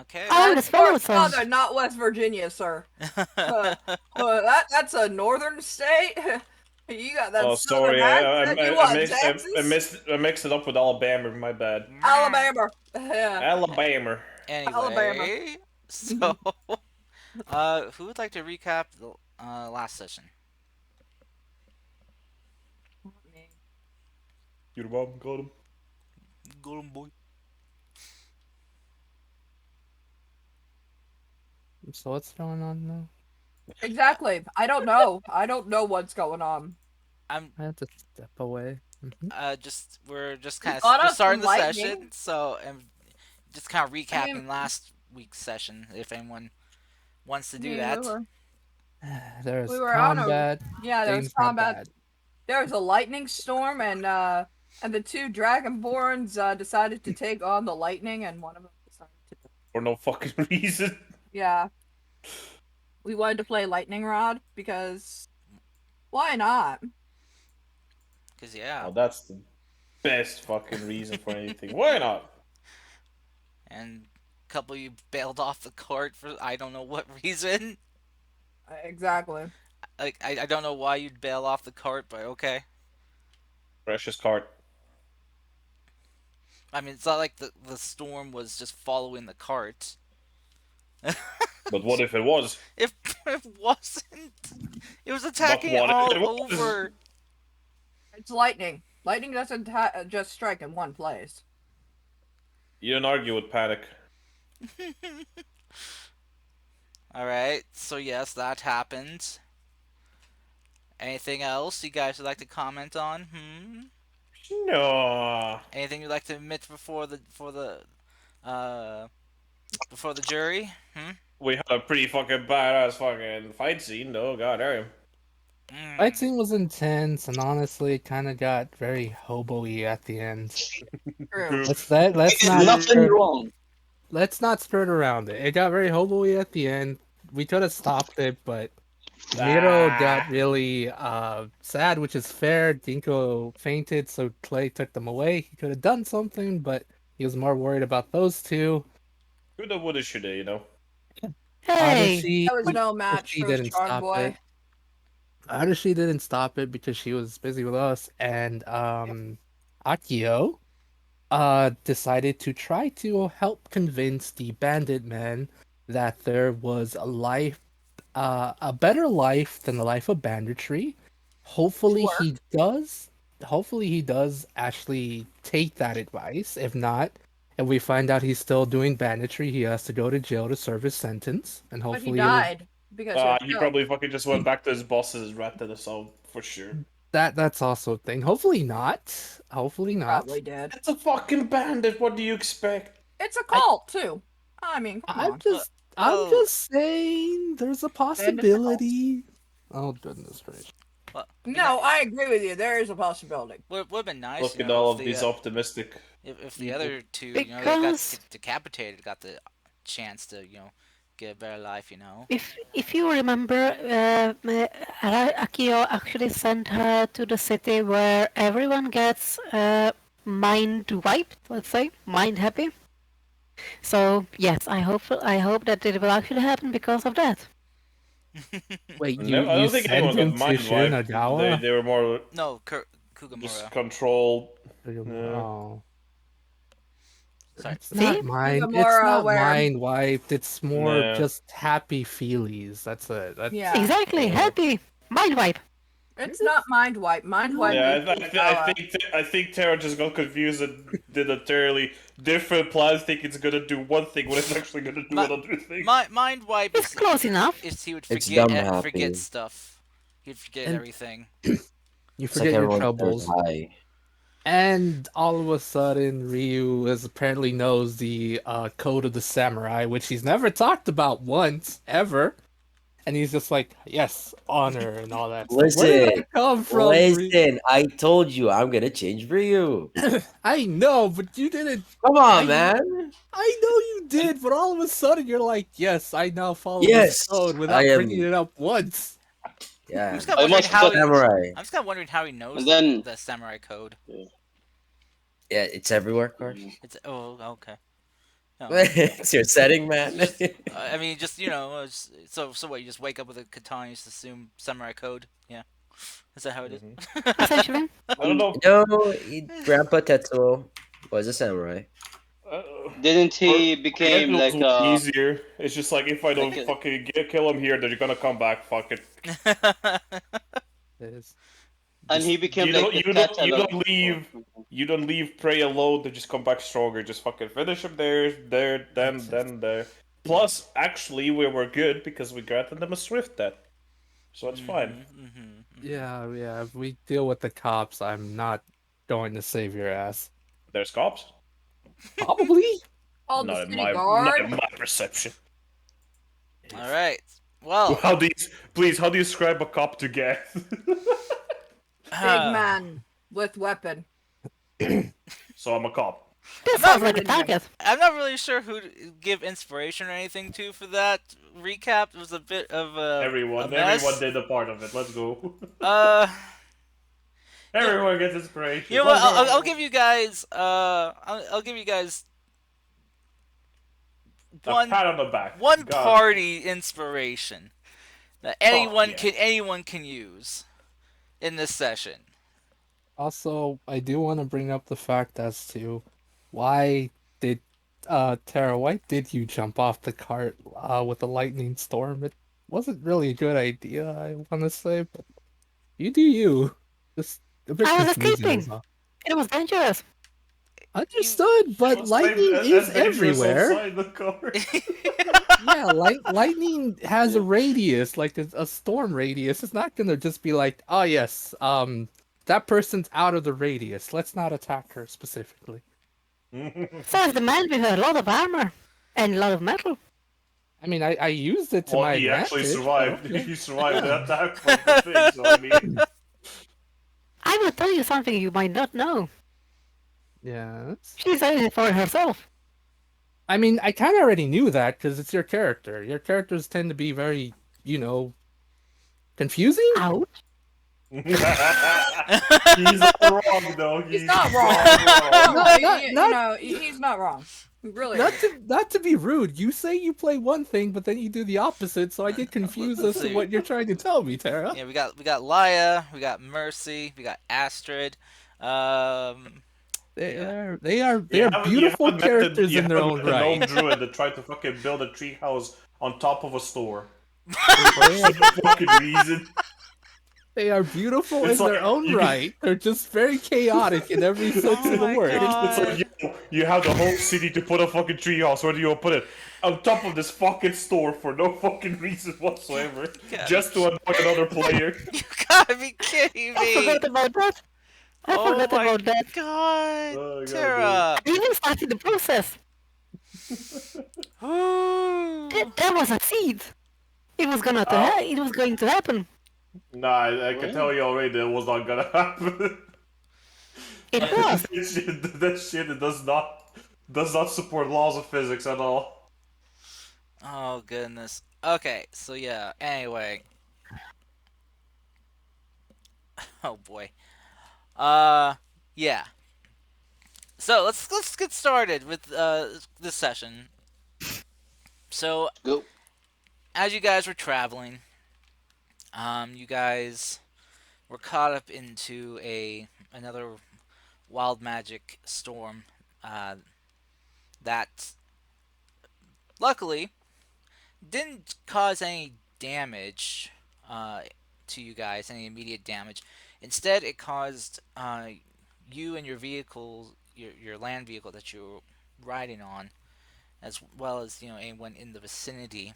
Okay. Oh, the That's swallow North song. Southern, not West Virginia, sir. That's a northern state. You got that Oh, southern sorry. accent. You what, I Texas? mixed it up with Alabama. My bad. Alabama. Yeah, Alabama. Alabama. Anyway, so who would like to recap the last session? Your mom got him. Golden boy. So what's going on now? Exactly. I don't know. I don't know what's going on. I'm I have to step away. we're just We kind got of we're us starting some the lightning. session, so and just kind of I mean, recapping last week's session if anyone wants to I do mean, that. There's we were on a combat. there was Things got combat. bad. There was a lightning storm, and the two dragonborns decided to take on the lightning, and one of them decided to. For no fucking reason. Yeah, we wanted to play lightning rod because why not? Cause yeah, Oh, that's the best fucking reason for anything. Why not? and a couple of you bailed off the court for I don't know what reason. Exactly. Like I don't know why you'd bail off the cart, but okay. Precious card. I mean, it's not like the storm was just following the cart. But what if it was? If it wasn't, it was But attacking what if all it was? over. It's lightning. Lightning doesn't just strike in one place. You don't argue with panic. All right, so yes, that happened. Anything else you guys would like to comment on? No. Anything you'd like to admit before the jury? We had a pretty fucking badass fucking fight scene, though. God damn. Fight scene was intense, and honestly, it kind of got very hobo-y at the end. True. Let's There's not nothing wrong. let's not skirt around it. It got very hobo-y at the end. We could have stopped it, but Miro got really sad, which is fair. Dinko fainted, so Clay took them away. He could have done something, but he was more worried about those two. Coulda, woulda, shoulda, you know. Hey! Adachi, That was no match she for didn't Strong stop Boy. it. Adachi didn't stop it because she was busy with us, and Akio decided to try to help convince the bandit men that there was a life, a better life than the life of banditry. Hopefully Sure. he does. Hopefully he does actually take that advice. If not, and we find out he's still doing banditry, he has to go to jail to serve his sentence, and But he hopefully he'll- died because he was He killed. probably fucking just went back to his boss's rat to the soul, for sure. that's also a thing. Hopefully not. Hopefully not. Probably did. It's a fucking bandit, what do you expect? It's a cult too. I mean, come on. I'm just saying there's a possibility. Oh goodness gracious. Well, No, I agree with you. There is a possibility. would have been nice. Look you at know, all if of the, these optimistic... if the other two, they got Because- decapitated, got the chance to, get a better life, If you remember, Akio actually sent her to the city where everyone gets mind wiped, let's say, mind happy. So yes, I hope that it will actually happen because of that. Wait, No, I don't think sent anyone him got mind to wiped. Shinagawa? They were more No, just Kugamura. controlled. Oh. Sorry. It's not See? mind. It's Kugamura not where- mind wiped. It's more No. just happy feelies. That's it. That's, Yeah. Exactly, happy mind wipe. It's not mind wipe. Mind wipe. Yeah, is Kurosawa. I think Terra just got confused and did a entirely different plan, thinking it's gonna do one thing when it's actually gonna do another thing. Mind wipe It's close enough. is he would It's forget dumb happy. forget stuff. He'd forget And- everything. You It's forget like your everyone troubles. says hi. And all of a sudden, Ryu is apparently knows the code of the samurai, which he's never talked about once, ever. And he's just like, yes, honor and all that stuff. Where did Listen, that come from, Ryu? listen, I told you I'm gonna change for you. I know, but you didn't. Come on, I- man. I know you did, but all of a sudden you're like, yes, I now follow Yes, this code without I am- bringing it up once. Yeah. I'm just kind of I wondering must how samurai. I'm just kind of wondering how he knows And then- the samurai code. Yeah, it's everywhere, of course. It's okay. No, It's your setting, man. just I mean, just so what? You just wake up with a katana, you just assume samurai code. Yeah, is that how it is? Hmm. Essentially. I don't know. No, Grandpa Tetsuo was a samurai. Uh, Didn't for he for became it was like way easier. It's just like if I like don't a, fucking kill him here, then you're gonna come back. Fuck it. It is. and he Just became like the Tatalon. you don't leave prey alone. They just come back stronger. Just fucking finish him there, It's just then there. Plus, actually, we were good because we granted them a swift death, so it's fine. yeah, yeah. If we deal with the cops, I'm not going to save your ass. There's cops. Probably. Called the city guard. Not in my perception. All right. Well, How do you describe a cop to Geth? Big man with weapon. So I'm a cop. This not sounds like a Given him. target. I'm not really sure who to give inspiration or anything to for that recap. It was a bit of a Everyone mess. did a part of it. Let's go. Uh, Everyone gets you inspiration. know what? Let's go. I'll give you guys. I'll give you guys A one pat on the back. one God. party inspiration that Fuck yeah. anyone can use in this session. Also, I do want to bring up the fact as to why did Tara, why did you jump off the cart with the lightning storm? It wasn't really a good idea, I want to say, but you do you. Just a bit I was confusing escaping. as well. It was dangerous. You, Understood, but What's lightning is as dangerous everywhere. outside the car. Yeah, lightning has a radius, like a storm radius. It's not gonna just be like, oh yes, that person's out of the radius. Let's not attack her specifically. Says the man with a lot of armor and a lot of metal. I mean, I used it to Well, my he actually advantage. survived. Okay. He survived the Yeah. attack from the thing. So I mean, I will tell you something you might not know. Yes. She's doing it for herself. I mean, I kind of already knew that because it's your character. Your characters tend to be very, you know, confusing. Ouch. he's not wrong though. He's not wrong. wrong. No, Not- you not- know, he's not wrong. He really Not isn't. to be rude, you say you play one thing, but then you do the opposite, so I get confused as Let's to see. what you're trying to tell me, Tara. Yeah, we got Laya, we got Mercy, we got Astrid. Um, yeah. They are beautiful characters in their own the gnome right. druid that tried to fucking build a treehouse on top of a store. They are, For no fucking reason. they are beautiful It's in like, their own you- right. They're just very chaotic in every sense Oh of the my word. God. It's like, yo, you have the whole city to put a fucking treehouse. Where do you put it? On top of this fucking store for no fucking reason whatsoever. God. Just to annoy another player. You gotta be kidding I me! forgot about that. I Oh forgot my about that. God, Oh, God, Tara! I even started the process. Ooh. That was a seed. It was gonna to Oh. it was going to happen. Nah, I can tell you already that was not gonna happen. It was. that shit it does not support laws of physics at all. Oh goodness. Okay, so yeah. Anyway. Oh boy. Yeah. So let's get started with this session. So Go. as you guys were traveling, you guys were caught up into another wild magic storm that luckily didn't cause any damage to you guys, any immediate damage. Instead, it caused you and your vehicle, your land vehicle that you were riding on, as well as anyone in the vicinity,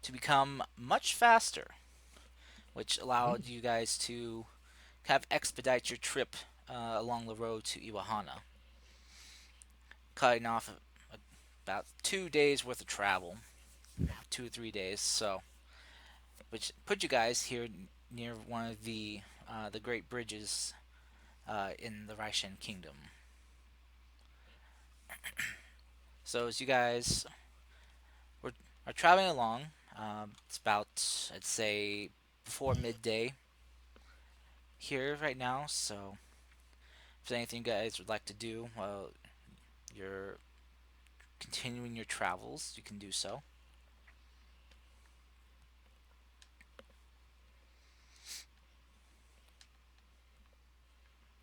to become much faster, which allowed you guys to kind of expedite your trip along the road to Iwahana, cutting off about 2 days worth of travel, 2 or 3 days. So, which put you guys here near one of the great bridges in the Raishan Kingdom. So as you guys are traveling along, it's about, I'd say, before midday here right now. So If there's anything you guys would like to do while you're continuing your travels, you can do so.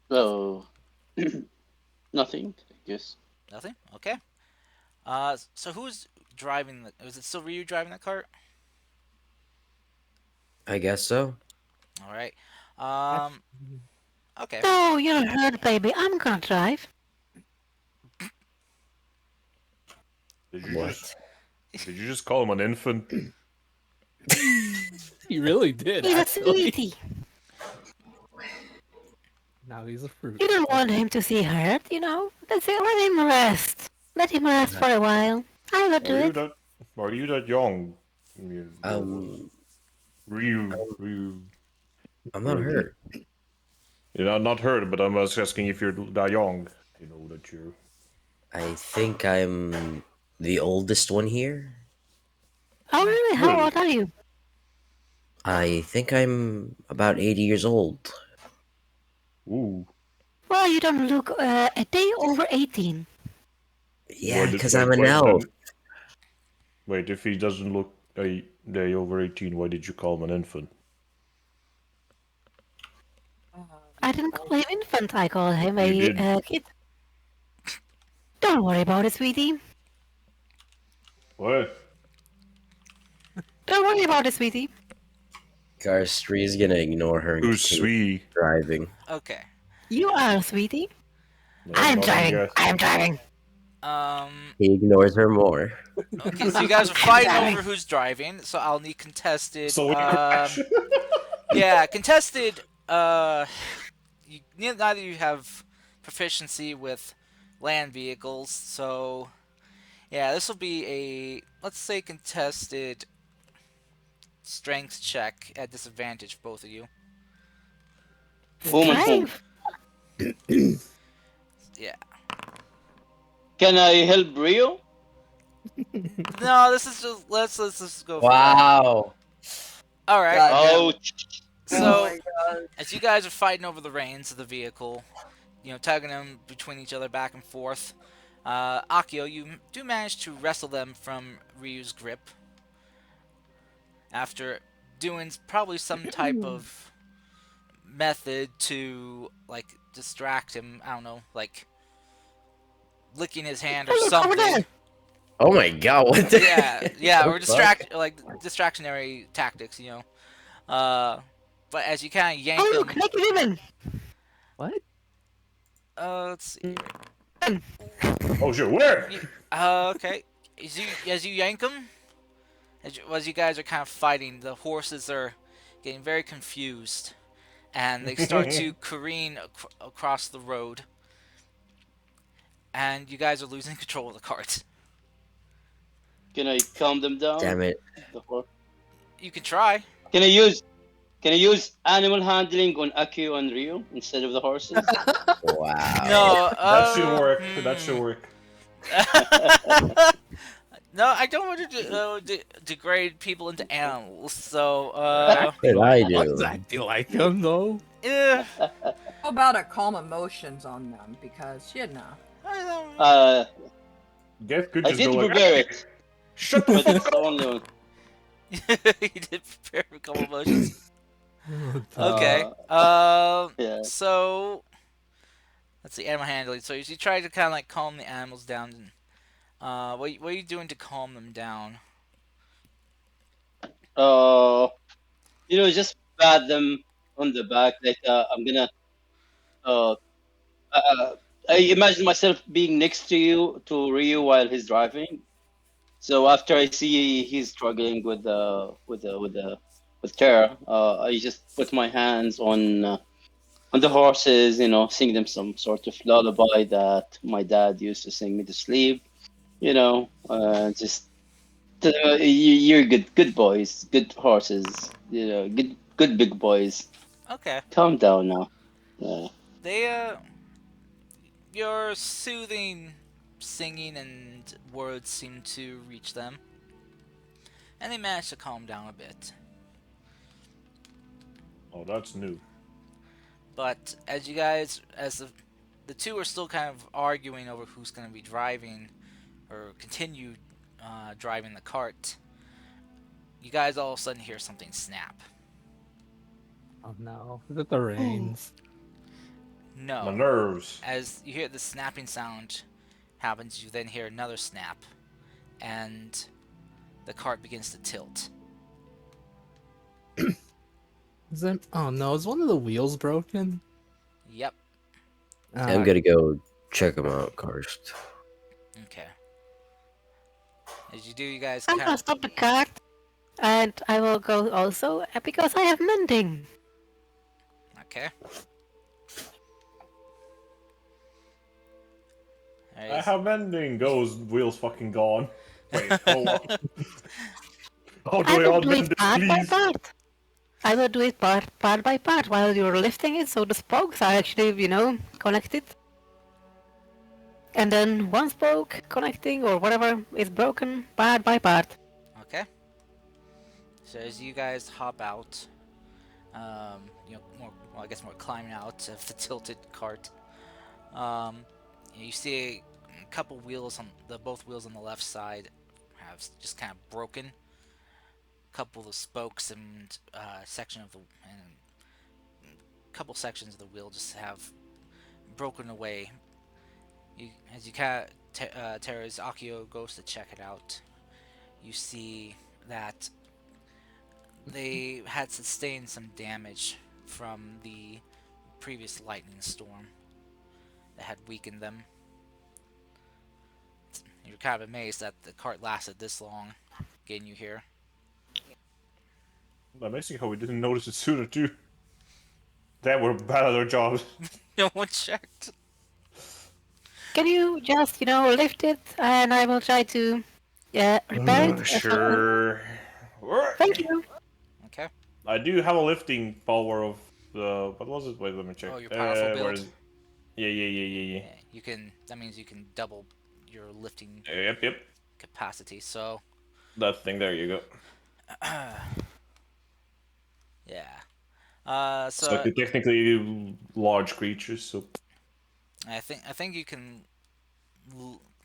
So, nothing, I guess. Nothing? Okay. So who's driving the? Is it still Ryu driving the cart? I guess so. All right. Um. Okay. No, you're hurt, baby. I'm gonna drive. Did you just What? did you just call him an infant? He really did, He's a actually. sweetie. Now he's a fruit. You don't want him to see hurt, you know? That's it. Let him rest. Let him rest for a while. I will do Are you it. that are you that young? You- Um, Ryu. I'm not hurt. You're not hurt, but I'm just asking if you're that young. You know that you're. I think I'm the oldest one here. Oh, really? How Really? old are you? I think I'm about 80 years old. Ooh. Well, you don't look a day over 18. Yeah, because I'm an elf. Wait, if he doesn't look a day over 18, why did you call him an infant? I didn't call him infant. I called him You a did. kid. Don't worry about it, sweetie. What? Don't worry about it, sweetie. Garstri is gonna ignore her and Who's continue sweet? driving. Okay. You are, sweetie. No, I'm not a driving. guess. I'm driving. He ignores her more. Okay. So you guys are fighting over who's driving. So I'll need contested. So we crash. Yeah, contested. Neither of you have proficiency with land vehicles, so yeah, this will be a, let's say, contested strength check at disadvantage for both of you. Whom and whom? Strength. Yeah. Can I help Rio? No, this is just let's just go for that. Wow. All right. God damn Oh, it. So Oh my god. as you guys are fighting over the reins of the vehicle, tugging them between each other back and forth, Akio, you do manage to wrestle them from Ryu's grip after doing probably some type of method to like distract him. I don't know, like licking his hand or Hey, look over something. there. Oh my god, what the Yeah, the or fuck? distractionary tactics. But as you kind of yank Oh, them, look, make it even. What? let's see. Oh shit, where? Okay. As you yank them, as you guys are kind of fighting, the horses are getting very confused, and they start to careen across the road, and you guys are losing control of the cart. can I calm them down? Damn it. The horse. You can try. Can I use Can I use animal handling on Akio and Rio instead of the horses? Wow. No, That should work. That should work. No, I don't want to degrade people into animals. So, What did I do? Acting like him, though. yeah. How about a calm emotions on them? Because, I don't. uh, Get could I just did go like, prepare "Hey, it, shut the but fuck it's up." only on. You did prepare for a couple emotions. Oh, Okay. Yeah. So let's see, animal handling. So you try to kind of like calm the animals down. And, what are you doing to calm them down? Uh, just pat them on the back. Like I'm gonna. Uh, I imagine myself being next to Ryu while he's driving. So after I see he's struggling with terror, I just put my hands on the horses, sing them some sort of lullaby that my dad used to sing me to sleep. Just you're good boys, good horses, good big boys. Okay. Calm down now. They your soothing singing and words seem to reach them, and they manage to calm down a bit. Oh, that's new. But as you guys, as the the two are still kind of arguing over who's going to be driving or continue driving the cart. You guys all of a sudden hear something snap. Oh no, is it the Ooh. rains? My No. nerves. As you hear the snapping sound happens, you then hear another snap, and the cart begins to tilt. Is it? Oh no, is one of the wheels broken? Yep. I'm Uh, gonna go check them out first. Okay. As you do, you guys I'm kind gonna of. stop the cart, and I will go also because I have mending. Okay. I Alright. have mending. Goes wheels fucking gone. Wait, hold on. How I do will I do unmend it this, part by please? part. I will do it part by part while you're lifting it, so the spokes are actually, connected. And then one spoke connecting or whatever is broken part by part. Okay. So as you guys hop out, more, well, I guess more climbing out of the tilted cart, you see a couple wheels on both wheels on the left side have just kind of broken. A couple of the spokes and section of the and a couple sections of the wheel just have broken away. As you kind of Terra's Akio goes to check it out, you see that they had sustained some damage from the previous lightning storm that had weakened them. You're kind of amazed that the cart lasted this long, getting you here. Amazing how we didn't notice it sooner too. Damn, we're bad at our jobs. No one checked. Can you just, lift it and I will try to repair it? Sure. Thank you. Okay. I do have a lifting power of the. What was it? Wait, let me check. Oh, your powerful Where build. is? Yeah. Yeah, you can. That means you can double your lifting Yep. capacity. So, That thing. There you go. yeah. So I So could technically large creatures. So I think you can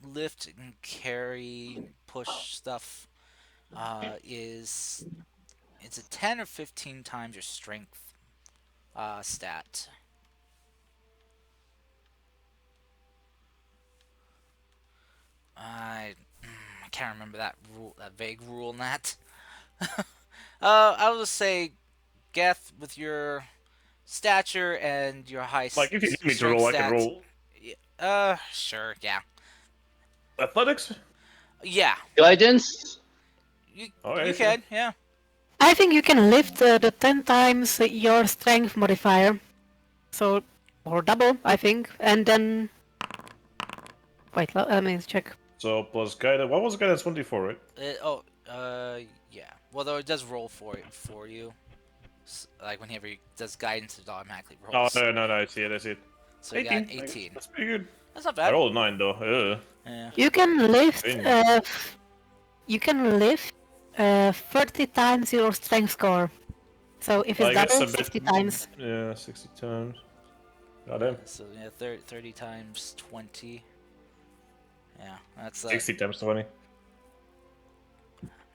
lift and carry, push stuff. Is it's a 10 or 15 times your strength stat. I I can't remember that rule, that vague rule in that. I'll just say Geth with your stature and your high like, if you need me to strength roll, I can stat. roll Sure, yeah, athletics. yeah. Guidance. You Okay, you sure. can, yeah. I think you can lift the 10 times your strength modifier. So, or double, I think. And then. Wait, let me check. So plus guidance. What was guidance 24, right? Yeah. Well, though it does roll for you. Like whenever he does guidance, it automatically Oh rolls. no, I see it. So you got 18. I guess 18. that's pretty good. That's not I bad. rolled a 9 though. Yeah. You can lift. Strange. You can lift 30 times your strength score. So if Well, it's I guess double, a bit. 60 times. Yeah, 60 times. Yeah. Goddamn. So yeah, 30 times 20. Yeah, that's 60 times 20.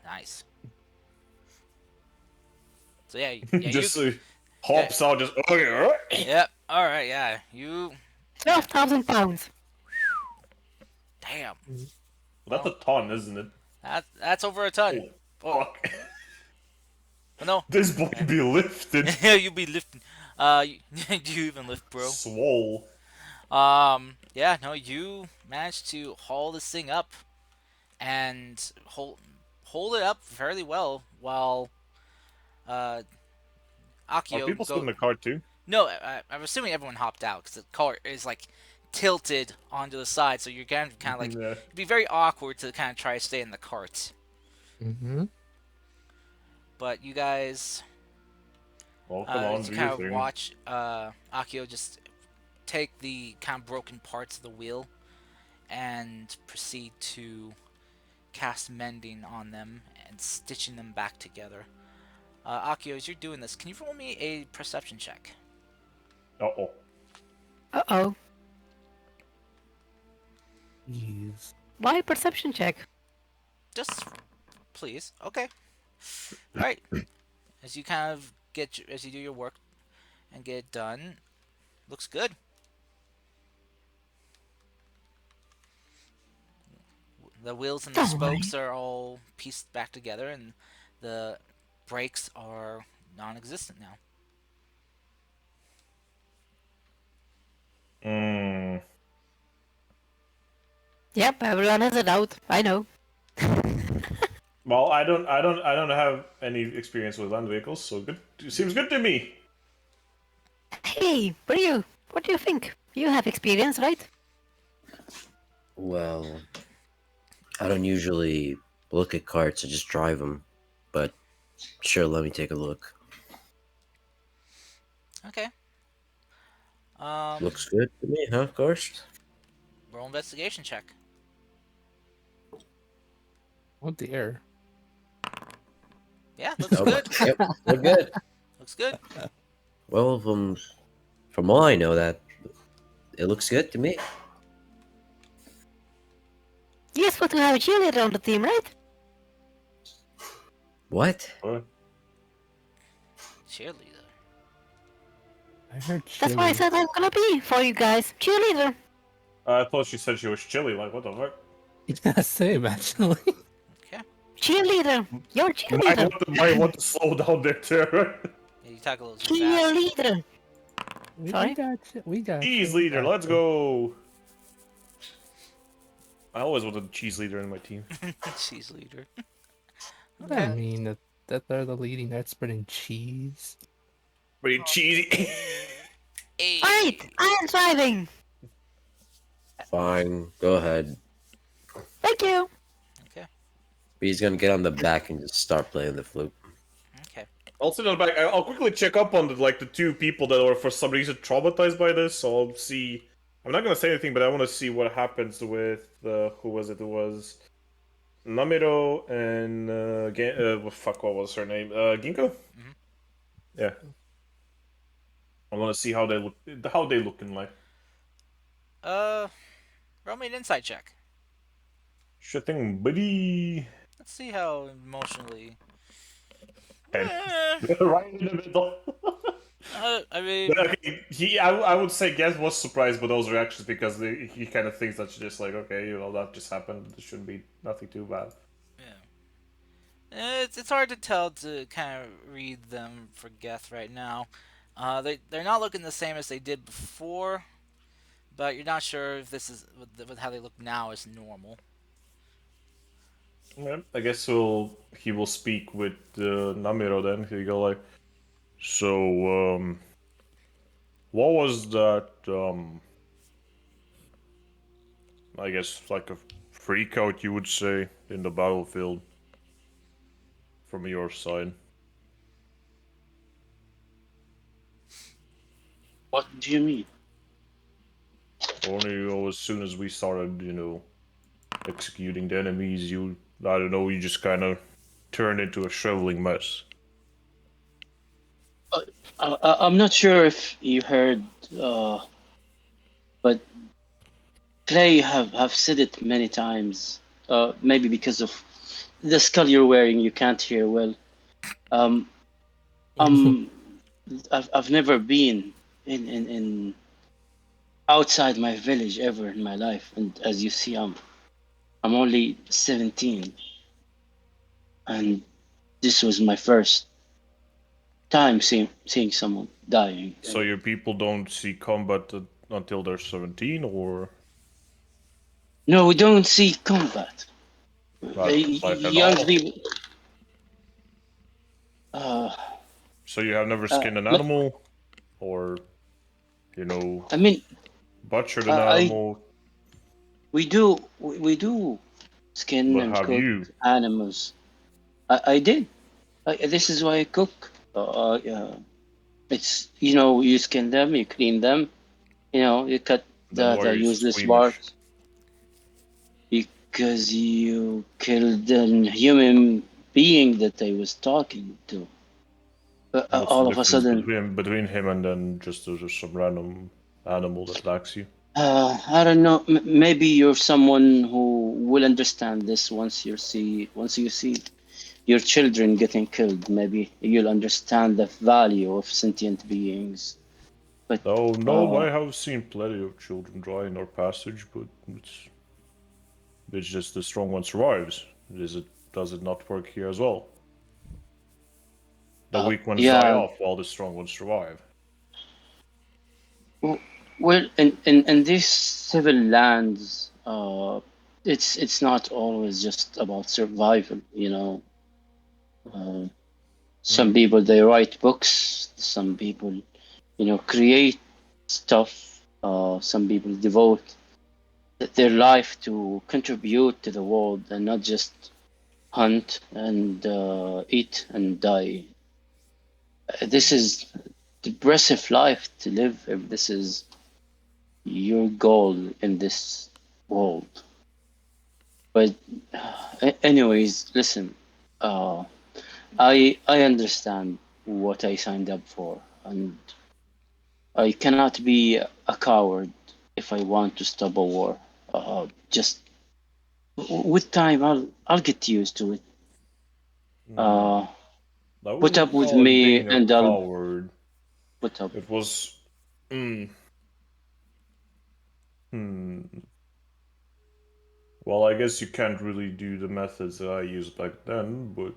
nice. So yeah, Just you. hops out. Just okay. Alright. Yep. All right. Yeah. You. Yeah. 12,000 pounds. Damn. That's Well, a ton, isn't it? that's over a ton. Oh Oh, fuck! no. This boy be lifted. Yeah, you be lifting. Do you even lift, bro? Swole. Yeah, no, you managed to haul this thing up and hold it up fairly well while uh Are Akio people still go. in the car too? No, I'm assuming everyone hopped out because the car is like tilted onto the side, so you're kind of like Yeah. it'd be very awkward to kind of try to stay in the cart. Mm-hmm. But you guys, Well, come on, as do you your kind of thing. watch Akio just take the kind of broken parts of the wheel and proceed to cast mending on them and stitching them back together. Akio, as you're doing this, can you roll me a perception check? Uh oh. Uh-oh. Jeez. Why perception check? Just please. Okay. All right. As you kind of as you do your work and get it done, looks good. The wheels and the Don't worry. spokes are all pieced back together, and the brakes are non-existent now. Mm. Yep, everyone has a doubt. I know. Well, I don't have any experience with land vehicles, so good. Seems good to me. Hey, Ryu, what do you think? You have experience, right? Well, I don't usually look at carts, I just drive them. But sure, let me take a look. Okay. Um, Looks good to me, huh, Karst? roll investigation check. Oh dear. Yeah, looks Oh, good. yep, we're good. Looks good. Well, from all I know, that it looks good to me. You're supposed to have a cheerleader on the team, right? What? What? Cheerleader. I heard That's why I chili. said I'm gonna be for you guys. Cheerleader. I thought she said she was chilly. Like, what the fuck? Yeah, same actually. Okay. Cheerleader. You're cheerleader. Might want to slow down there, too. Yeah, you talk a little too fast. Cheerleader. we Sorry? got you. We got Cheese you. we leader, got let's you. go. I always wanted a cheese leader in my team. Cheese leader. What do I mean that they're the leading expert in cheese? Pretty cheesy. Hey. Alright, I am driving. Fine, go ahead. Thank you. Okay. He's gonna get on the back and just start playing the flute. Okay. I'll sit on the back. I'll quickly check up on the two people that were for some reason traumatized by this. So I'll see. I'm not gonna say anything, but I want to see what happens with who was it? It was Namiro and what was her name? Ginkgo. Mhm. Yeah. I want to see how they look. How they looking like. Roll me an insight check. Sure thing, buddy. Let's see how emotionally. 10. Eh, Right in the middle. I mean, Okay, I would say Guess was surprised by those reactions because he kind of thinks that's just like, okay, well, that just happened. There shouldn't be nothing too bad. yeah. It's hard to tell to kind of read them for Geth right now. They're not looking the same as they did before, but you're not sure if this is with how they look now is normal. Yeah, I guess he will speak with Namiro then. He go like, so what was that? I guess like a freak out, you would say, in the battlefield from your side. What do you mean? Only as soon as we started, executing the enemies, I don't know, you just kind of turned into a shoveling mess. I'm not sure if you heard, but Clay have said it many times. Maybe because of the skull you're wearing, you can't hear well. Um, um, I've never been in outside my village ever in my life, and as you see, I'm only 17, and this was my first time seeing someone dying. So your people don't see combat until they're 17, or No, we don't see combat. not like at Young all? people. Uh, So you have never skinned an but animal, or you know, I mean, butchered an I animal, we do skin but and have cook you? animals. I did. This is why I cook. It's you skin them, you clean them, you cut Then why the are you so useless squeamish? parts because you killed an human being that I was talking to. What's the All of a difference sudden, between him and then just some random animal that attacks you? I don't know. Maybe you're someone who will understand this once you see your children getting killed. Maybe you'll understand the value of sentient beings. But Oh no, uh, I have seen plenty of children die in our passage, but it's just the strong one survives. Does it not work here as well? The weak ones die yeah. off while the strong ones survive. Well, in these civil lands, it's not always just about survival. Some Hmm. people they write books. Some people, create stuff. Some people devote their life to contribute to the world and not just hunt and eat and die. This is depressive life to live if this is your goal in this world. But anyways, listen. Uh, I understand what I signed up for, and I cannot be a coward if I want to stop a war. Just with time, I'll get used to it. Hmm. Uh, I put wouldn't up with call it me, being a and I'll coward. put up. It was. Hmm. Hmm. Well, I guess you can't really do the methods that I used back then, but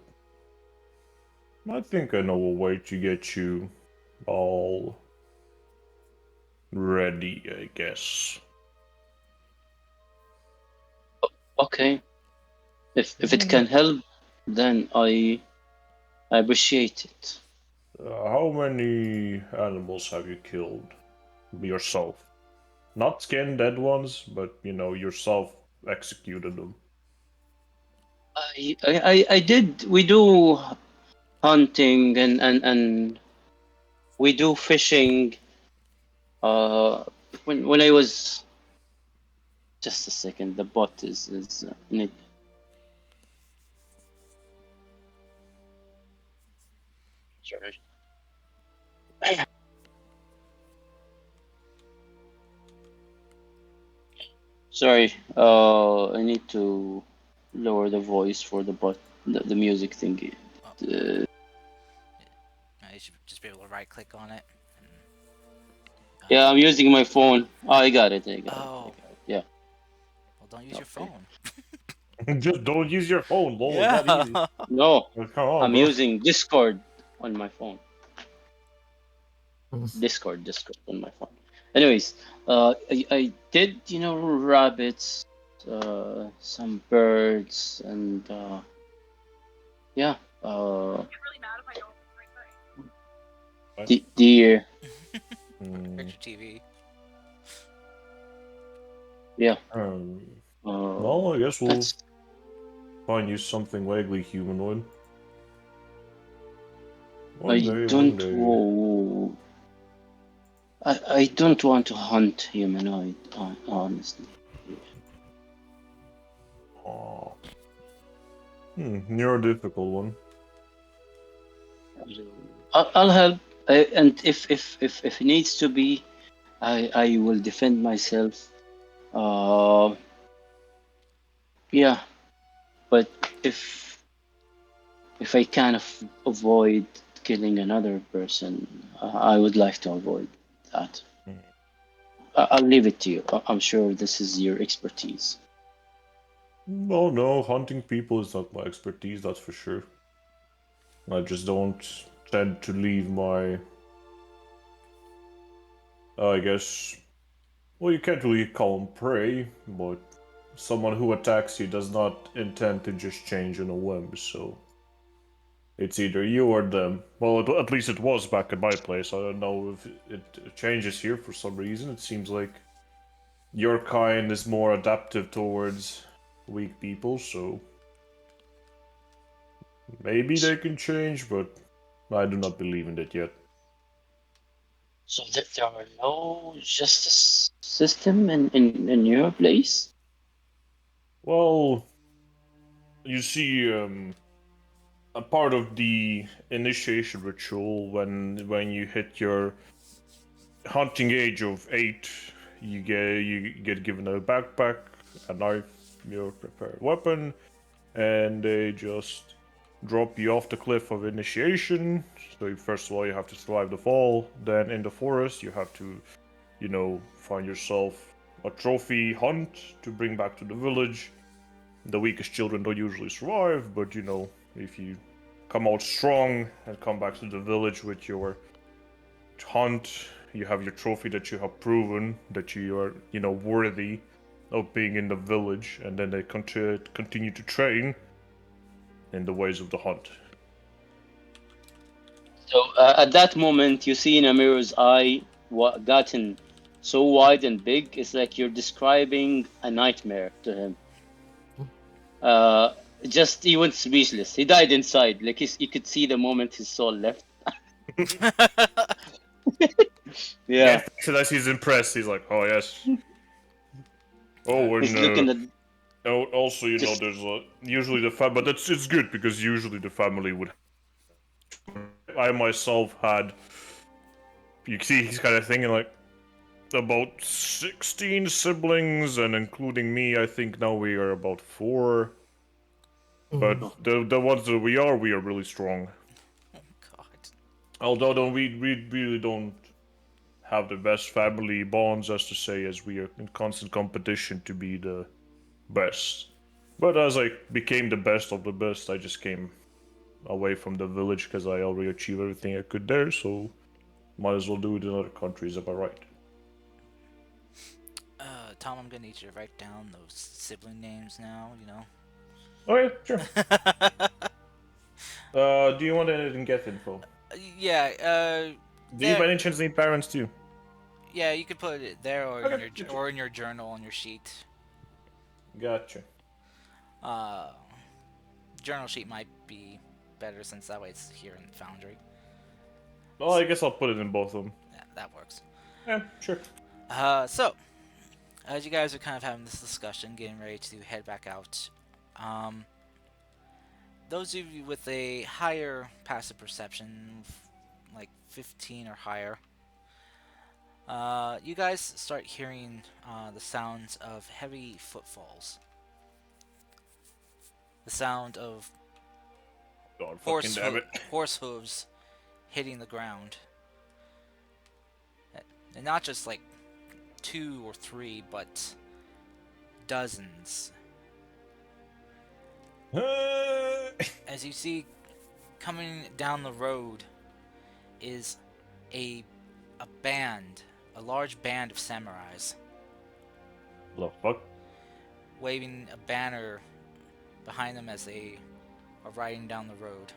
I think I know a way to get you all ready, I guess. Okay, if it Hmm. can help, then I appreciate it. How many animals have you killed yourself? Not skin dead ones, but yourself executed them. I did. We do hunting and we do fishing. Uh, when I was just a second, the bot is sorry. Sorry. I need to lower the voice for the bot, the music thingy. Oh, Uh, you should just be able to right click on it. yeah, Uh, I'm using my phone. Oh, I got it. I got it. I oh, got it. Yeah. well, don't use your Okay. phone. Just don't use your phone, lol, it's Yeah. that easy. No, Come on, I'm bro. using Discord on my phone. Discord on my phone. Anyways, I did, rabbits, some birds, and yeah, What? deer. Hmm. Picture TV. Yeah. Um, Uh, well, I guess we'll that's. find you something vaguely humanoid. One I day, one don't. day. I don't want to hunt humanoid. Honestly. Aw. You're a difficult one. I'll help, and if it needs to be, I will defend myself. Uh, yeah, but if if I can avoid killing another person, I would like to avoid that. Hmm. I'll leave it to you. I'm sure this is your expertise. Well, no, hunting people is not my expertise, that's for sure. I just don't tend to leave my, I guess, well, you can't really call them prey, but someone who attacks you does not intend to just change on a whim, so it's either you or them. Well, at least it was back in my place. I don't know if it changes here for some reason. It seems like your kind is more adaptive towards weak people, so maybe they can change, but I do not believe in it yet. So there are no justice system in your place? Well, you see, a part of the initiation ritual when you hit your hunting age of 8, you get given a backpack, a knife, your prepared weapon, and they just drop you off the cliff of initiation. So first of all, you have to survive the fall. Then in the forest, you have to, find yourself a trophy hunt to bring back to the village. The weakest children don't usually survive, but if you come out strong and come back to the village with your hunt, you have your trophy that you have proven that you are, worthy of being in the village, and then they continue to train in the ways of the hunt. So at that moment, you see in Amir's eye what gotten so wide and big. It's like you're describing a nightmare to him. Just he went speechless. He died inside. Like you could see the moment his soul left. Yeah, Yes, so that he's impressed. He's like, oh yes. Oh, he's and looking at also, just. there's usually the but it's good because usually the family would. I myself had. You see, he's kind of thinking like about 16 siblings, and including me, I think now we are about 4. But Mm. the ones that we are really strong. Oh God. Although we really don't have the best family bonds, as to say, as we are in constant competition to be the best. But as I became the best of the best, I just came away from the village because I already achieved everything I could there, so might as well do it in other countries, am I right? Tom, I'm gonna need you to write down those sibling names now. Oh yeah, sure. Do you want anything get info? Yeah. Do you There. by any chance need parents too? Yeah, you could put it there Okay, gotcha. or in your journal on your sheet. Gotcha. Uh, Journal sheet might be better since that way it's here in Foundry. Well, I guess I'll put it in both of them. Yeah, that works. Yeah, sure. So as you guys are kind of having this discussion, getting ready to head back out, um, those of you with a higher passive perception, like 15 or higher, you guys start hearing the sounds of heavy footfalls. The sound of God fucking damn it. horse hooves hitting the ground. And not just like 2 or 3, but dozens. As you see, coming down the road is a band, a large band of samurais, The fuck? waving a banner behind them as they are riding down the road.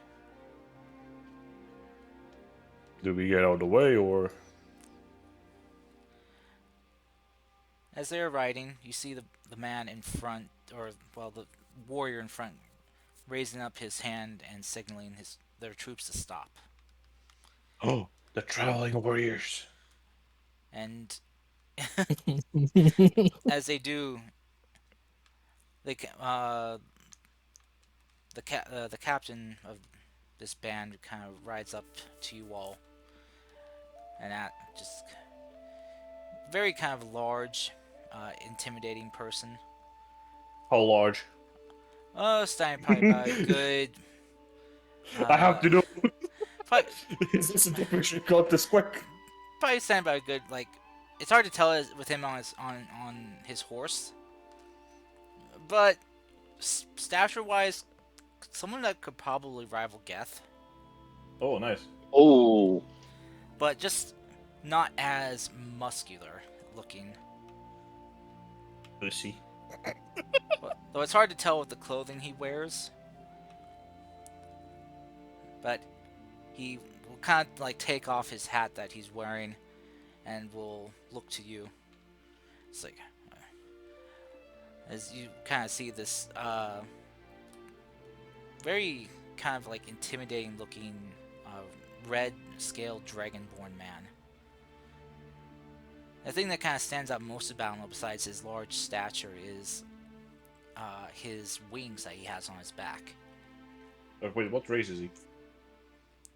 Do we get out of the way or? As they are riding, you see the man in front, or well, the warrior in front, raising up his hand and signaling their troops to stop. Oh, the traveling warriors. And as they do, they the captain of this band kind of rides up to you all, and just very kind of large, intimidating person. How large? Standing probably about a good. I have to know. Probably, Is this a different got this quick? probably standing about a good like. It's hard to tell with him on his horse, but stature wise, someone that could probably rival Geth, Oh, nice. Oh, but just not as muscular looking. Pussy. Though it's hard to tell with the clothing he wears, but he will kind of like take off his hat that he's wearing and will look to you. It's like as you kind of see this very kind of like intimidating looking red scaled dragonborn man. The thing that kind of stands out most about him, besides his large stature, is his wings that he has on his back. Wait, what race is he?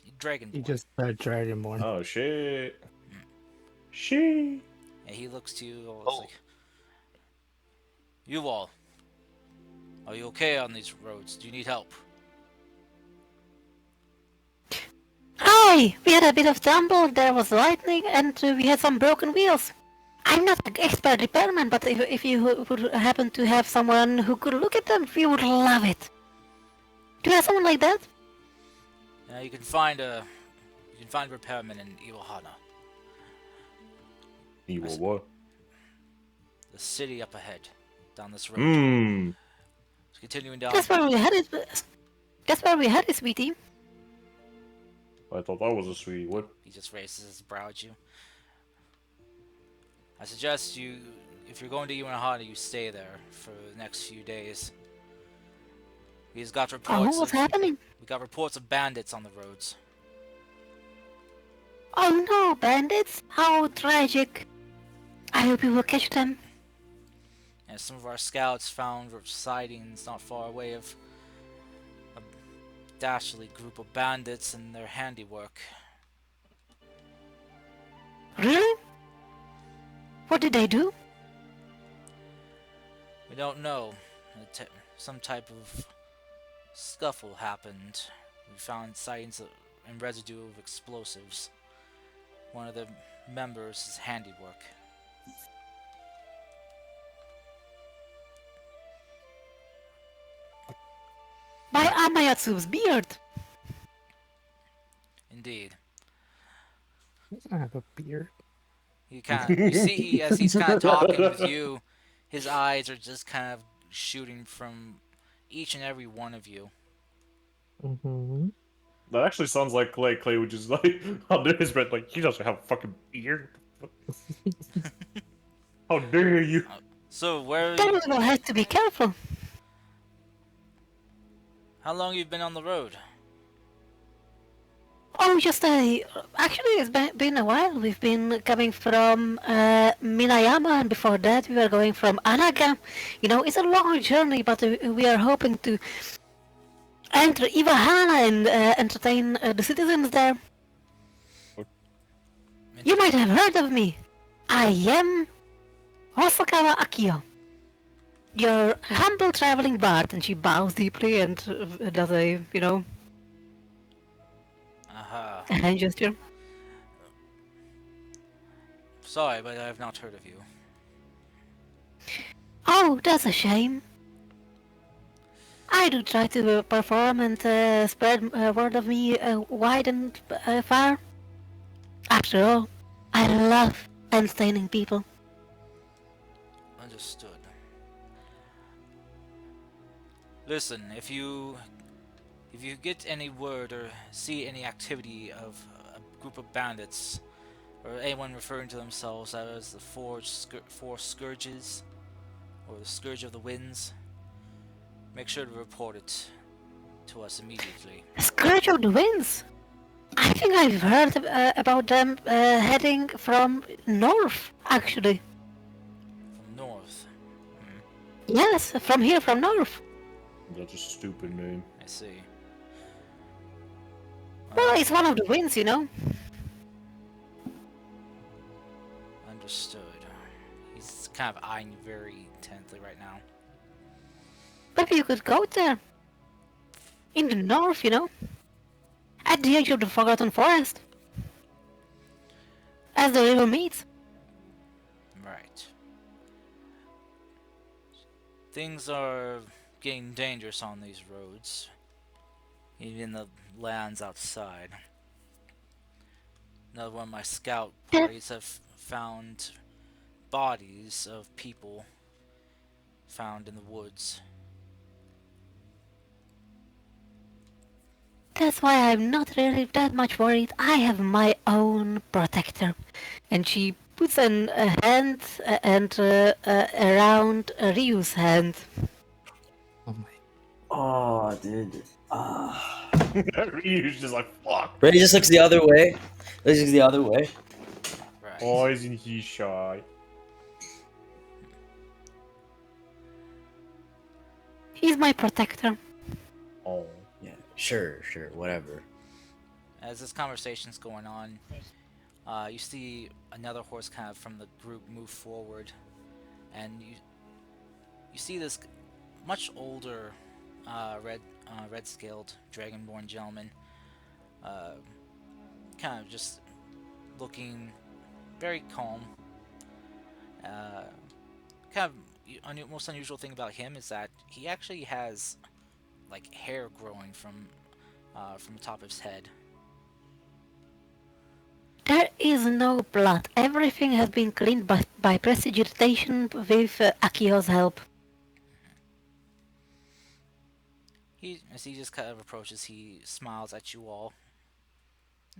You Dragonborn. just said Dragonborn. Oh shit. She. And he looks to you. It's Oh, like, you all, are you okay on these roads? Do you need help? Hi! We had a bit of tumble, there was lightning, and we had some broken wheels. I'm not an expert repairman, but if you would happen to have someone who could look at them, we would love it. Do you have someone like that? You can find repairmen in Iwahana, You will what? the city up ahead, down this road. Mmm. Continuing down. That's where we had it. That's where we had it, sweetie. I thought that was a sweet. What? He just raises his brow at you. I suggest you, if you're going to Iwahana, you stay there for the next few days. We've got reports. Oh, what's happening? We got reports of bandits on the roads. Oh no, bandits! How tragic. I hope you will catch them. And some of our scouts found sightings not far away of a dastardly group of bandits and their handiwork. Really? What did they do? We don't know. Some type of scuffle happened. We found sightings and residue of explosives. One of the members' handiwork. By Amayatsu's beard. Indeed. I have a beard. You see as he's kind of talking with you, his eyes are just kind of shooting from each and every one of you. Mm-hmm. That actually sounds like Clay. Clay would just like under his breath, like he doesn't have a fucking beard. How dare you? So where? Everyone has to be careful. How long you've been on the road? Oh, just actually, it's been a while. We've been coming from Minayama, and before that, we were going from Anaga. You know, it's a long journey, but we are hoping to enter Iwahana and entertain the citizens there. You might have heard of me. I am Hosokawa Akio, your humble traveling bard. And she bows deeply and does a, Aha. a hand gesture. Sorry, but I have not heard of you. Oh, that's a shame. I do try to perform and spread word of me wide and far. After all, I love entertaining people. Understood. Listen, if you get any word or see any activity of a group of bandits, or anyone referring to themselves as the Four Scourges, or the Scourge of the Winds, make sure to report it to us immediately. Scourge of the Winds. I think I've heard about them heading from north, actually. From north. Yes, from here, from north. That's a stupid name. I see. Well, it's one of the winds, you know. Understood. He's kind of eyeing you very intently right now. Maybe you could go there. In the north, you know. At the edge of the Forgotten Forest. As the river meets. Right. Things are getting dangerous on these roads. Even in the lands outside. Another one of my scout parties have found bodies of people found in the woods. That's why I'm not really that much worried. I have my own protector. And she puts a hand around Ryu's hand. Oh my. Oh, dude. Ryu's just like, fuck. Ray just looks the other way. Looks the other way. Right. Why isn't he shy? He's my protector. Oh. Yeah, sure, whatever. As this conversation's going on, You see another horse kind of from the group move forward, and you see this much older red scaled dragonborn gentleman, uh, kind of just looking very calm. Uh, kind of most unusual thing about him is that he actually has like hair growing from the top of his head. There is no blood. Everything has been cleaned by prestidigitation with Akio's help. As he just kind of approaches, he smiles at you all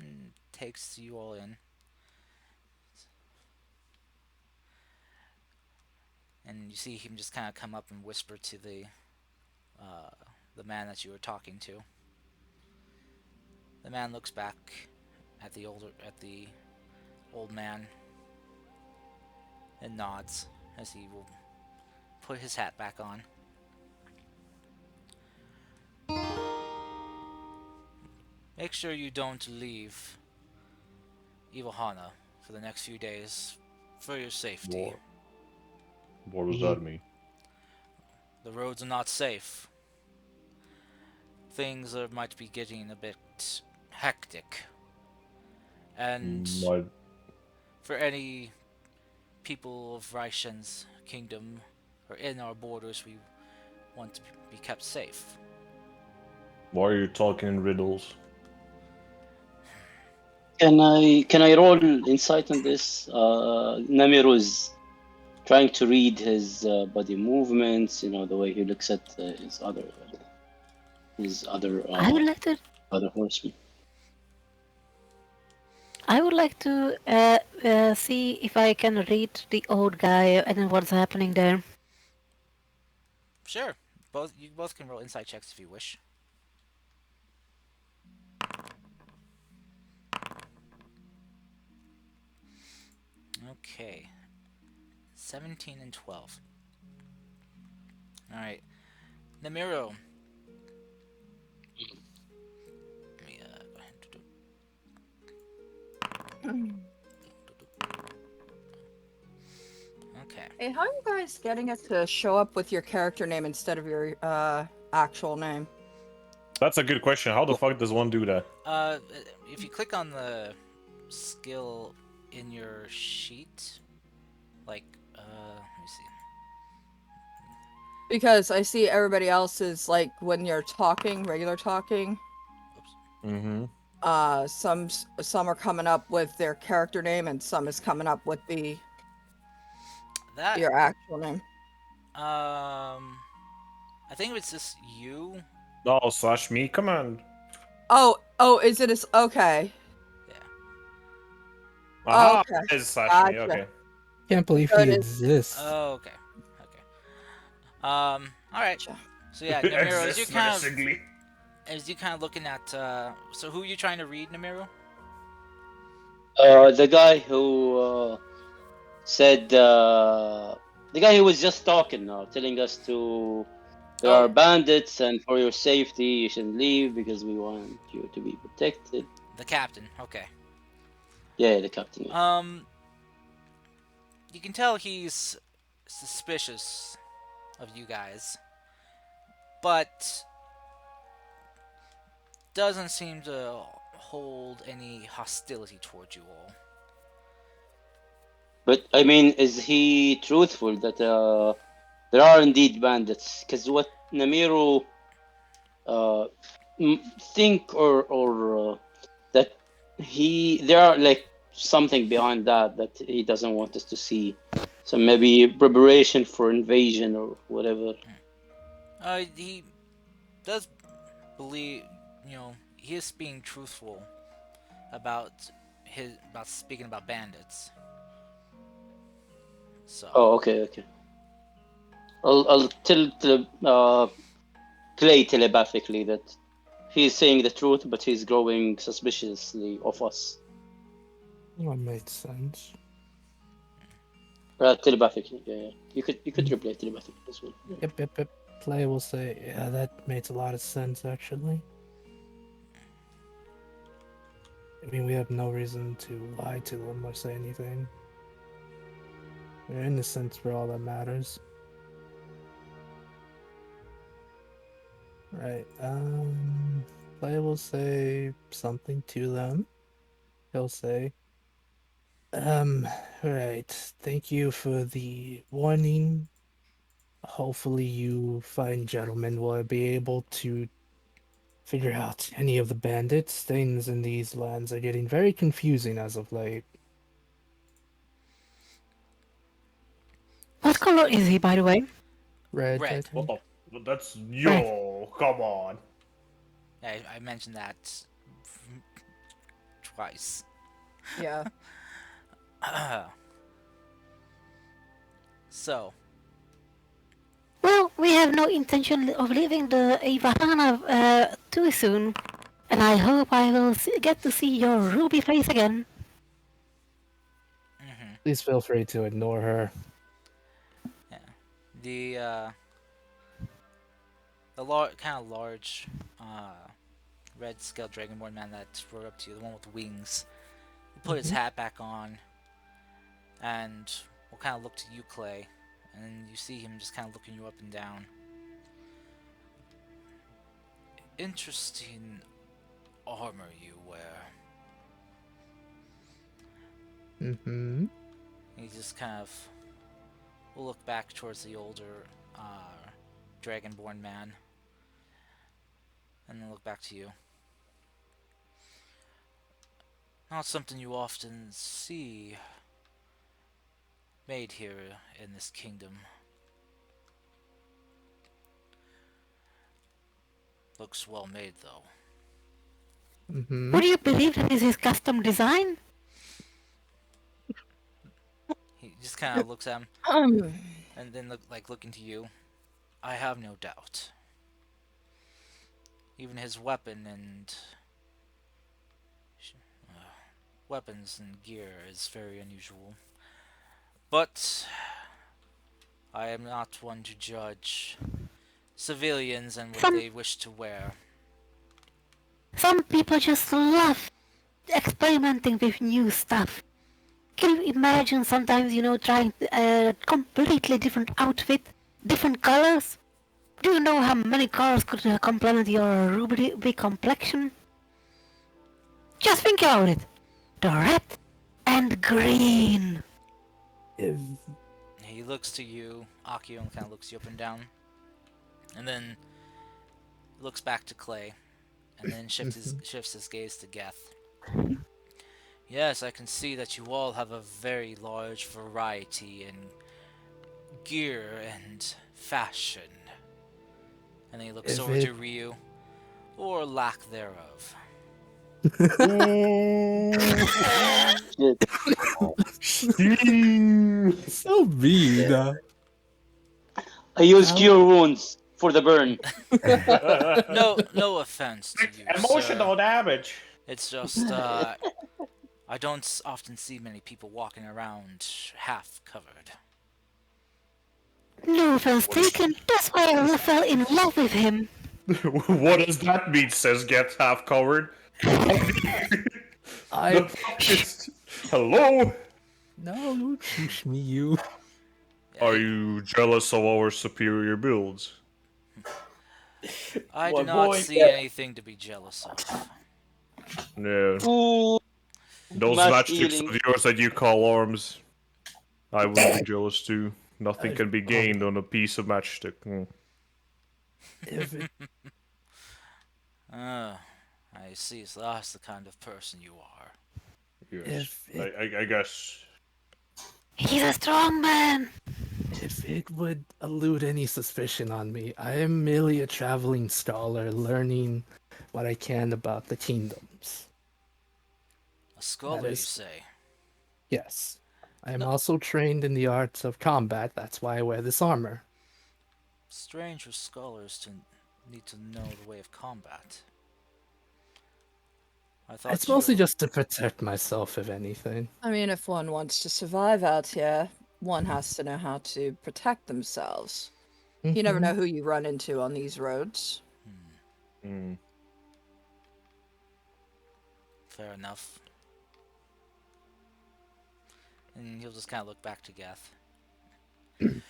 and takes you all in. And you see him just kind of come up and whisper to uh, the man that you were talking to. The man looks back at the old man and nods as he will put his hat back on. Make sure you don't leave Iwahana for the next few days for your safety. What does that mean? The roads are not safe. Things might be getting a bit hectic. And for any people of Raishen's kingdom or in our borders, we want to be kept safe. Why are you talking in riddles? Can I roll insight on this? Namiru's trying to read his body movements. You know, the way he looks at his other I would like to. other horsemen. I would like to see if I can read the old guy and what's happening there. Sure, you both can roll insight checks if you wish. Okay. 17 and 12. Alright. Namiro. Let me, go ahead. Okay. Hey, how are you guys getting it to show up with your character name instead of your actual name? That's a good question. How the fuck does one do that? If you click on the skill in your sheet, like, let me see. Because I see everybody else is like when you're talking, regular talking. Oops. Mm-hmm. Some are coming up with their character name, and some is coming up with That your actual name. I think it's just you. Oh, slash me command. Oh, is it? Okay. Yeah. Aha! Okay. It is slash me. Gotcha. Okay. Can't believe So he it is- exists. Oh, okay. Okay. All right. Gotcha. So yeah, Namiro, Exists menacingly. as you kind of looking at, so who are you trying to read, Namiro? The guy who said the guy who was just talking now, telling us there Oh. are bandits, and for your safety, you shouldn't leave because we want you to be protected. The captain. Okay. Yeah, the captain. Yeah. You can tell he's suspicious of you guys, but doesn't seem to hold any hostility towards you all. But I mean, is he truthful that there are indeed bandits? Because what Namiru think or that there are like something behind that he doesn't want us to see. So maybe preparation for invasion or whatever. He does believe, he is being truthful about speaking about bandits. So. Oh, okay. I'll tell Clay telepathically that he's saying the truth, but he's growing suspiciously of us. That made sense. Telepathically, yeah. You could reply telepathically as well. Yeah. Yep. Play will say, yeah, that makes a lot of sense, actually. I mean, we have no reason to lie to them or say anything. We're innocent for all that matters. Right, Clay will say something to them. He'll say, right, thank you for the warning. Hopefully you fine gentlemen will be able to figure out any of the bandits. Things in these lands are getting very confusing as of late. What color is he, by the way? Red, I Red. What think. the? That's Red. yo. Come on. I mentioned that twice. Yeah. So, Well, we have no intention of leaving the Ivahana too soon, and I hope I will get to see your ruby face again. Please feel free to ignore her. yeah, the kind of large red scaled dragonborn man that rode up to you, the one with wings, he put his hat back on, and will kind of look to you, Clay, and you see him just kind of looking you up and down. Interesting armor you wear. Mm-hmm. He just kind of will look back towards the older dragonborn man, and then look back to you. Not something you often see made here in this kingdom. Looks well made, though. Mm-hmm. Would you believe that this is custom design? He just kind of looks at him, Um, and then looking to you. I have no doubt. Even his weapon and uh, weapons and gear is very unusual. But I am not one to judge civilians and what Some they wish to wear. some people just love experimenting with new stuff. Can you imagine sometimes, trying a completely different outfit, different colors? Do you know how many colors could complement your ruby complexion? Just think about it. The red and green. If He looks to you, Akio, and kind of looks you up and down, and then looks back to Clay, and then shifts his gaze to Geth. Yes, I can see that you all have a very large variety in gear and fashion. And then he looks If over it- to Ryu, or lack thereof. Shit. so mean. I use How- cure wounds for the burn. No offense to you, Emotional sir. damage. It's just, I don't often see many people walking around half covered. No offense taken, that's why I fell in love with him. What does that mean? Says get half covered. I Hello. no, don't push me, you. Are you jealous of our superior builds? I My do not boy, see anything to be jealous of. No. ooh, Those mass matchsticks healing. of yours that you call arms, I wouldn't be jealous too. Nothing I- can be gained on a piece of matchstick. If it, I see, so that's the kind of person you are. Yes. If it- I guess. He's a strong man. if it would elude any suspicion on me, I am merely a traveling scholar learning what I can about the kingdoms. A scholar, That you is- say? Yes. I am No. also trained in the arts of combat, that's why I wear this armor. Strange for scholars to need to know the way of combat. I thought It's mostly you... just to protect myself, if anything. I mean, if one wants to survive out here, one has to know how to protect themselves. You never know who you run into on these roads. Mm. fair enough. And he'll just kind of look back to Geth. And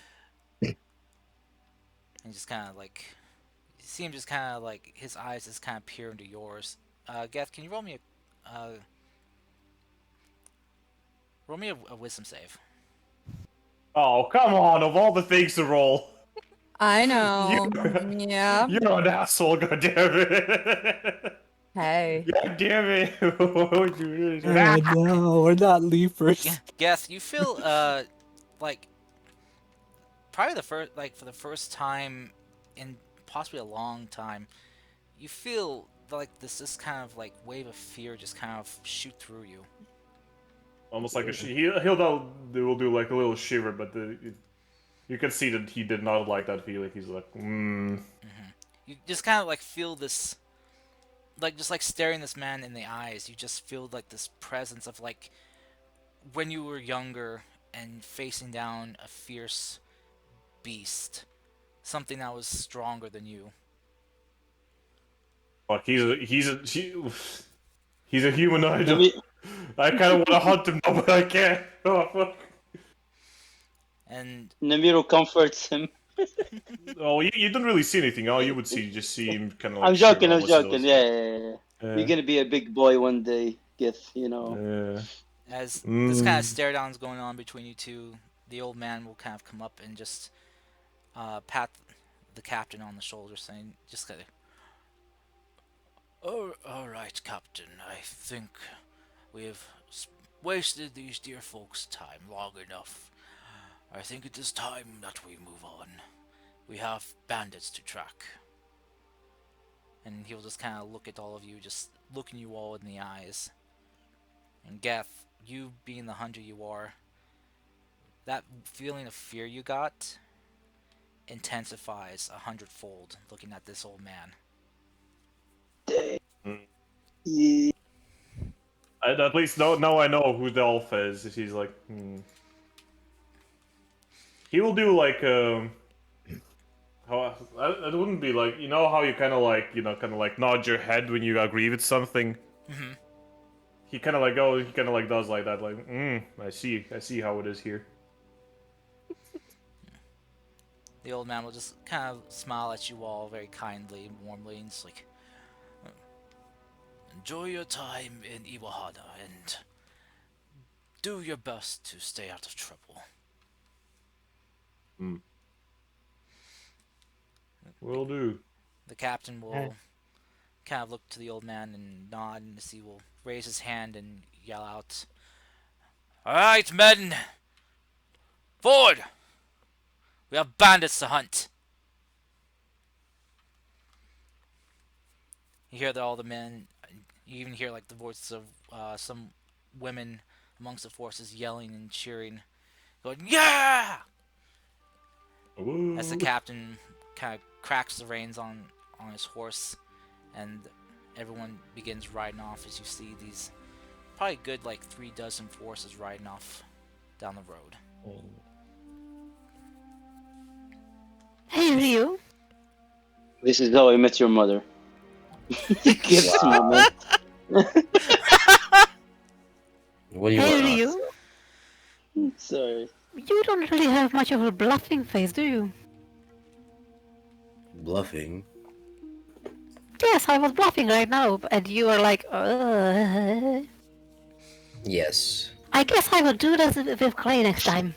just kind of like, you see him just kind of like, his eyes just kind of peer into yours. Geth, can you roll me a wisdom save? Oh, come on! Of all the things to roll, I you, know. Yeah. you're an asshole. God damn it! Hey. God damn it! What would you do? Oh no, we're not leapers. Geth, you feel like probably for the first time in possibly a long time, you feel like this kind of like wave of fear just kind of shoot through you. Almost like will do like a little shiver, but you can see that he did not like that feeling. He's like, You just kind of like feel this, like just like staring this man in the eyes. You just feel like this presence of like when you were younger and facing down a fierce beast, something that was stronger than you. fuck, he's a humanoid. Let me I kind of want to hunt him now, but I can't. Oh fuck. And Namiro comforts him. Oh, you don't really see anything. All you would just see him kind of like I'm shiver joking. I'm almost as joking. though- Yeah. You're gonna be a big boy one day, Gith. You know. as this kind of stare down's going on between you two, the old man will kind of come up and just pat the captain on the shoulder, saying, just kind of, "Oh, all right, Captain. I think we have wasted these dear folks' time long enough. I think it is time that we move on. We have bandits to track." And he'll just kind of look at all of you, just looking you all in the eyes. And Geth, you being the hunter you are, that feeling of fear you got intensifies 100-fold looking at this old man. Yeah. At least now I know who the elf is. He's like, He will do like how it wouldn't be like, you know how you kind of like, nod your head when you agree with something. Mm-hmm. He kind of like does like that, like, I see how it is here. The old man will just kind of smile at you all very kindly, warmly, and just like, "Enjoy your time in Iwahana and do your best to stay out of trouble." Will do. The captain will kind of look to the old man and nod, and he will raise his hand and yell out, "All right, men! Forward! We have bandits to hunt!" You hear that all the men, you even hear like the voices of some women amongst the forces yelling and cheering, going, "Yeah!" Ooh. As the captain kind of cracks the reins on his horse, and everyone begins riding off as you see these probably good like 36 forces riding off down the road. Hey, Ryu. This is how I met your mother. Gith's moment. What do you Hey, want? Ryu. Sorry. You don't really have much of a bluffing face, do you? Bluffing? Yes, I was bluffing right now, and you were like, Yes. I guess I will do this with Clay next time.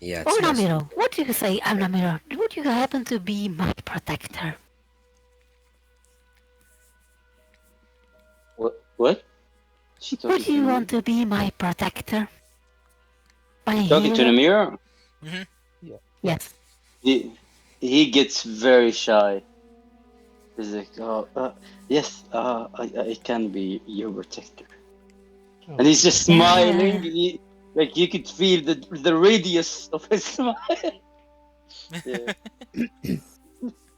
Yeah, Oh, it's nice. Namiro, what do you say, Namiro? Would you happen to be my protector? What? She talking Would you to want me? to be my protector? My Talking to hero? the mirror? Yes. He gets very shy. He's like, oh, yes, I can be your protector. And he's just smiling. Like you could feel the radius of his smile. Yeah.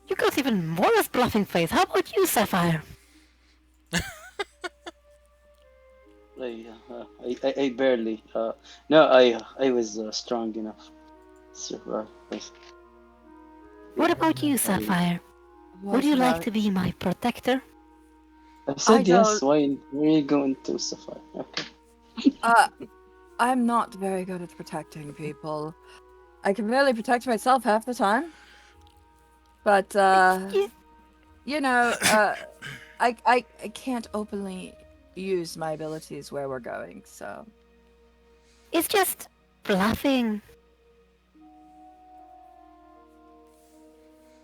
You got even more of bluffing face. How about you, Sapphire? Like, I barely. No, I was strong enough. Survive. What about you, Sapphire? Would you like to be my protector? I said yes. don't- Why are you going to Sapphire? Okay. I'm not very good at protecting people. I can barely protect myself half the time. But you know, I can't openly use my abilities where we're going, so It's just bluffing.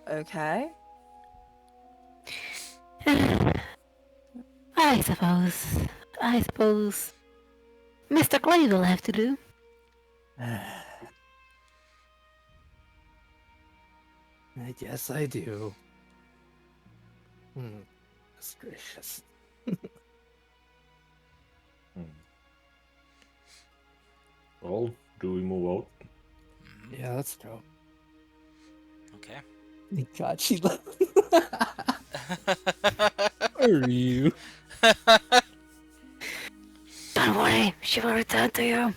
okay. I suppose. I suppose. Mr. Clay will have to do. I guess I do. That's gracious. Well, do we move out? Yeah, let's go. Okay. Thank God she left. Are you? Don't worry, she will return to you.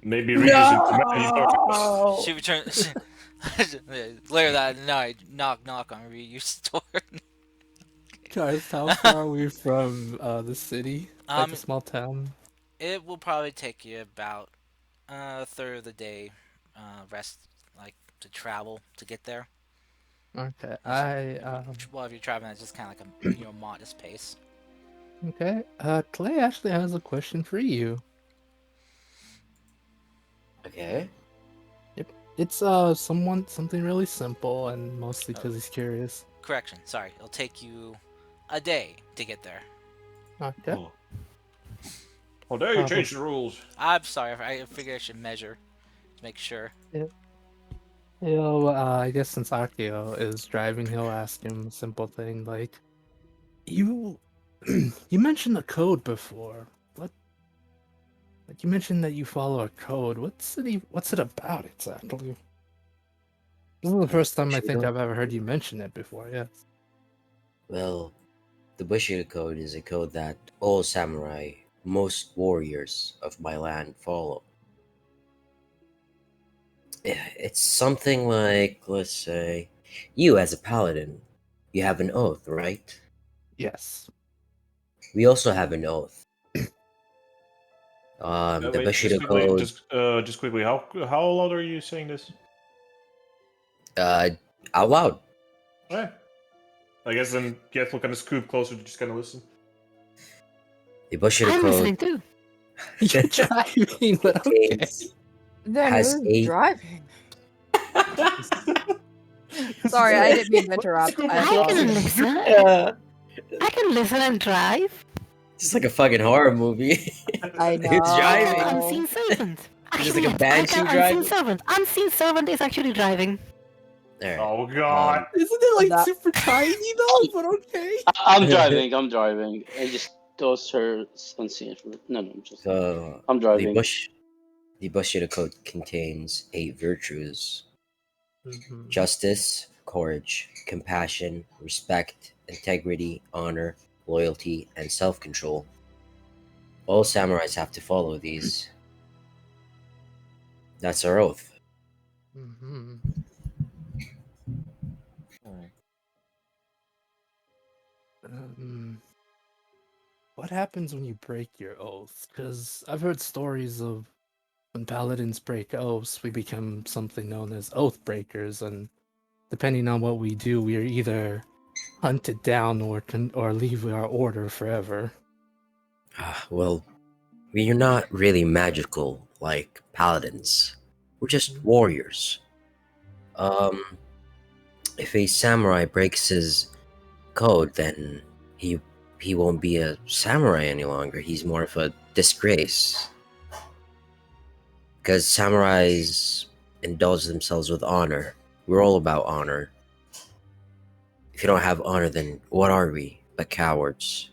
Maybe reusing the magic doors. She returns. Later that night, knock knock on Ryu's door. Guys, how far are we from the city? Like the Um, small town? it will probably take you about a third of the day, rest like to travel to get there. Okay, Well, if you're traveling at just kind of like a modest pace. okay. Clay actually has a question for you. Okay. It's something really simple and mostly because he's curious. Correction, sorry, it'll take you a day to get there. Okay. Oh. Oh, there you Uh, changed the rules. I'm sorry, I figured I should measure to make sure. I guess since Akio is driving, he'll ask him a simple thing like, "You, you mentioned the code before. What? Like you mentioned that you follow a code. What's it about exactly?" This is the first time I think Bushido? I've ever heard you mention it before. Yes. Well, the Bushido Code is a code that all samurai, most warriors of my land, follow. It's something like, let's say, you as a paladin, you have an oath, right? Yes. We also have an oath. The Wait, Bushido Code, just quickly. How loud are you saying this? uh, out loud. Okay. I guess then Geth will kind of scoop closer to just kind of listen. The Bushido I'm Code listening too. You're driving, but okay. contains Then Has who's eight- driving? Sorry, I didn't mean to interrupt. I I can apologize. listen. I can listen and drive. It's like a fucking horror movie. I know. Who's I driving? can unseen servant. Is this Actually, like a yes, I banshee can driving? unseen servant. Unseen servant is actually driving. Alright. Oh god. Isn't it like That- super tiny though? But okay. I'm driving. I'm driving. I just tossed her unseen. No, I'm just. So I'm driving. the Bushido Code contains 8 virtues: Mhm. justice, courage, compassion, respect, integrity, honor, loyalty, and self-control. All samurais have to follow these. That's our oath. Mhm. What happens when you break your oath? Because I've heard stories of when paladins break oaths, we become something known as oath breakers, and depending on what we do, we are either hunted down or leave our order forever. Well, we're not really magical like paladins. We're just warriors. Um, if a samurai breaks his code, then he won't be a samurai any longer. He's more of a disgrace. Because samurais indulge themselves with honor. We're all about honor. If you don't have honor, then what are we but cowards?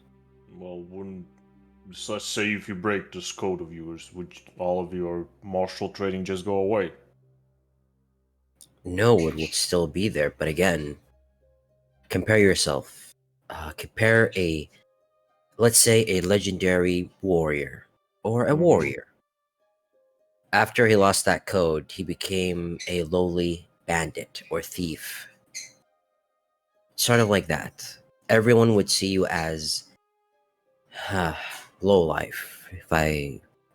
Well, wouldn't let's say if you break this code of yours, would all of your martial training just go away? No, it will still be there, but again, compare yourself. Compare let's say, a legendary warrior or a Mhm. warrior. After he lost that code, he became a lowly bandit or thief. Sort of like that. Everyone would see you as Low life, if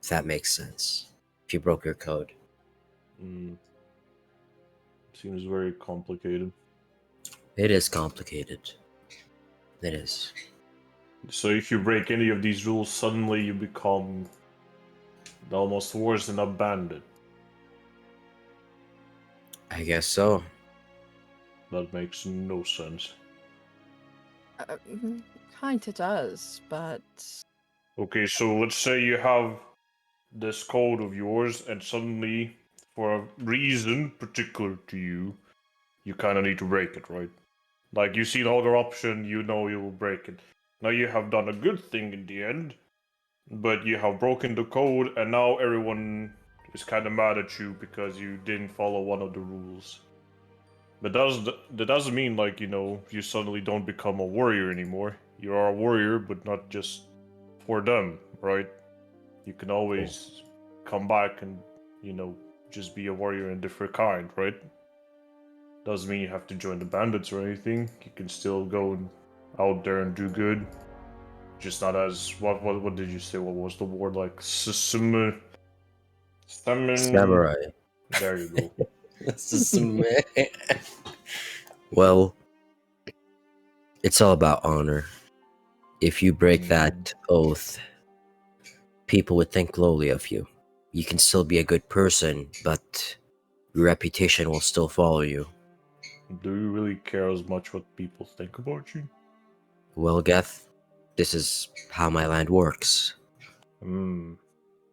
that makes sense. If you broke your code. Mm, seems very complicated. It is complicated. It is. So if you break any of these rules, suddenly you become almost worse than a bandit. I guess so. That makes no sense. Kinda does, but Okay, so let's say you have this code of yours, and suddenly, for a reason particular to you, you kind of need to break it, right? Like you see the other option, you know you will break it. Now you have done a good thing in the end, but you have broken the code, and now everyone is kind of mad at you because you didn't follow one of the rules. But that doesn't mean like you suddenly don't become a warrior anymore. You are a warrior, but not just for them, right? You can always come back and just be a warrior in a different kind, right? Doesn't mean you have to join the bandits or anything. You can still go out there and do good. Just not as what did you say? What was the word like? Summon. Samurai. There you go. Well, it's all about honor. If you break that oath, people would think lowly of you. You can still be a good person, but your reputation will still follow you. Do you really care as much what people think about you? Well, Geth, this is how my land works. Hmm.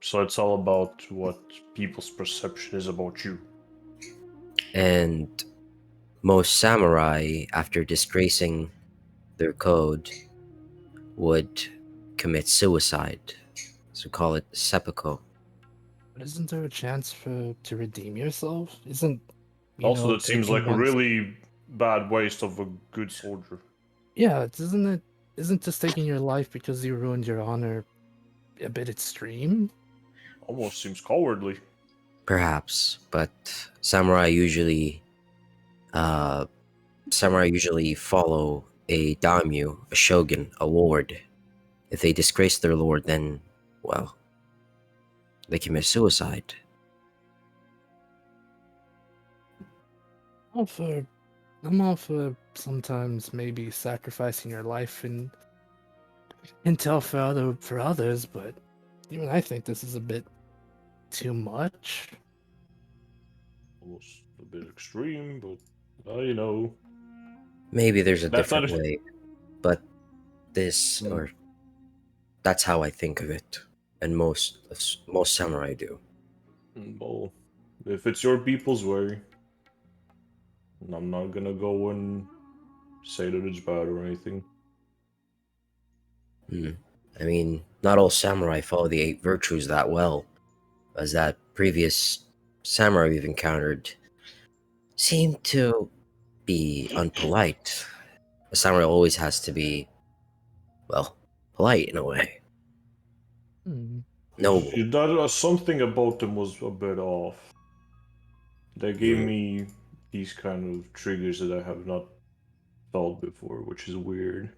So it's all about what people's perception is about you. And most samurai, after disgracing their code, would commit suicide. So call it seppuku. But isn't there a chance to redeem yourself? Isn't Also, that seems taking like a one's really bad waste of a good soldier. isn't just taking your life because you ruined your honor a bit extreme? Almost seems cowardly. Perhaps, but uh, samurai usually follow a daimyo, a shogun, a lord. If they disgrace their lord, then, well, they commit suicide. All for I'm all for sometimes maybe sacrificing your life in intel for others, but even I think this is a bit too much. Almost a bit extreme, but you know. Maybe there's a That's not different a. way, but this, Hmm. or that's how I think of it, and most samurai do. Well, if it's your people's way, I'm not gonna go and say that it's bad or anything. Hmm. I mean, not all samurai follow the eight virtues that well, as that previous samurai we've encountered seem to be unpolite. A samurai always has to be, well, polite in a way, Hmm. noble. Something about them was a bit off. They gave Hmm. me these kind of triggers that I have not felt before, which is weird.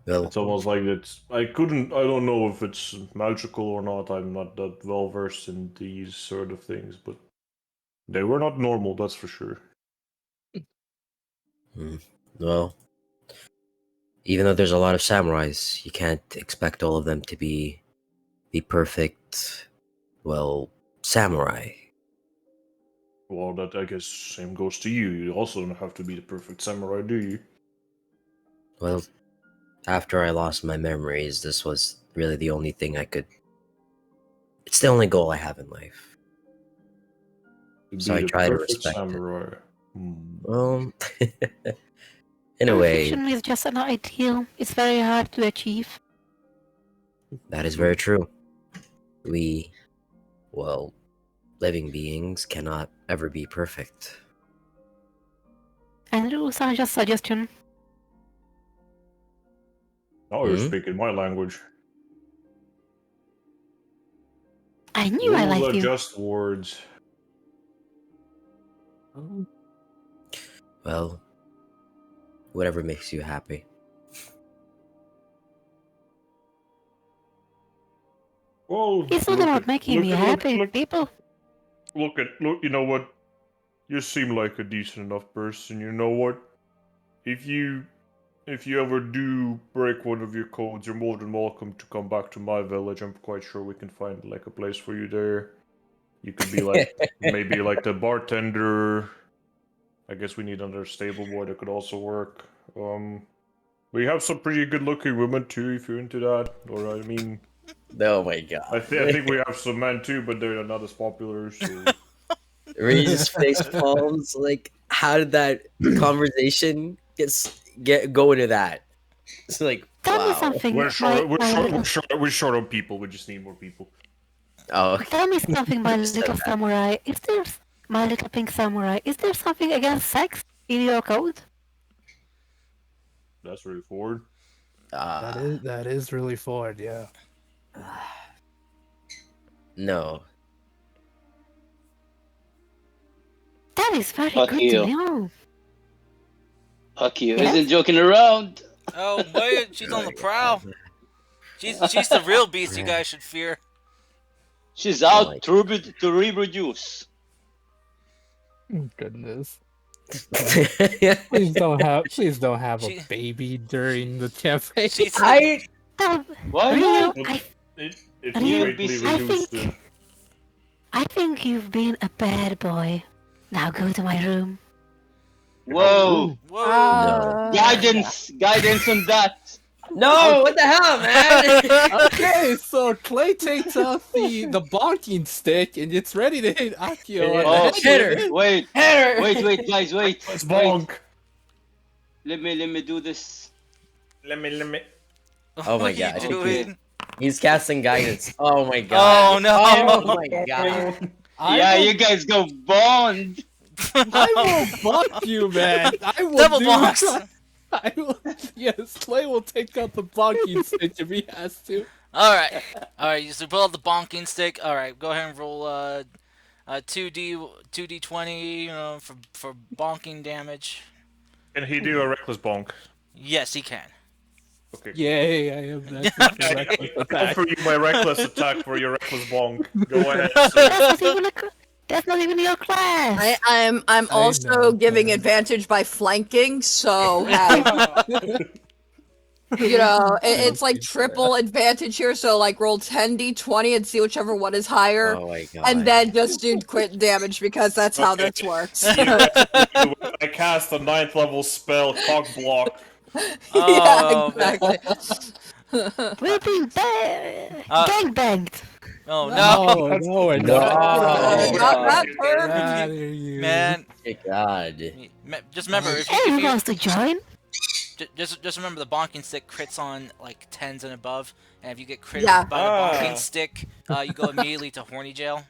Well, It's almost like it's. I don't know if it's magical or not. I'm not that well versed in these sort of things, but they were not normal, that's for sure. hmm, well, even though there's a lot of samurais, you can't expect all of them to be the perfect, well, samurai. Well, that I guess same goes to you. You also don't have to be the perfect samurai, do you? Well, after I lost my memories, this was really the only thing I could. It's the only goal I have in life. To So be I the try to perfect respect it. samurai. Hmm. Well, in a way, Perfection is just an ideal. It's very hard to achieve. that is very true. We, well, living beings cannot ever be perfect. And rules are just suggestion. Now you're Hmm? speaking my language. I knew I Rules liked are you. just words. Um, Well, whatever makes you happy. Well, It's not about making me happy, people. look. You know what? You seem like a decent enough person. You know what? If you ever do break one of your codes, you're more than welcome to come back to my village. I'm quite sure we can find like a place for you there. You could be like maybe like the bartender. I guess we need another stable boy that could also work. We have some pretty good looking women too, if you're into that. Or I mean, Oh my god. I think we have some men too, but they're not as popular. So Raises face palms. Like, how did that conversation get go into that? It's like, Tell me wow. something. we're short. little, We're short on people. We just need more people. Oh, okay. tell me something, my Just said little that. samurai. Is there, my little pink samurai? Is there something against sex in your code? That's really forward. That is really forward, yeah. No. That is very Fuck good you. to know. Fuck you. Yes? Isn't joking around. Oh man, she's on the prowl. She's the real beast you guys should fear. She's my out to reproduce. Goodness. Yeah. Please don't have She- a baby during the campaign. She's No, Why Rio, not? It Rio, greatly I reduced. I think you've been a bad boy. Now go to my room. Whoa. whoa. Guidance on that. No, what the hell, man? Okay, so Clay takes out the bonking stick and it's ready to hit Akio. Yeah. on the Oh, head Hitter. with it. Wait, Hitter. wait, guys, wait. Let's Wait. bonk. Let me do this. Let me. Oh my What are gosh, you doing? He's casting guidance. Oh my god. Oh no. Oh my god. I will, you guys go bond. I will bonk you, man. I will Double do box. I will, yes, Clay will take out the bonking stick if he has to. All right. You so pull out the bonking stick. All right, go ahead and roll 2d20, you know, for bonking damage. Can he do a reckless bonk? Yes, he can. Okay. Yay, I am that I offer you my reckless attack for your reckless bonk. Go ahead. Sir. That's not even your class. I'm I also know, giving man. advantage by flanking, so you know it's like triple advantage here. So like roll 10d20 and see whichever one is higher, Oh my god. and then just do quit damage because that's how this works. I cast a 9th level spell, cock block. Oh, yeah, exactly. We're being gang banged. Oh no, No, we're No. not. Not that Get term. out of here. man. Oh god. Just remember, if Anyone you wants to join? just remember the bonking stick crits on like 10s and above, and if you get critted Yeah. by the bonking stick, you go immediately to horny jail,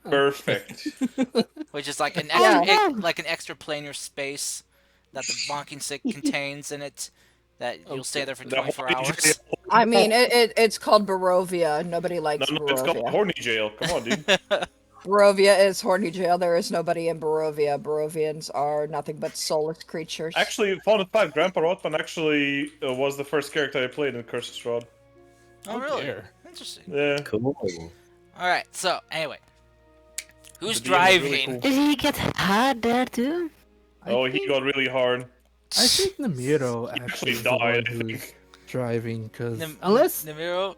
Perfect. which is like an Yeah. extra, like an extra planar space that the bonking stick contains in it. That you'll stay there for 24 hours. I mean, it's called Barovia. Nobody likes No, it's called Barovia. horny jail. Come on, dude. Barovia is horny jail. There is nobody in Barovia. Barovians are nothing but soulless creatures. Actually, fun fact: Grandpa Rotman actually was the first character I played in Curse's Rod. Oh really? dear. Interesting. Yeah. Cool. All right. So anyway, who's The DM was really driving? cool. Did he get hard there too? Oh, he got really hard. I think Namiro He actually is the died, one I who's think. driving, because Nim- unless Namiro.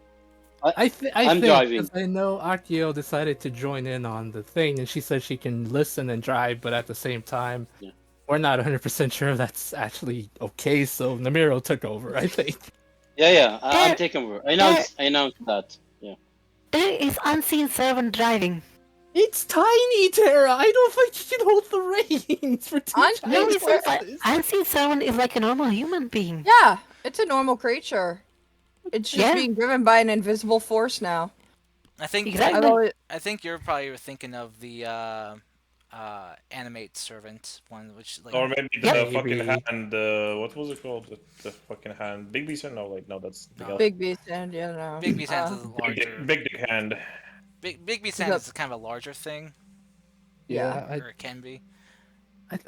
I I'm think driving. 'cause I know Akio decided to join in on the thing, and she said she can listen and drive, but at the same time, Yeah. we're not 100% sure if that's actually okay. So Namiro took over, I think. Yeah. I'm There- taking over. I announced that. Yeah. There is unseen servant driving. It's tiny, Tara. I don't think you can hold the reins for two I'm- giant No, it's not. horses. Unseen servant is like a normal human being. Yeah, it's a normal creature. It's just Yeah. being driven by an invisible force now. I think Exactly. I've always, I think you're probably thinking of the animate servant one, which like Or maybe the Yep. fucking Maybe. hand. What was it called? The fucking hand. Big Beast? No, wait, no, that's the No. other. Big Beast and you know. Big Beast hands is uh, a larger. Big Dick hand. Big Beast Look hands up. is kind of a larger thing, Yeah, or it can be.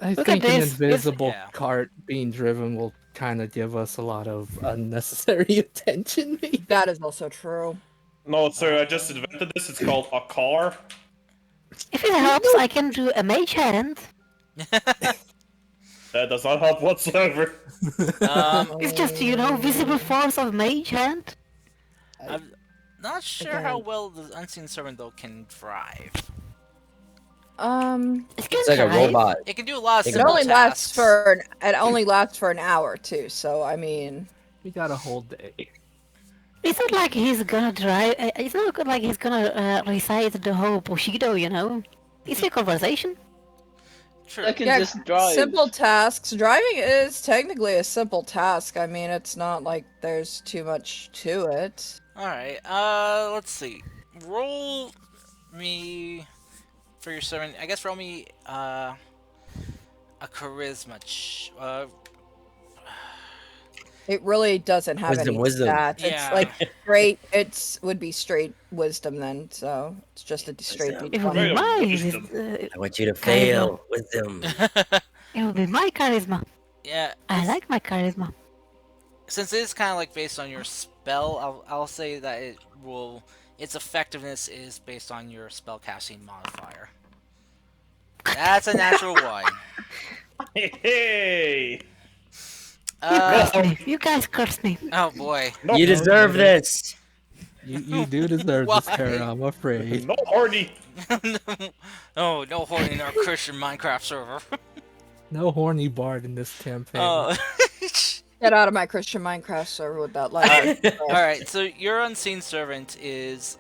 I Look think at an this. invisible Yeah. cart being driven will kind of give us a lot of unnecessary attention. Maybe. That is also true. No, sir, I just invented this. It's called a car. If it helps, I can do a mage hand. That does not help whatsoever. It's just, visible force of mage hand. I'm not sure how well the unseen servant though can drive. It can It's like a drive. robot. It can do a lot of It It simple only tasks. lasts for an hour too. So I mean, We got a whole day. It's not like he's gonna drive. It's not like he's gonna recite the whole Bushido, It's a conversation. True. I can yeah, just drive. simple tasks. Driving is technically a simple task. I mean, it's not like there's too much to it. Alright, let's see. Roll me for your servant. I guess roll me a charisma. It really doesn't have Wisdom, any wisdom. stats. Yeah. It's like straight. Would be straight wisdom then. So it's just a straight Wisdom. It will D20. be Right, my. wisdom. I want you to Charisma. fail. Wisdom. It will be my charisma. Yeah, I like my charisma. since it is kind of like based on your spell, I'll say that its effectiveness is based on your spellcasting modifier. That's a natural one. Hey! Curse me. You guys curse me. Oh boy. No, You deserve this. You do deserve this, Why? Kara, I'm afraid. no, horny. Oh, no horny in our Christian Minecraft server. No horny bard in this campaign. Oh. Get out of my Christian Minecraft server with that language. Alright, so your unseen servant is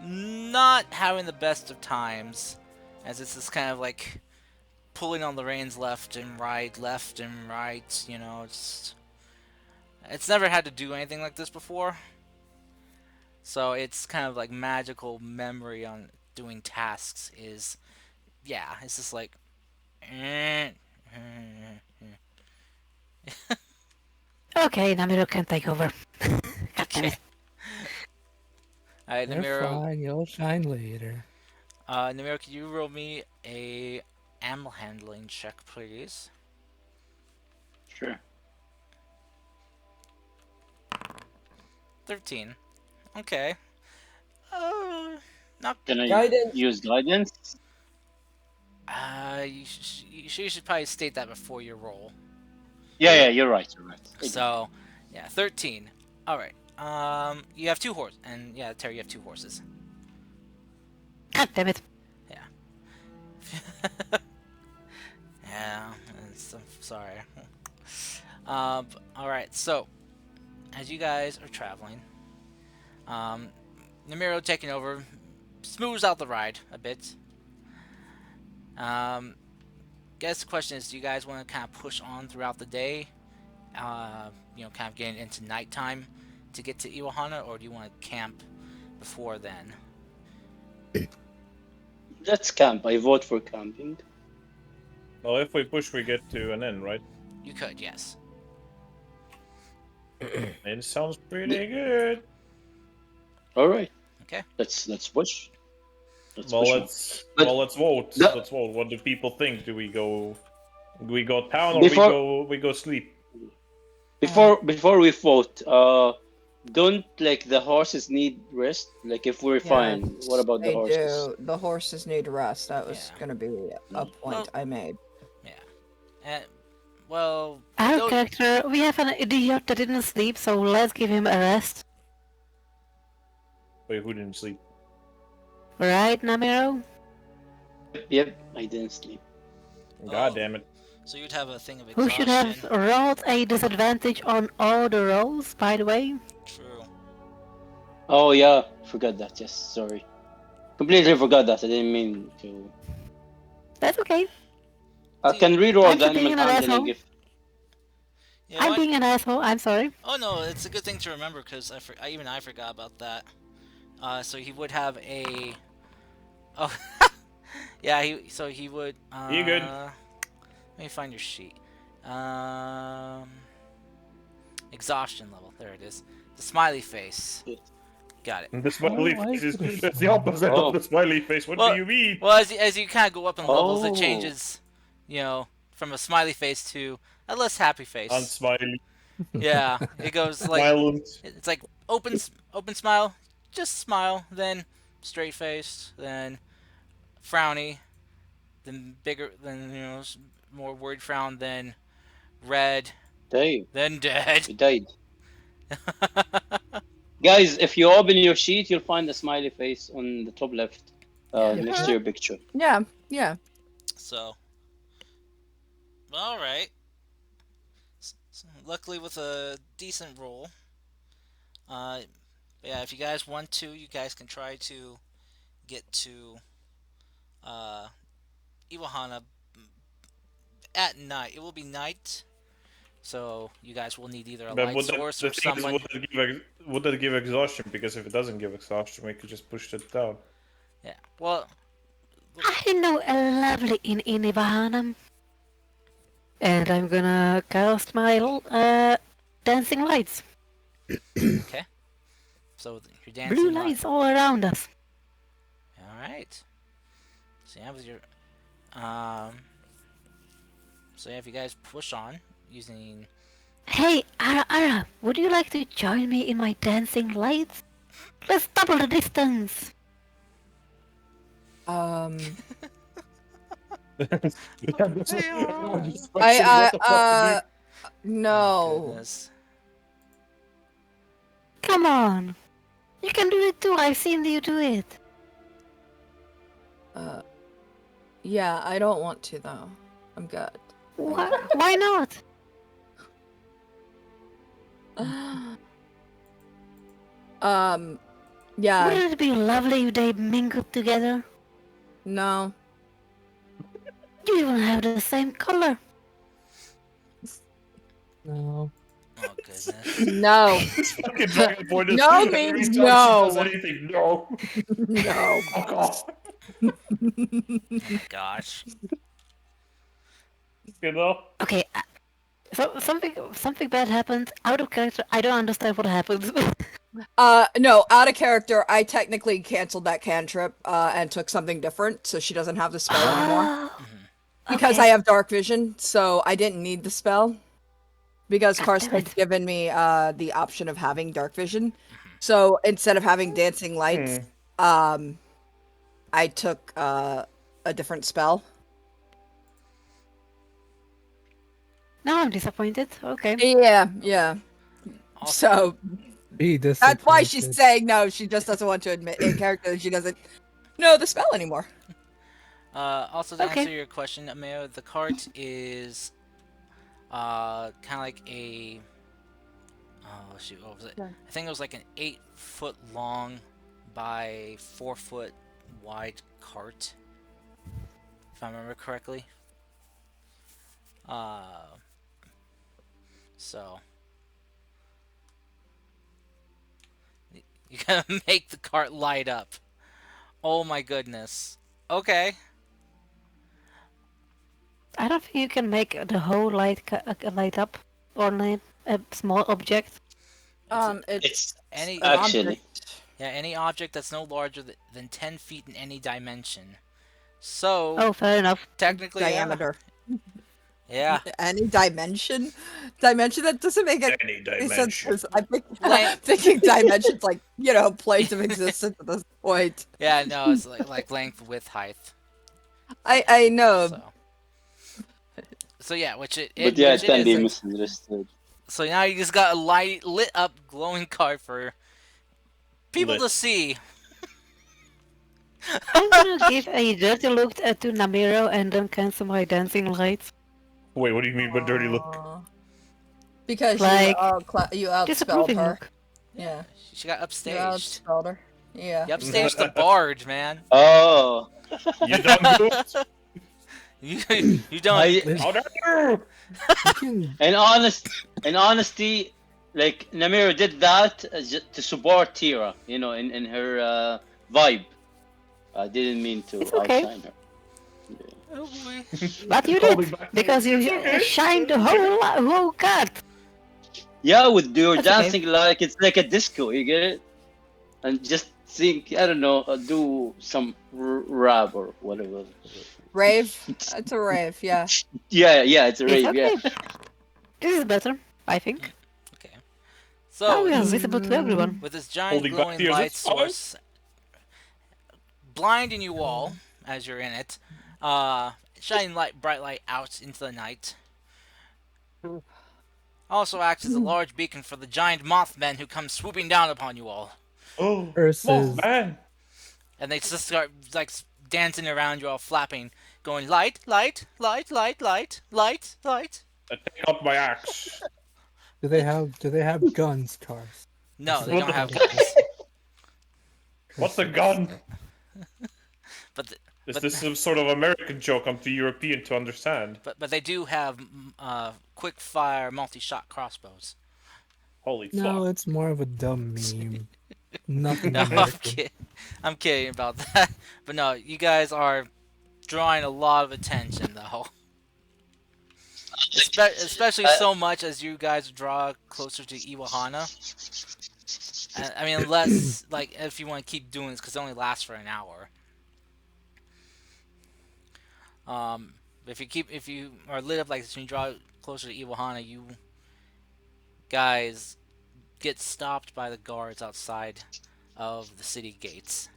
not having the best of times, as it's this kind of like pulling on the reins left and right, it's never had to do anything like this before. So it's kind of like magical memory on doing tasks is, yeah, it's just like Okay, Namiro can take over. God damn it. Alright, They're Namiro, fine, you'll shine later. Namiro, can you roll me a animal handling check, please? Sure. 13. Okay. Not. Can I Guidance. use guidance? You should probably state that before you roll. Yeah, you're right. So, yeah, 13. All right. You have two horses, and yeah, Terry, you have two horses. God damn it. Yeah, I'm sorry. All right. So, as you guys are traveling, Namiro taking over, smooths out the ride a bit. Guess the question is, do you guys want to kind of push on throughout the day? Kind of getting into nighttime to get to Iwahana, or do you want to camp before then? Let's camp. I vote for camping. Well, if we push, we get to an end, right? You could, yes. It sounds pretty good. All right. Okay. Let's push. Well, push on. But- let's vote. No. Let's vote. What do people think? Do we go town or Before- we go sleep? Before we vote, don't the horses need rest? Like if we're fine, what about the They horses? do. The horses need rest. That was Yeah. gonna be a point Well- I made. And, well, Our don't- character, we have an idiot that didn't sleep, so let's give him a rest. Wait, who didn't sleep? Right, Namiro? Yep, I didn't sleep. God Oh. damn it! so you'd have a thing of Who exhaustion. should have rolled a disadvantage on all the rolls, by the way? True. Oh yeah, forgot that. Yes, sorry. Completely forgot that. I didn't mean to. That's okay. I can reroll I'm the just being animal an handling asshole. if. You know I'm what? being an asshole, I'm sorry. Oh no, it's a good thing to remember because even I forgot about that. So he would have a. Oh, yeah. He would. You good? Let me find your sheet. Exhaustion level. There it is. The smiley face. Got it. And the smiley why face is is it- the opposite Oh. of the smiley face. What Well- do you mean? Well, as you kind of go up in levels, it Oh. changes. From a smiley face to a less happy face. Unsmiley. Yeah, it goes like Violent. it's like open smile, just smile, then straight face, then frowny, then bigger, then more worried frown, then red, Dave, then dead. you died. Guys, if you open your sheet, you'll find a smiley face on the top left, Yeah. next to your picture. Yeah, yeah. So, all right. Luckily, with a decent roll. Yeah, if you guys want to, you guys can try to get to uh, Iwahana at night. It will be night, so you guys will need either a But light source the or thing is, someone. would that give exhaustion? Because if it doesn't give exhaustion, we could just push it down. Yeah. Well, I know a lovely in Ivahanam. And I'm gonna cast my dancing lights. okay. So you're dancing. Blue lights all around us. All right. So yeah, with your um. So yeah, if you guys push on using. Hey, Ara, would you like to join me in my dancing lights? Let's double the distance. Oh, No. goodness. Come on. You can do it too. I've seen you do it. Yeah, I don't want to though. I'm good. Why not? Yeah, Wouldn't it be lovely if they mingled together? no. You even have the same color. No. Oh goodness. No. This fucking Dragonborn is No every means time she no. does anything, no. No. Fuck off. Gosh. You know? Okay, so something bad happened. Out of character, I don't understand what happened. No, out of character, I technically canceled that cantrip, and took something different, so she doesn't have the spell anymore. Oh, Because okay. I have dark vision, so I didn't need the spell. Because God Karst damn had it. given me the option of having dark vision. So instead of having dancing lights, I took a different spell. Now I'm disappointed. Okay. Yeah, yeah. Also, So Be that's why she's disappointed. saying no. She just doesn't want to admit in character that she doesn't know the spell anymore. also to Okay. answer your question, Ameo, the cart is kind of like a. Oh shoot, what was it? Yeah. I think it was like an 8-foot long by 4-foot wide cart, if I remember correctly. So you gotta make the cart light up. Oh my goodness. Okay. I don't think you can make the whole light up on a small object. It's Any an Actually. object. yeah, any object that's no larger than 10 feet in any dimension. So Oh, fair enough. technically, Diameter. Yeah. Any dimension? Dimension that doesn't make Any any sense. dimension. 'Cause I'm Length. thinking dimensions like, planes of existence at this point. Yeah. No, it's like length, width, height. I know. So yeah, which it But yeah, which it can be isn't. misunderstood. So now you just got a lit up, glowing card for people Lit. to see. I'm gonna give a dirty look to Namiro and then cancel my dancing lights. Wait, what do you mean by dirty look? Because Like, you outspelled Disapproving her. look. Yeah. She got You upstaged. outspelled her. Yeah. You upstaged the bard, man. Oh, You done good? You don't. How dare you? You can in honesty, like Namiro did that to support Tira, in her vibe. I didn't mean to It's okay. outshine her. Oh, boy. But you Holding did, back. because you shined the whole card. Yeah, with your That's okay. dancing like it's like a disco, you get it? And just think, I don't know, do some rap or whatever. Rave. It's a rave. Yeah. Yeah, it's a It's rave, okay. yeah. This is better, I think. Now we So, are visible to everyone. with this giant Holding back glowing tears, light it's fine. source blinding you all as you're in it, shining bright light out into the night, also acts as a large beacon for the giant Mothmen who come swooping down upon you all. Oh, Versus Mothman! And they just start like dancing around you all, flapping, going light, light, light, light, light, light, light. I take out my axe. do they have guns, Cars? No, they What don't the have fuck? guns. What's a gun? But the, Is but, this some sort of American joke I'm too European to understand? but they do have quick fire multi-shot crossbows. Holy No, fuck. it's more of a dumb meme. Nothing No, American. I'm kidding about that. But no, you guys are drawing a lot of attention though. Especially so much as you guys draw closer to Iwahana. I mean, unless like if you want to keep doing this, because it only lasts for an hour. If you are lit up like this when you draw closer to Iwahana, you guys get stopped by the guards outside of the city gates.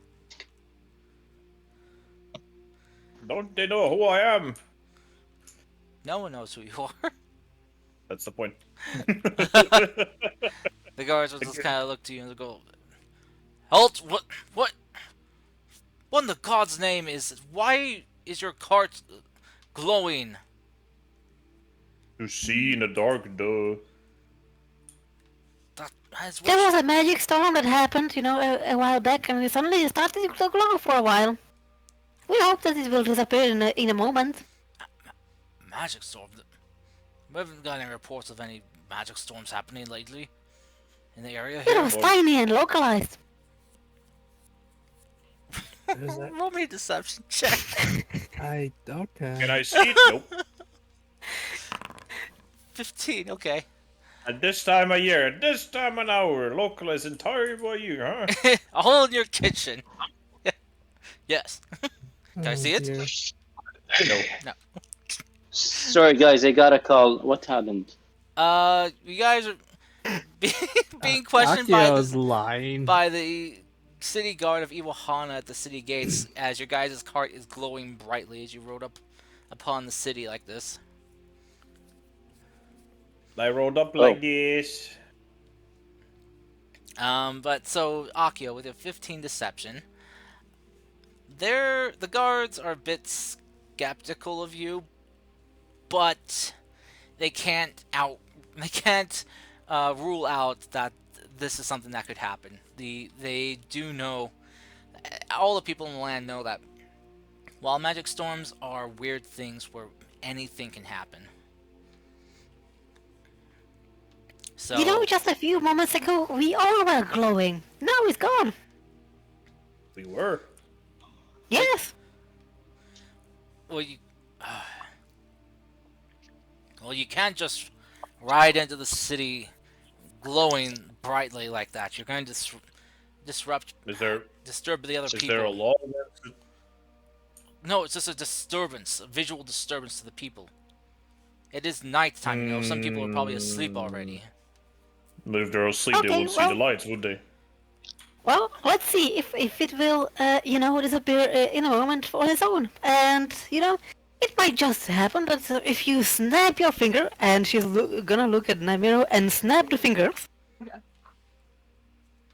Don't they know who I am? No one knows who you are. That's the point. The guards will just kind of look to you and go, "Halt! What in the God's name is? Why is your cart glowing?" To see in the dark, duh. That's There what was a magic storm that happened, a while back, and it suddenly started to glow for a while. We hope that it will disappear in a moment. magic storm. We haven't got any reports of any magic storms happening lately in the area It here. was tiny and localized. Is that- Roll me a deception check. Okay. Can I see it? Nope. 15. Okay. At this time of year, at this time of hour, localized entirely by you, huh? A hole in your kitchen. Yes. Can I Oh, see it? dear. No. Sorry, guys, I got a call. What happened? You guys are being questioned by Akio's the lying. city guard of Iwahana at the city gates as your guys' cart is glowing brightly as you rode up upon the city like this. I rolled up like this. But so Akio with a 15 deception, the guards are a bit skeptical of you, but they can't rule out that this is something that could happen. They do know, all the people in the land know that while magic storms are weird things where anything can happen. So Just a few moments ago, we all were glowing. Now it's gone. We were. Yes. well you can't just ride into the city glowing brightly like that. You're going to disturb the other Is people. there a law against it? No, it's just a disturbance, a visual disturbance to the people. It is nighttime, some people are probably asleep already. If they're asleep, they Okay, wouldn't see the lights, would they? Well, let's see if it will, disappear in a moment on its own. And, it might just happen that if you snap your finger, and she's gonna look at Namiro and snap the fingers,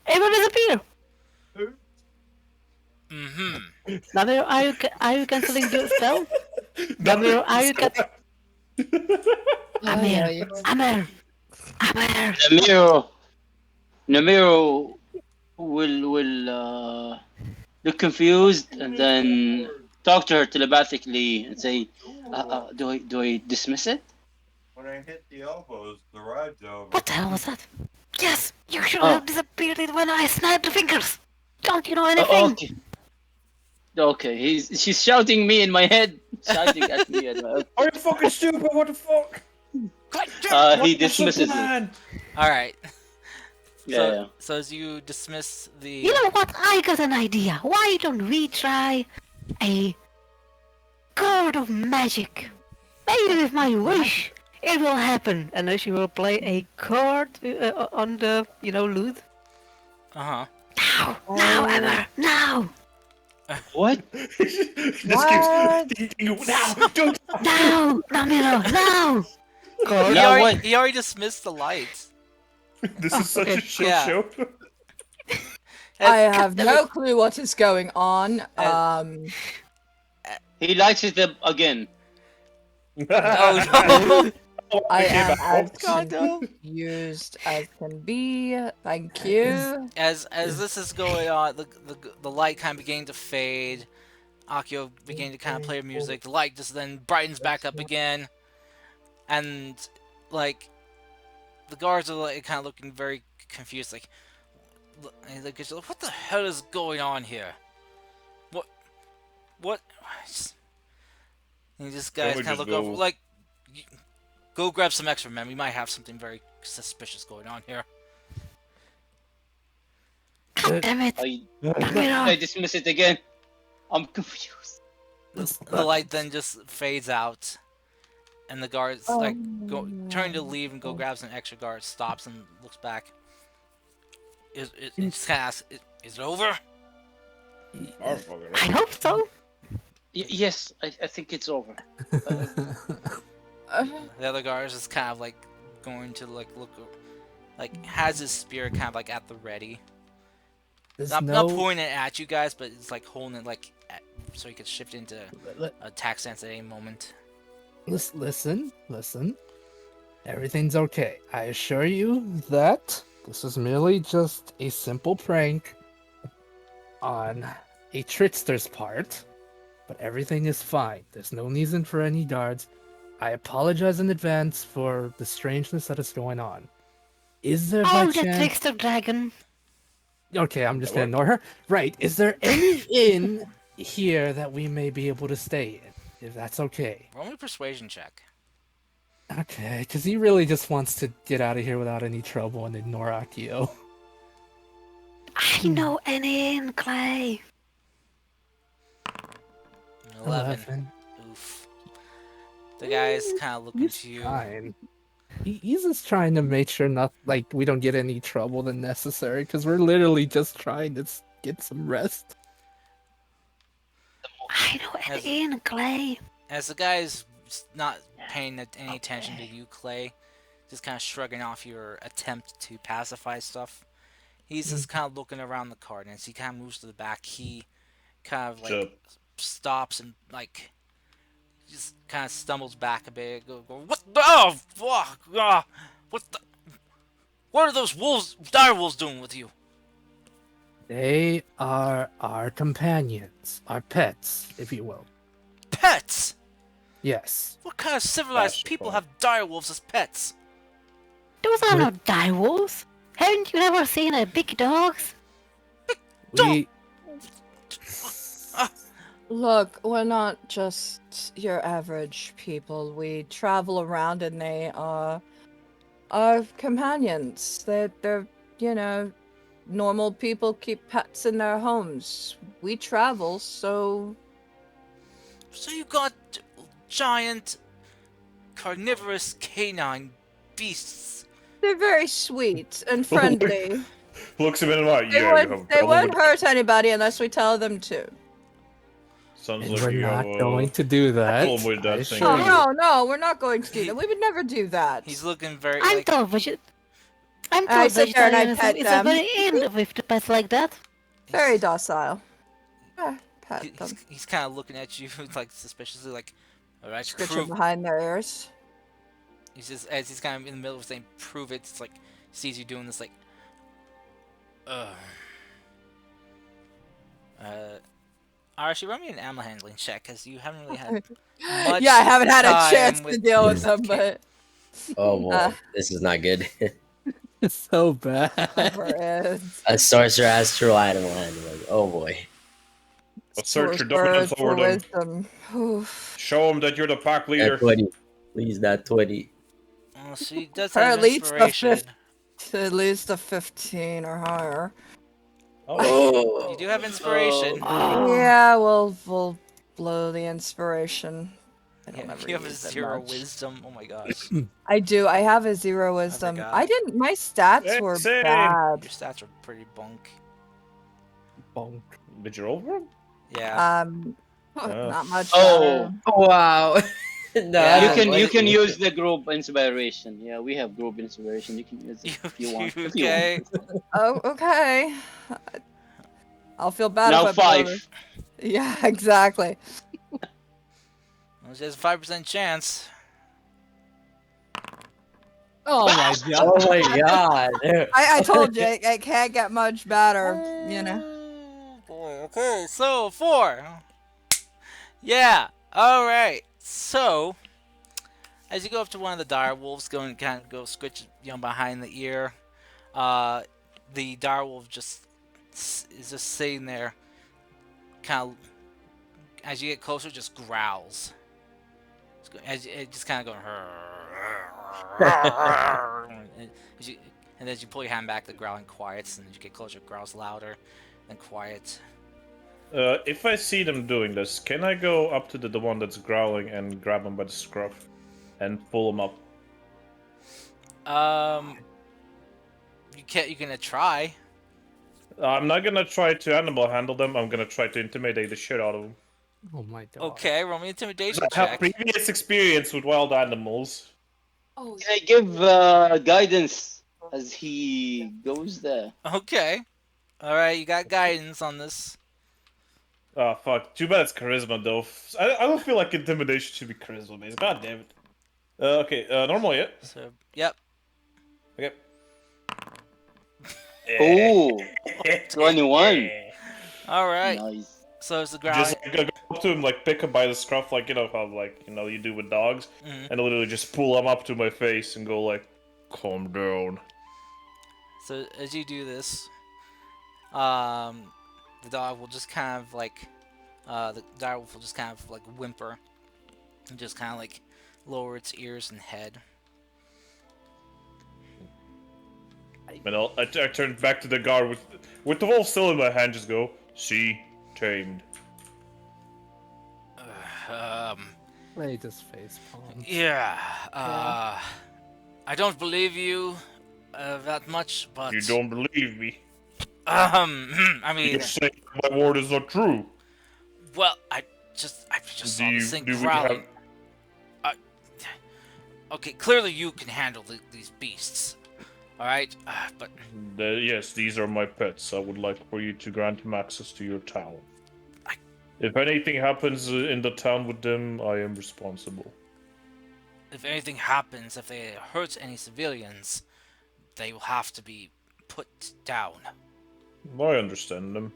it will disappear. Mm-hmm. Namiro, are you canceling the spell? Namiro, are you Amir. Namiro will look confused and then talk to her telepathically and say, "Do I dismiss it?" When I hit the elbows, the ride's over. What the hell was that? Yes, you should have disappeared it when I snapped the fingers. Don't you know anything? Okay. Okay, she's shouting me in my head, shouting at me. Are you fucking stupid? What the fuck? He dismisses it. Alright. Yeah. So as you dismiss the... You know what? I got an idea. Why don't we try a card of magic? Maybe with my wish, it will happen, and then she will play a card on the, loot. Uh Now, Emma, now, What? This keeps What? now. Don't. now, Namiro, now. huh. Card. Now what? He already dismissed the lights. This is such okay. a shit Yeah. show. I As, have no clue what is going on. He lights it up again. oh no! I came am out. as God no! confused as can be. Thank you. As this is going on, the light kind of beginning to fade. Akio beginning to kind of play music. The light just then brightens back up again, and like the guards are like kind of looking very confused, like what the hell is going on here? What? And this guy's we kind of just look over go- like, go grab some extra men. We might have something very suspicious going on here. God damn it, I Namiro. dismiss it again. I'm confused. The light then just fades out, and the guards trying to leave and go grab some extra guards. Stops and looks back. Just kind of asks, is it over? Oh, fucking I hope so. Yes, I think it's over. The other guards is kind of like going to like look, like has his spear kind of like at the ready. There's Not pointing it at you guys, but it's like holding it like so he could shift into attack stance at any moment. Listen. Everything's okay. I assure you that this is merely just a simple prank on a trickster's part, but everything is fine. There's no reason for any guards. I apologize in advance for the strangeness that is going on. Is there by Oh, the chance... trickster dragon. Okay, I'm just gonna ignore her. Right, is there any inn here that we may be able to stay in? If that's okay. Roll me a persuasion check. Okay, because he really just wants to get out of here without any trouble and ignore Akio. I know any in Clay. 11. Oof. The guy's kind of looking to you. Fine. He's just trying to make sure we don't get any trouble than necessary, because we're literally just trying to get some rest. I know any in Clay. As the guy's not paying any attention to you, Clay, just kind of shrugging off your attempt to pacify stuff. He's just kind of looking around the cart, and as he kind of moves to the back, he kind of like stops and like just kind of stumbles back a bit. Go, what the? Oh, fuck! What the? What are those dire wolves doing with you? They are our companions, our pets, if you will. Pets? Yes. What kind of civilized people have dire wolves as pets? Those are not dire wolves. Haven't you ever seen a big dogs? We... Look, we're not just your average people. We travel around and they are our companions. They're normal people keep pets in their homes. We travel, so So you got giant carnivorous canine beasts. they're very sweet and friendly. Looks a bit like They won't hurt anybody unless we tell them to. Sounds And like we're you not have going to do that. problem with that I thing. assure you. No, we're not going to do that. We would never do that. He's looking very I'm like told I sit there and I vegetarianism pet is a them. very end with the pets like that. Very docile. Pet them. he's kind of looking at you like suspiciously, like, all right, Scritch prove. them behind their ears. He's just as he's kind of in the middle of saying, "Prove it." It's like sees you doing this, like, Actually, run me an animal handling check because you haven't really had much. Yeah, I haven't had a time chance to with deal with this them, kid. but Oh boy, this is not good. It's so bad. whatever it is. A sorcerer astral animal handling. Oh boy. Assert your Source dominance word over for them. wisdom. Oof. Show them that you're the pack That leader. 20. Please, that 20. Well, she does Or have at least the inspiration. At least a 15 or higher. Oh. You do have inspiration. Oh. Yeah, we'll blow the inspiration. I'll never You have a use it 0 much. wisdom. Oh my gosh. I do. I have a 0 wisdom. forgot. I didn't. My stats Yeah, were same. bad. Your stats are pretty bunk. Bonk. Did you roll for him? Yeah. Not much Oh, better. Wow. No, Yeah, you I can don't you like can it. use the group inspiration. Yeah, we have group inspiration. You can use it if you want. If you want. okay? Oh, okay. I'll feel bad if Now I blow 5. this. Yeah, exactly. Well, there's a 5% chance. Oh my god. Oh my god. I told you it can't get much better. You know. Oh, boy. Okay, so 4. Yeah. All right. So, as you go up to one of the dire wolves, go and kind of go scritch, behind the ear. Uh, the dire wolf is just sitting there, kind of. As you get closer, just growls. As it just kind of going. and, as you, and as you pull your hand back, the growling quiets, and as you get closer, it growls louder, then quiet. If I see them doing this, can I go up to the one that's growling and grab him by the scruff and pull him up? You can't. You can try. I'm not gonna try to animal handle them. I'm gonna try to intimidate the shit out of them. Oh my god. Okay, roll me an 'Cause intimidation I have check. previous experience with wild animals. Oh, Can I give guidance as he goes there? Okay. All right, you got guidance on this. Oh fuck! Too bad it's charisma though. I don't feel like intimidation should be charisma based. God damn it. Okay. Normal, yeah. So, yep. Okay. Oh, 21. All right. Nice. So it's the Just growling. like, go up to him, like pick him by the scruff, like you know how you do with dogs, Mhm. and literally just pull him up to my face and go like, "Calm down." So as you do this, the dog will just kind of like, the direwolf will just kind of like whimper, and just kind of like lower its ears and head. And I turn back to the guard with the wolf still in my hand. Just go, "See, tamed." Um, Play this face palm. yeah. I don't believe you that much, but You don't believe me? I mean, You're saying my word is not true. well, I just saw this thing do we growling. have? Okay, clearly you can handle these beasts. All right, but Yes, these are my pets. I would like for you to grant him access to your town. I- If anything happens in the town with them, I am responsible. if anything happens, if they hurt any civilians, they will have to be put down. I understand them.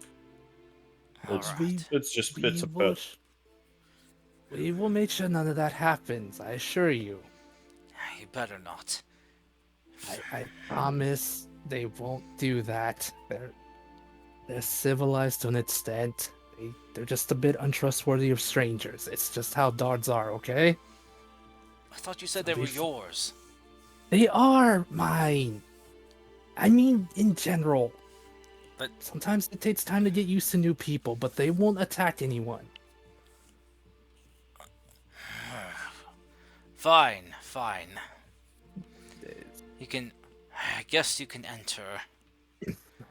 All It's, right. it's just We bits of will, pet. we will make sure none of that happens, I assure you. You better not. I promise they won't do that. They're civilized to an extent. They're just a bit untrustworthy of strangers. It's just how Dards are, okay? I thought you said they were yours. They are mine. I mean, in general. But Sometimes it takes time to get used to new people, but they won't attack anyone. fine, fine. You can. I guess you can enter.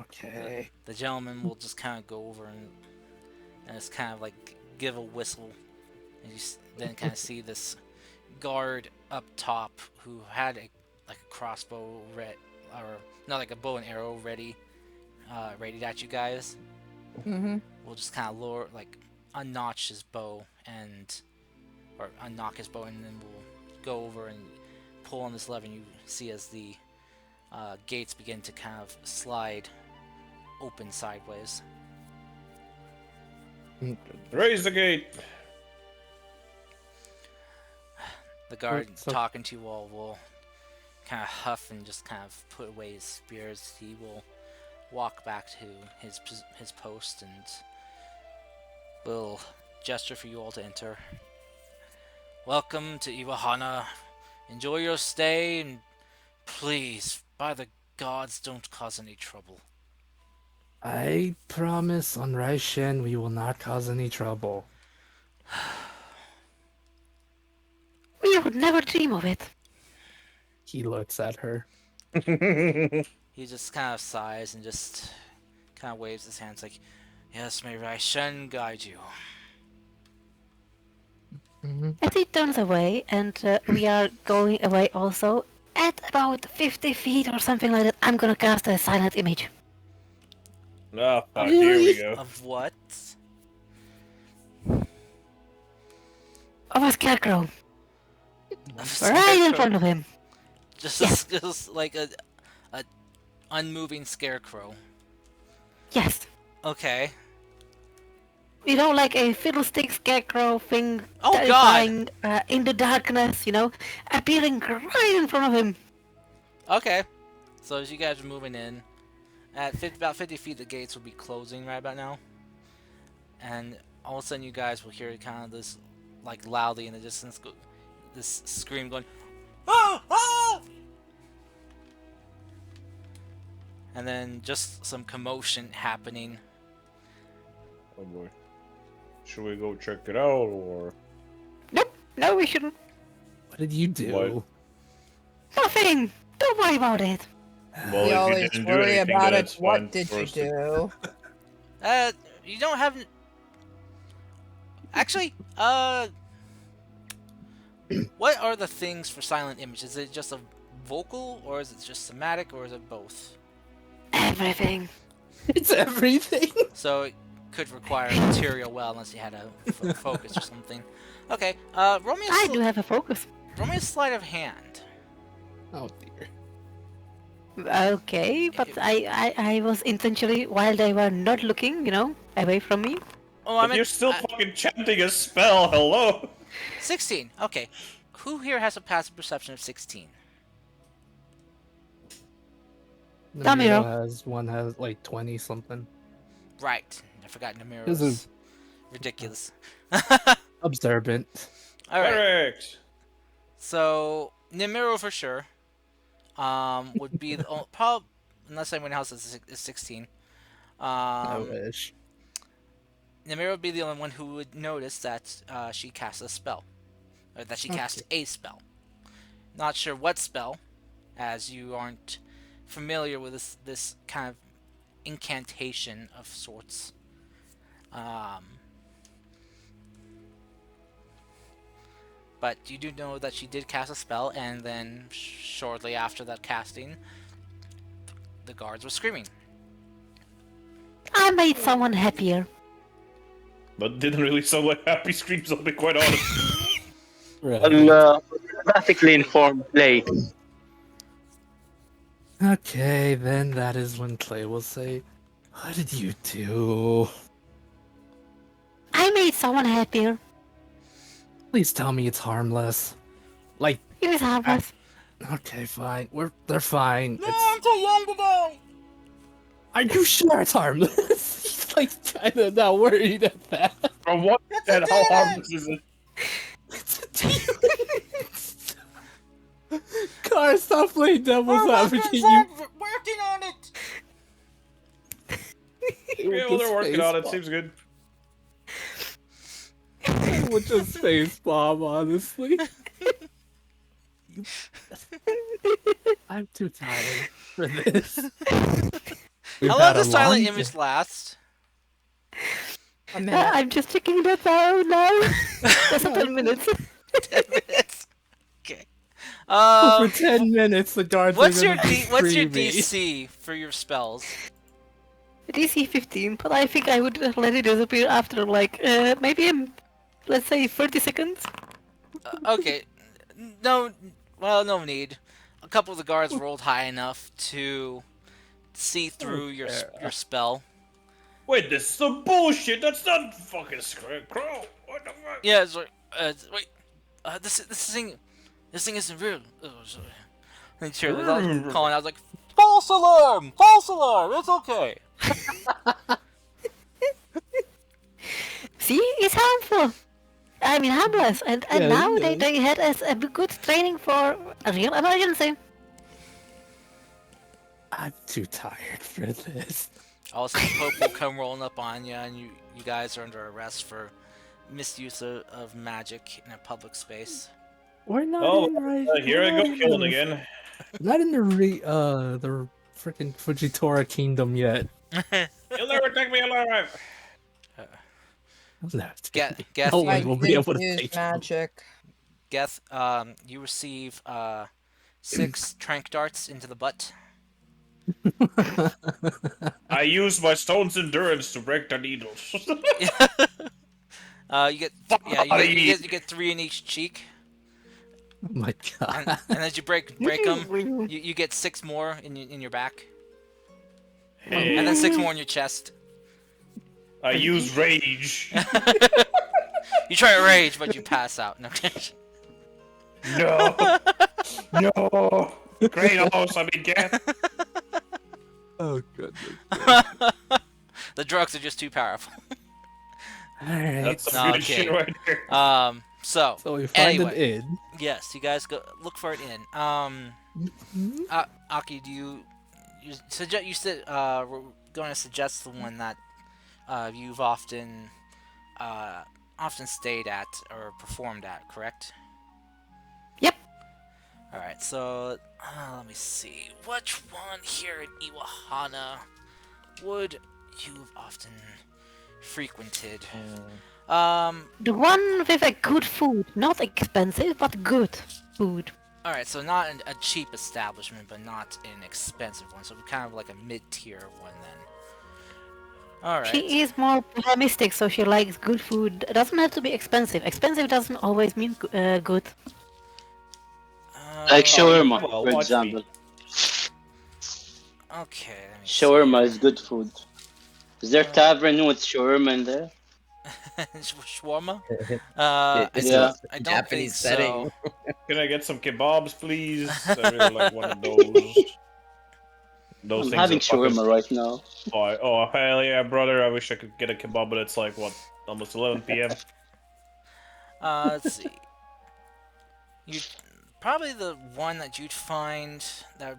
Okay. The gentleman will just kind of go over and it's kind of like give a whistle, and you then kind of see this guard up top who had like a crossbow or not like a bow and arrow ready, ready at you guys. Mm-hmm. Will just kind of lower like unnotch his bow or unnock his bow, and then we'll go over and pull on this lever, and you see as the gates begin to kind of slide open sideways. Raise the gate. The guard so- talking to you all will kind of huff and just kind of put away his spears. He will walk back to his post and will gesture for you all to enter. Welcome to Iwahana. Enjoy your stay, and please, by the gods, don't cause any trouble. I promise on Raishen we will not cause any trouble. You would never dream of it. He looks at her. He just kind of sighs and just kind of waves his hands like, "Yes, maybe I shouldn't guide you." As he turns away, and we are going away also, at about 50 feet or something like that, I'm gonna cast a silent image. Ah, fuck, here we go. Of what? Of a scarecrow. Of Right in scarecrow? front of him. Just, Yes. just like a unmoving scarecrow. Yes. Okay. You know, like a fiddlestick scarecrow thing, Oh, terrifying, in the darkness, you know, appearing right in front of him. Okay. So as you guys are moving in, at about 50 feet, the gates will be closing right about now. And all of a sudden, you guys will hear kind of this, like, loudly in the distance, this scream going, "Ah! Ah!" And then just some commotion happening. Oh boy. Should we go check it out, or...? Nope, no, we shouldn't. What did you do? What? Nothing. Don't worry about it. Well, We if you always didn't do worry anything, about then it. it's fine What did for you us to- do? You don't have... Actually, what are the things for silent image? Is it just a vocal, or is it just somatic, or is it both? Everything. It's everything. So it could require material well, unless you had a focus or something. Okay, roll me I do have a focus. roll me a sleight of hand. Oh dear. Okay, but I was intentionally, while they were not looking, you know, away from me. Oh, I But meant you're still fucking chanting a spell, hello? 16. Okay, who here has a passive perception of 16? Tamiro. Has like 20 something. Right, I forgot Namiro's. This is- Ridiculous. Observant. All right. Correct. So Nimiro for sure. Would be the probably, unless anyone else is 16. I wish. Nimiro would be the only one who would notice that she cast a spell, or that she cast a spell. Not sure what spell, as you aren't familiar with this kind of incantation of sorts. But you do know that she did cast a spell, and then shortly after that casting, the guards were screaming. I made someone happier. That didn't really sound like happy screams, I'll be quite honest. Right. Graphically informed play. Okay, then that is when Clay will say, "What did you do?" I made someone happier. Please tell me it's harmless. Like, It was harmless. okay, fine. They're fine. No, I'm too young to die! Are you sure it's harmless? He's like kind of not worried at that. From what and how harmless is it? It's a demon. Car, stop playing devil's advocate. You working on it! Yeah, well, they're working on it, seems good. with just face bomb, honestly. I'm too tired for this. We've How had long a does silent long image last? A minute. I'm just checking that out now. That's 10 minutes. 10 minutes. Okay. For 10 minutes, the guards What's are your gonna what's your free me. DC for your spells? DC 15, but I think I would let it disappear after like maybe let's say 30 seconds. Okay. No, well, no need. A couple of the guards rolled high enough to see through your spell. Wait, this is some bullshit. That's not fucking Scarecrow. What the fuck? Yeah, sorry. Wait. This thing isn't real. Oh, sorry. And Shirley was calling out like, false alarm! False alarm! It's okay. See, it's harmful. I mean harmless, and Yeah, now yeah. they had us a good training for a real emergency. I'm too tired for this. All of a sudden, Pope will come rolling up on you, and you guys are under arrest for misuse of magic in a public space. We're not Oh, in right. here We're I go not in killing the. again. We're Here I not go in killing the. again. Not in the freaking Fujitora kingdom yet. You'll never take me alive. No, no Geth, one I you will be did able to use take him. magic. Geth, you receive 6 trank darts into the butt. I use my stone's endurance to break the needles. You get yeah, Body. you get 3 in each cheek, Oh my god. and as you break them, you get 6 more in your back, and then 6 more in your chest. I use rage. You try to rage, but you pass out. No. No. No. Kratos, I mean, Geth. Oh goodness. The drugs are just too powerful. Alright. That's some No, good shit okay. right there. So So we find an anyway, inn. yes, you guys go look for an inn. Mhm. Aki, do you suggest you said we're going to suggest the one that you've uh often stayed at or performed at, correct? Yep. All right, so let me see. Which one here in Iwahana would you have often frequented? The one with a good food, not expensive, but good food. All right, so not a cheap establishment, but not an expensive one. So kind of like a mid-tier one then. All right. She is more pessimistic, so she likes good food. It doesn't have to be expensive. Expensive doesn't always mean good. Like Uh, shawarma, well, for watch me. example. okay, let me see. Shawarma is good food. Is there tavern with shawarma in there? Shawarma? It's Yeah. I a don't think Japanese setting. so. Can I get some kebabs, please? I really like one of those. Those I'm things having are fucking. shawarma right now. Oh, hell yeah, brother! I wish I could get a kebab, but it's like what, almost 11 p.m. Let's see. You probably the one that you'd find that would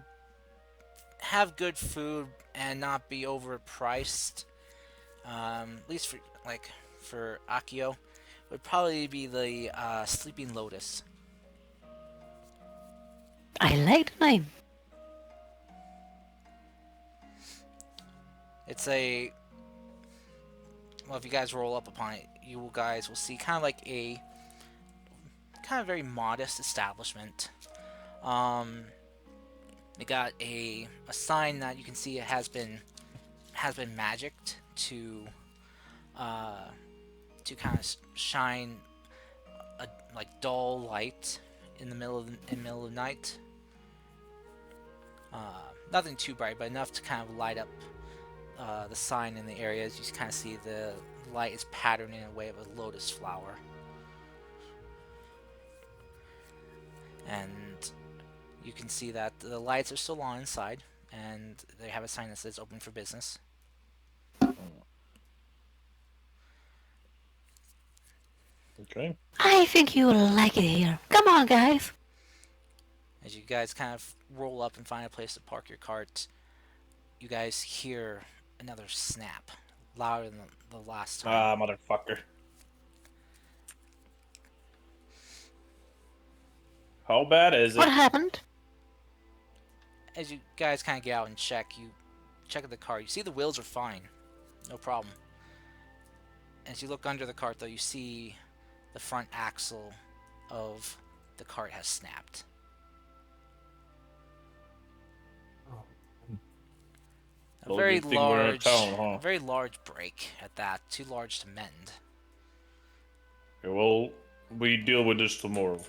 have good food and not be overpriced. At least for Akio, would probably be the Sleeping Lotus. I like the name. It's a well, if you guys roll up upon it, you guys will see kind of like a kind of very modest establishment. Um, they got a sign that you can see it has been magicked uh, to kind of shine a like dull light in the middle of the night. Nothing too bright, but enough to kind of light up the sign in the areas. You kind of see the light is patterned in a way of a lotus flower. And you can see that the lights are still on inside, and they have a sign that says open for business. Okay. I think you will like it here. Come on, guys. As you guys kind of roll up and find a place to park your cart, you guys hear another snap, louder than the last time. Ah, motherfucker. How bad is What it? happened? As you guys kind of get out and you check the car. You see the wheels are fine, no problem. As you look under the cart, though, you see the front axle of the cart has snapped. A Well, very good thing we're in a large, town, huh? a very large break at that. Too large to mend. Okay, well, we deal with this tomorrow.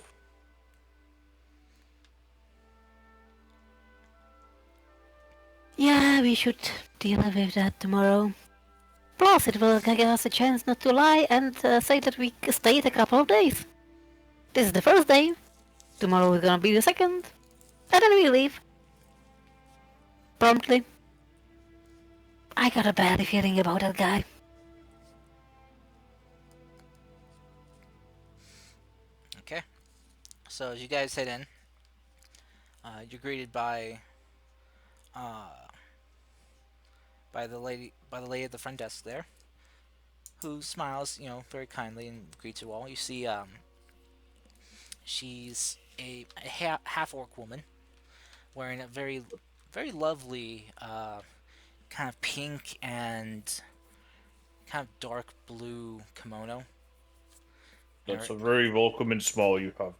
Yeah, we should deal with that tomorrow. Plus, it will give us a chance not to lie and say that we stayed a couple of days. This is the first day. Tomorrow is gonna be the second. And then we leave. Promptly. I got a bad feeling about that guy. Okay. So as you guys head in, you're greeted uh, by the lady at the front desk there, who smiles, very kindly and greets you all. She's a half orc woman wearing a very lovely kind of pink and kind of dark blue kimono. And That's a very welcoming smile you have.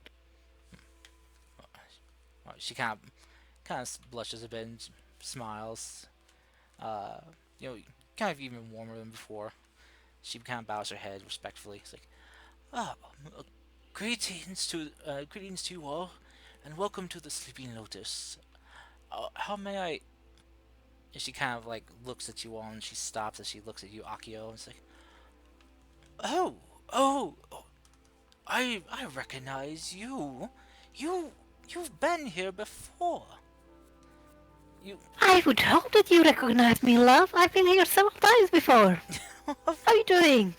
she kind of blushes a bit and smiles. Uh, you know, kind of even warmer than before. She kind of bows her head respectfully. It's like, ah, greetings to you all, and welcome to the Sleeping Lotus. How may I? And she kind of like looks at you all, and she stops as she looks at you, Akio, and it's like, oh, oh, oh, I recognize you. You you've been here before. You I would hope that you recognize me, love. I've been here several times before. How are you doing?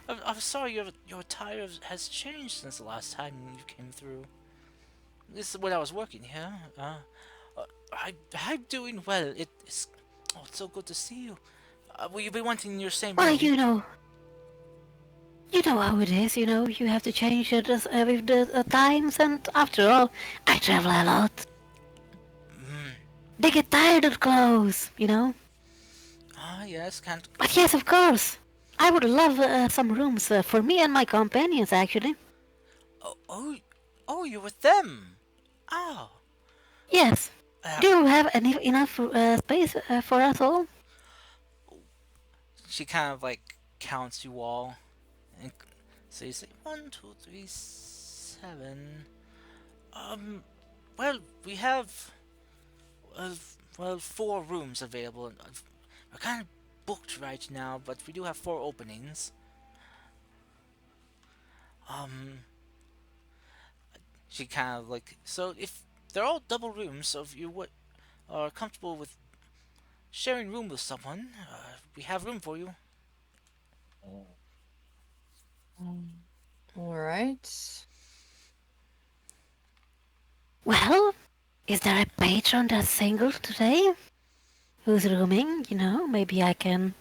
I'm sorry your attire has changed since the last time you came through. This is when I was working here. I'm doing well. It's so good to see you. Will you be wanting your same Well, room? you know how it is. You have to change it with the times, and after all, I travel a lot. They get tired of clothes. Ah, yes, can't. But yes, of course. I would love some rooms for me and my companions, actually. Oh, you're with them. Oh, Yes. uh, Do you have enough space for us all? she kind of like counts you all, and so you say 1, 2, 3, 7. Um, well, we have uh, 4 rooms available. We're kind of booked right now, but we do have 4 openings. Um, she kind of like so if they're all double rooms, so if you are comfortable with sharing room with someone, we have room for you. All right. Well, is there a patron that's single today? Who's rooming? Maybe I can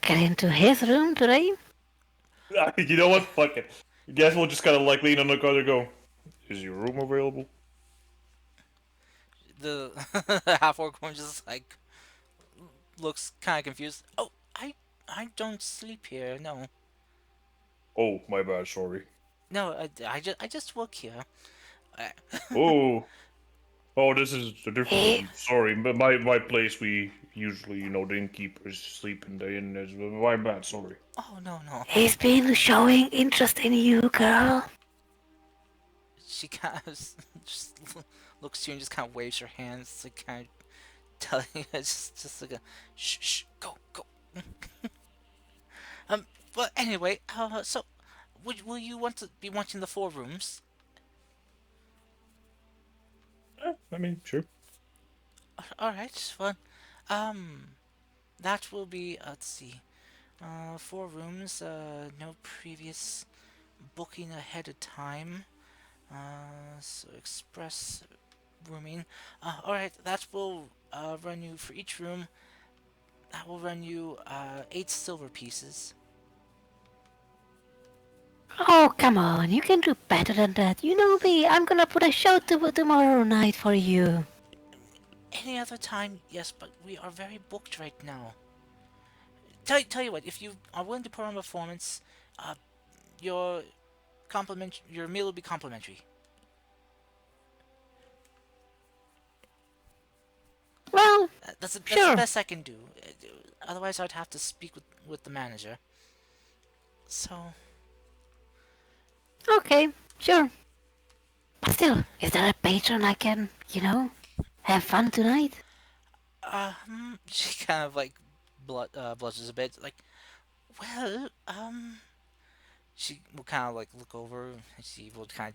get into his room today. You know what? Fuck it. Guess we'll just kind of like lean on the corner and go, is your room available? The half orc one just like looks kind of confused. Oh, I don't sleep here. No, Oh, my bad, sorry. no, I just work here. I, Oh, oh, this is a different He, room. Sorry, but my place, we usually, the innkeepers sleep in the inn. My bad, sorry. oh no no. he's been showing interest in you, girl. She kind of just looks to you and just kind of waves her hands, like kind of telling you just like a shh shh go go. But anyway, so will you want to be wanting the 4 rooms? I mean, sure. All right, well, um, that will be let's see, 4 rooms. No previous booking ahead of time. So express rooming. All right, that will run you for each room. That will run you 8 silver pieces. Oh, come on. You can do better than that. You know me. I'm gonna put a show tomorrow night for you. Any other time, yes, but we are very booked right now. Tell you what, if you are willing to put on a performance, uh, your your meal will be complimentary. Well, That's the sure. best I can do. Otherwise, I'd have to speak with the manager. So, Okay, sure. But still, is there a patron I can, have fun tonight? she kind of like blushes a bit. Like, well, she will kind of like look over and she will kind of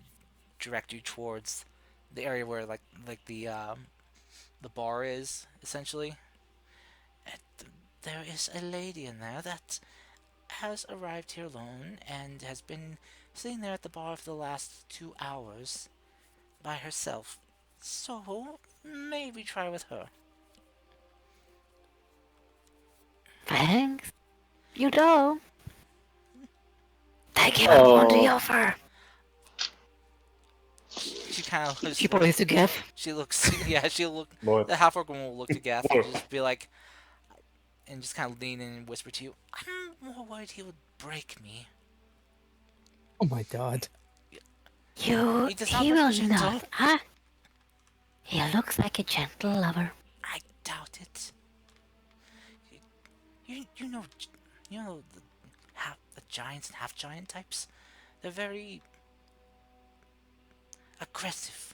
direct you towards the area where like the bar is essentially. And there is a lady in there that has arrived here alone and has been sitting there at the bar for the last 2 hours by herself. So maybe try with her. Thanks. You know. Take him up on the Oh, offer. She kind of She looks. points to Gav. She looks. Yeah, she'll look. What? The half orc woman will look to Gaff and What? just be like, and just kind of lean in and whisper to you. I'm more worried he would break me. Oh my god. He does not He look will gentle. not, huh? He looks like a gentle lover. I doubt it. You know the giants and half giant types. They're very aggressive.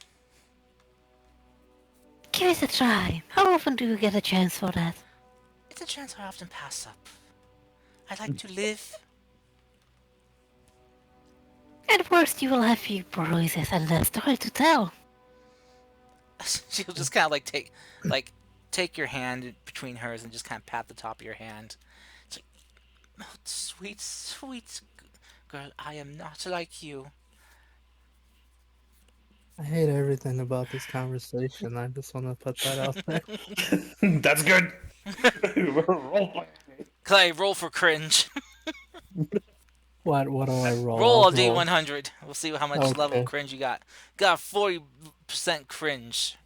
Give it a try. How often do you get a chance for that? It's a chance I often pass up. I like to live. At worst, you will have few bruises and a story to tell. She'll just kind of take your hand between hers and just kind of pat the top of your hand. It's like, oh, sweet, sweet girl, I am not like you. I hate everything about this conversation. I just want to put that out there. That's good. Roleplay. Clay, roll for cringe. What do I roll? Roll I'll a D100. We'll see how much level Okay. cringe you got. Got 40% cringe.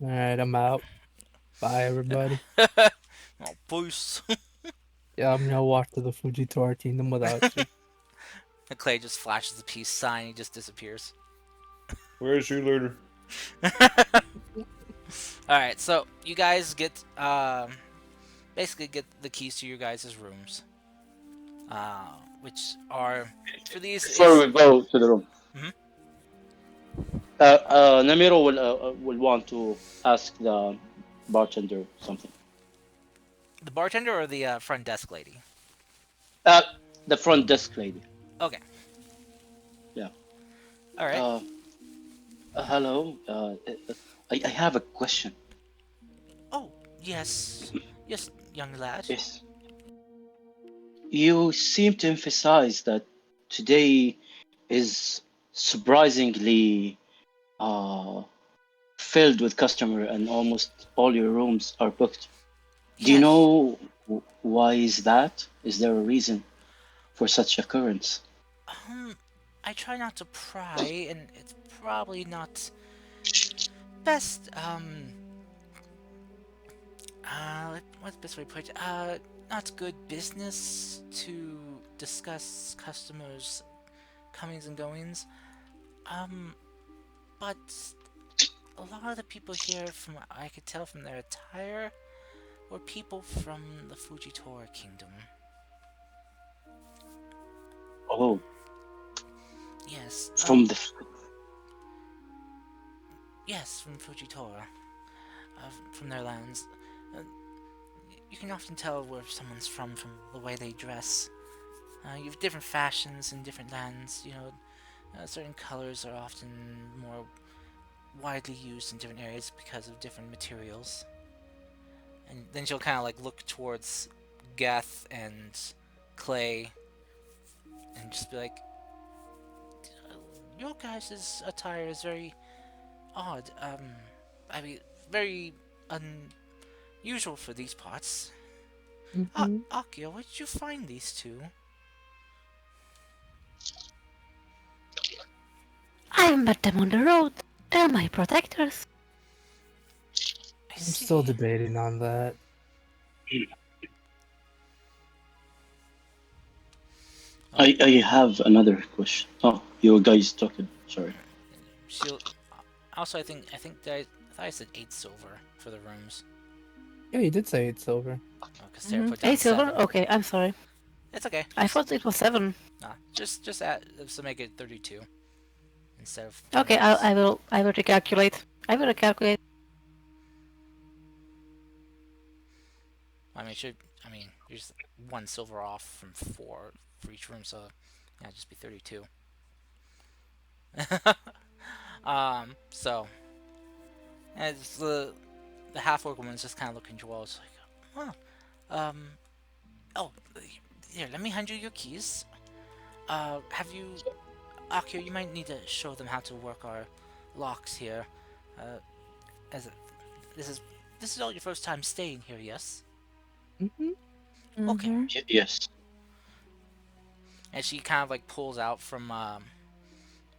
Alright, I'm out. Bye, everybody. Oh, peace. Yeah, I'm gonna walk to the Fujitora Kingdom without you. And Clay just flashes the peace sign. He just disappears. Where's your leader? Alright, so you guys get, basically get the keys to your guys' rooms. Which are, for these... Before we go to the room, Mhm. Namiro will want to ask the bartender something. The bartender or the front desk lady? The front desk lady. Okay. Yeah. Alright. Hello. I have a question. Oh, yes. Yes, young lad. Yes. You seem to emphasize that today is surprisingly filled with customer and almost all your rooms are booked. Do you Yes. know why is that? Is there a reason for such occurrence? I try not to pry, and it's probably not best, what's the best way to put it? Not good business to discuss customers' comings and goings. But a lot of the people here, from what I could tell from their attire, were people from the Fujitora Kingdom. Oh, Yes. from the Yes, from Fujitora. From their lands. You can often tell where someone's from the way they dress. You have different fashions in different lands. You know, certain colors are often more widely used in different areas because of different materials. And then she'll kind of like look towards Geth and Clay and just be like, your guys' attire is very odd. I mean, very unusual for these parts. Akio, where did you find these two? I met them on the road. They're my protectors. I I'm see. still debating on that. I have another question. Oh, you guys talking. Sorry. She'll. Also, I think that I thought I said 8 silver for the rooms. Yeah, you did say it's silver. Oh, because Sarah put down 8 silver? 7. Okay, I'm sorry. It's okay. I thought it was 7. Nah, just add, so make it 32 instead of. Okay, 26. I will recalculate. I will recalculate. I mean, you're just 1 silver off from 4 for each room, so yeah, it'd just be 32. So as the half orc woman's just kind of looking to you all, it's like, oh, here, let me hand you your keys. Have you, Akio? You might need to show them how to work our locks here. As this is all your first time staying here, yes? Okay. Yes. And she kind of like pulls out from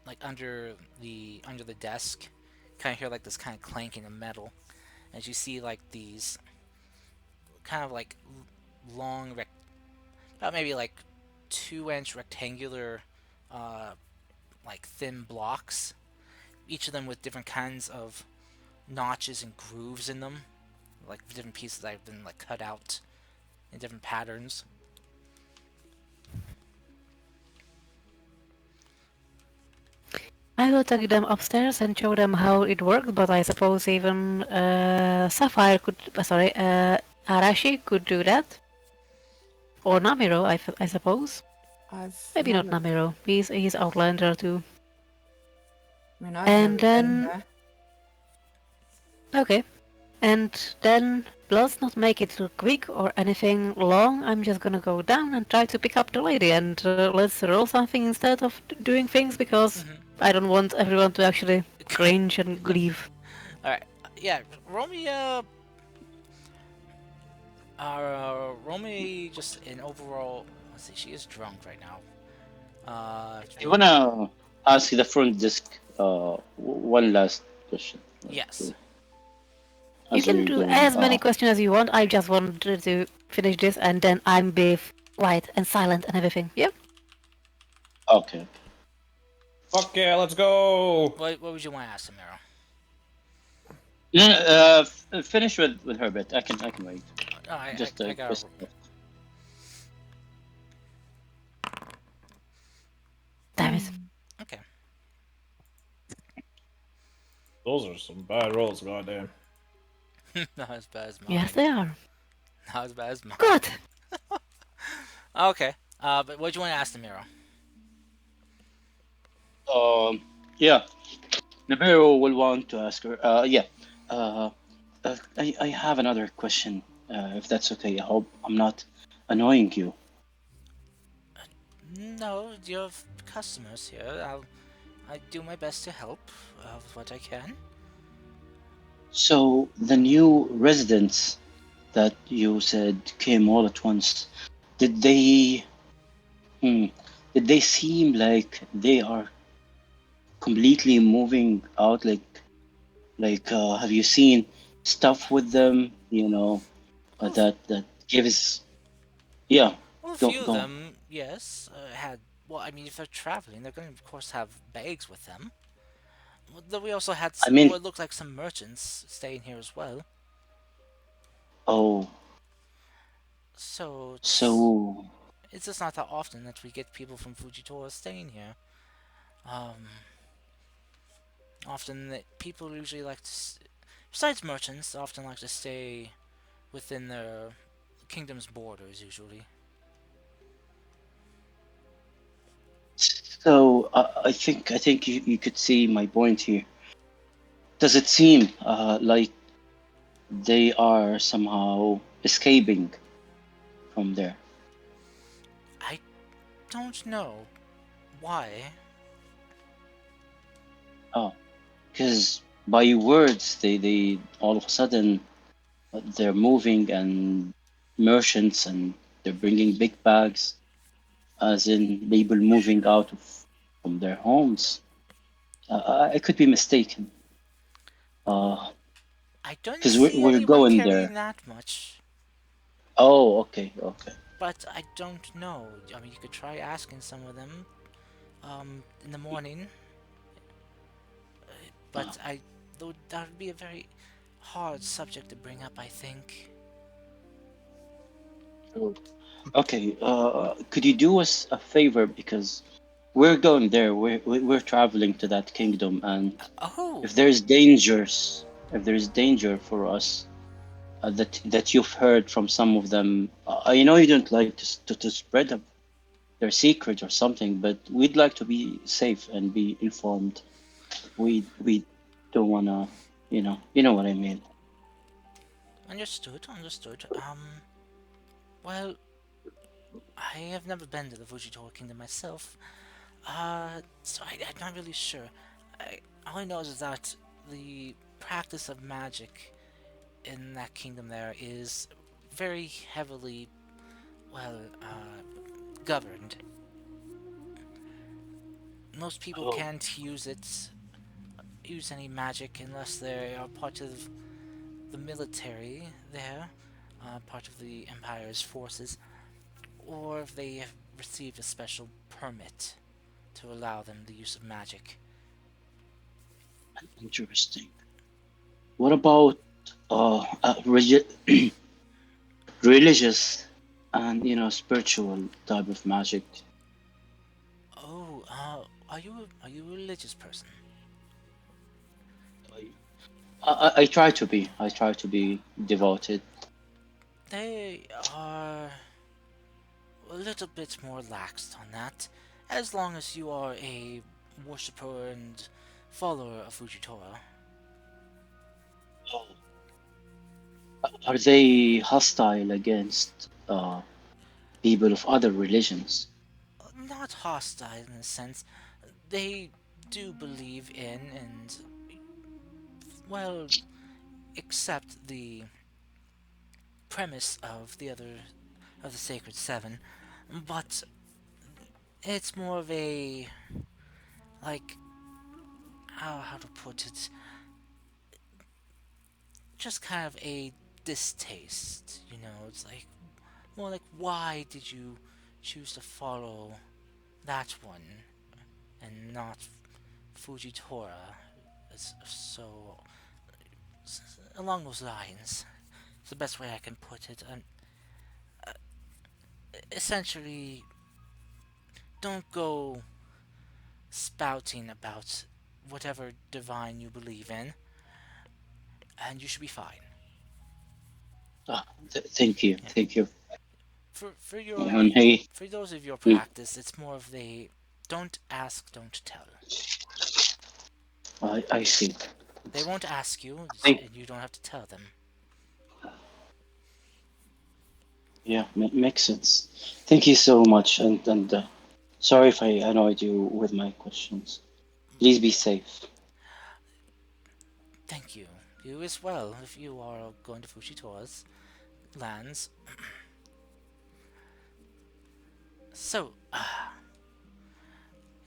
like under the desk. Kind of hear like this kind of clanking of metal as you see like these kind of like long, about maybe like 2-inch rectangular, uh, like thin blocks. Each of them with different kinds of notches and grooves in them, like different pieces that have been like cut out in different patterns. I will take them upstairs and show them how it works, but I suppose even Sapphire could, sorry, Arashi could do that. Or Namiro, I suppose. I've Maybe not never. Namiro. He's Outlander too. I mean, I've And never been then here. okay. And then let's not make it too quick or anything long. I'm just gonna go down and try to pick up the lady, and let's roll something instead of doing things because Mm-hmm. I don't want everyone to actually cringe and leave. All right, yeah. Roll me roll me just an overall. Let's see, she is drunk right now. I wanna ask the front desk one last question. Yes. You As can we're do going. as many questions as you want. I just wanted to finish this, and then I'm be quiet and silent and everything. Yep. Okay. Fuck yeah, let's go! What would you want to ask, Samira? No, no, finish with her bit. I can wait. No, Just I a got. question. Damn it. Okay. Those are some bad rolls, goddamn. Not as bad as mine. Yes, they are. Not as bad as mine. Good. Okay. But what do you want to ask Samira? Yeah. Nabiru will want to ask her. Yeah. Uh, I have another question. If that's okay. I hope I'm not annoying you. No, you have customers here. I do my best to help with what I can. So the new residents that you said came all at once, did they? Hmm, did they seem like they are completely moving out? Have you seen stuff with them? Well, That gives. Yeah. well, a Go few of go on. them, yes, had. Well, I mean, if they're traveling, they're going to, of course, have bags with them. Well, then we also had I mean, what looked like some merchants staying here as well. oh, So so it's just not that often that we get people from Fujitora staying here. Um, often people usually like to, besides merchants, often like to stay within their kingdom's borders usually. I think you could see my point here. Does it seem like they are somehow escaping from there? I don't know why. Oh, because by your words, they all of a sudden they're moving and merchants and they're bringing big bags, as in people moving out from their homes. I could be mistaken. Uh, I don't because we're see we're anyone going carrying there. that much, Oh, okay, okay. but I don't know. I mean, you could try asking some of them in the morning, Oh, but that would be a very hard subject to bring up, I think. sure. Okay. Could you do us a favor because we're going there. We're traveling to that kingdom, and Oh, if there's dangers, if there's danger for us, that you've heard from some of them. I know you don't like to spread their secret or something, but we'd like to be safe and be informed. We don't wanna, you know what I mean. understood, understood. Well, I have never been to the Fujitora Kingdom myself, so I'm not really sure. All I know is that the practice of magic in that kingdom there is very heavily, well, governed. most people Oh, can't use any magic unless they are part of the military there, part of the Empire's forces, or if they have received a special permit to allow them the use of magic. interesting. What about religious and spiritual type of magic? Oh, are you a religious person? I try to be. I try to be devoted. They are a little bit more laxed on that, as long as you are a worshipper and follower of Fujitora. Oh. Are they hostile against people of other religions? Not hostile in a sense. They do believe in and, well, accept the premise of the Sacred Seven, but it's more of a, like, how to put it, just kind of a distaste, you know? It's like, more like, why did you choose to follow that one and not Fujitora? So, along those lines, it's the best way I can put it. And essentially, don't go spouting about whatever divine you believe in, and you should be fine. Thank you, Yeah. thank you. For your And hey, for those of your mm, practice, it's more of the don't ask, don't tell. I see. They won't ask you, Thank, and you don't have to tell them. yeah, makes sense. Thank you so much, and sorry if I annoyed you with my questions. Please be safe. Thank you. You as well, if you are going to Fushitora's lands. So,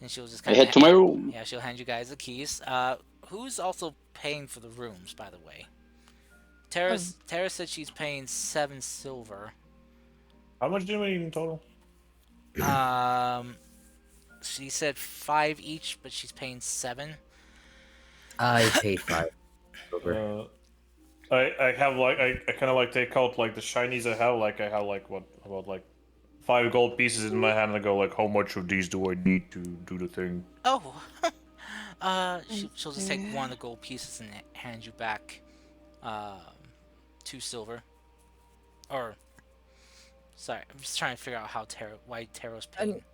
and she'll just I kind of, head to my room. yeah, she'll hand you guys the keys. Who's also paying for the rooms, by the way? Um, Tara said she's paying 7 silver. How much do we need in total? Um, she said 5 each, but she's paying 7. I paid 5 silver. Uh, I have like I kind of like take out like the shinies I have. Like I have like what about like 5 gold pieces in my hand and I go like, how much of these do I need to do the thing? Oh, let's she'll just take see. one of the gold pieces and hand you back, um, 2 silver. Or, sorry, I'm just trying to figure out why Taro's And paying.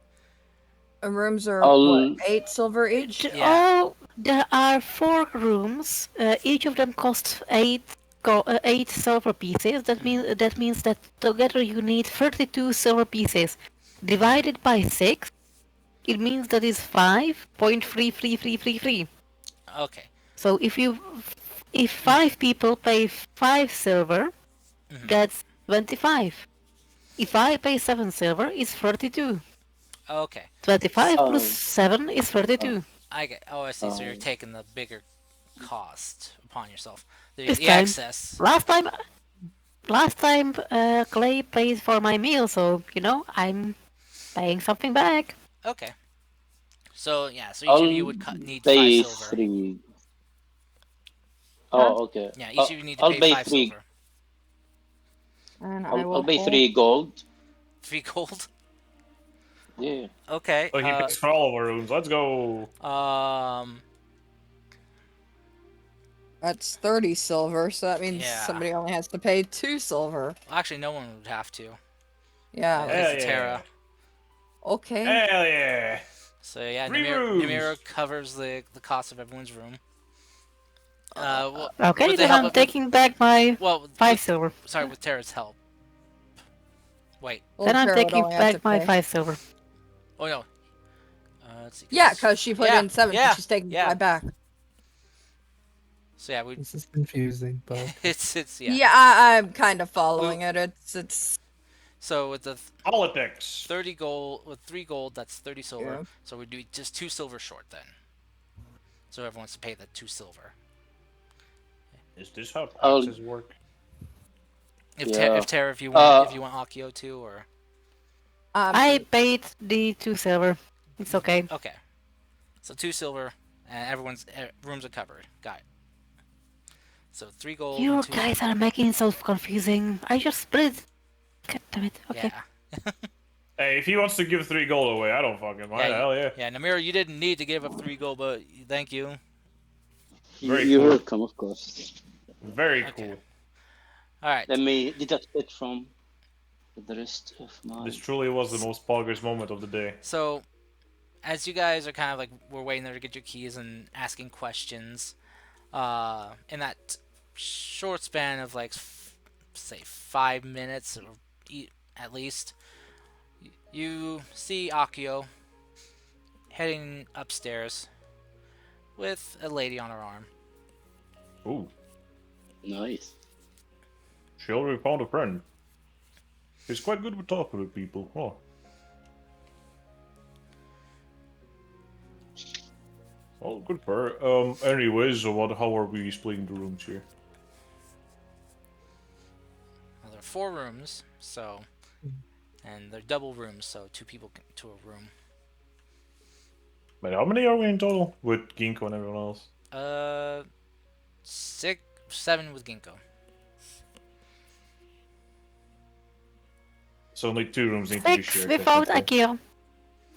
rooms are what, I'll 8 silver each? Yeah. There are 4 rooms. Each of them costs 8 silver pieces. That means that together you need 32 silver pieces. Divided by 6, it means that is 5.3333. Okay. So if 5 people pay 5 silver, Mhm. that's 25. If I pay 7 silver, it's 32. Okay. 25 plus I'll 7 is uh, 32. I get. Oh, I see. So you're I'll taking the bigger cost upon yourself. This The time. excess. Last time, Clay paid for my meal, so I'm paying something back. Okay. So yeah. So each of you I'll would need five pay silver. 3. Huh? Oh, okay. Yeah. Each of you need to I'll pay pay five 3. silver. And I I'll will pay hold. 3 gold. 3 gold. Yeah. Okay. Oh, he pays for all of our rooms. Let's go. Um. That's 30 silver, so that means Yeah. somebody only has to pay 2 silver. Actually, no one would have to. Yeah. It's Hell a yeah. Terra. Okay. Hell yeah. So yeah, Free rooms. Namira covers the cost of everyone's room. Okay, With the then help I'm of taking back my well, 5 silver. sorry, with Terra's help. Wait. Then Old I'm Tara would taking only have to back my pay. 5 silver. Oh no. Let's see. Yeah, because she put in 7, so Yeah. she's taking Yeah. 5 back. So yeah, we. This is confusing, but It's yeah. Yeah, I'm kind of following it. It's So with the Politics. 30 gold, with 3 gold, that's 30 silver. Yeah. So we do just 2 silver short then. So everyone wants to pay that 2 silver. Is this how I'll taxes work? yeah. If Tara, if Uh, you want Akio too, or I paid the 2 silver. It's okay. okay, so 2 silver, and everyone's rooms are covered. Got it. So 3 gold and You 2 guys silver. are making it so confusing. I just split. God damn it. Okay. Yeah. Hey, if he wants to give 3 gold away, I don't fucking mind. Yeah, Hell yeah. yeah, Namira, you didn't need to give up 3 gold, but thank you. Very you're cool. welcome, of course. Very Okay. cool. All right. Let me deduct it from the rest of my. This truly was the most poggers moment of the day. So, as you guys are kind of like we're waiting there to get your keys and asking questions, in that short span of like say 5 minutes or at least, you see Akio heading upstairs with a lady on her arm. Ooh, Nice. she already found a friend. She's quite good with talking with people. Oh. Well, good for her. Anyways, how are we splitting the rooms here? Well, there are 4 rooms, so, and they're double rooms, so 2 people to a room. But how many are we in total? With Ginkgo and everyone else? 7 with Ginkgo. So only 2 rooms need to be 6 shared. without technically. Akio.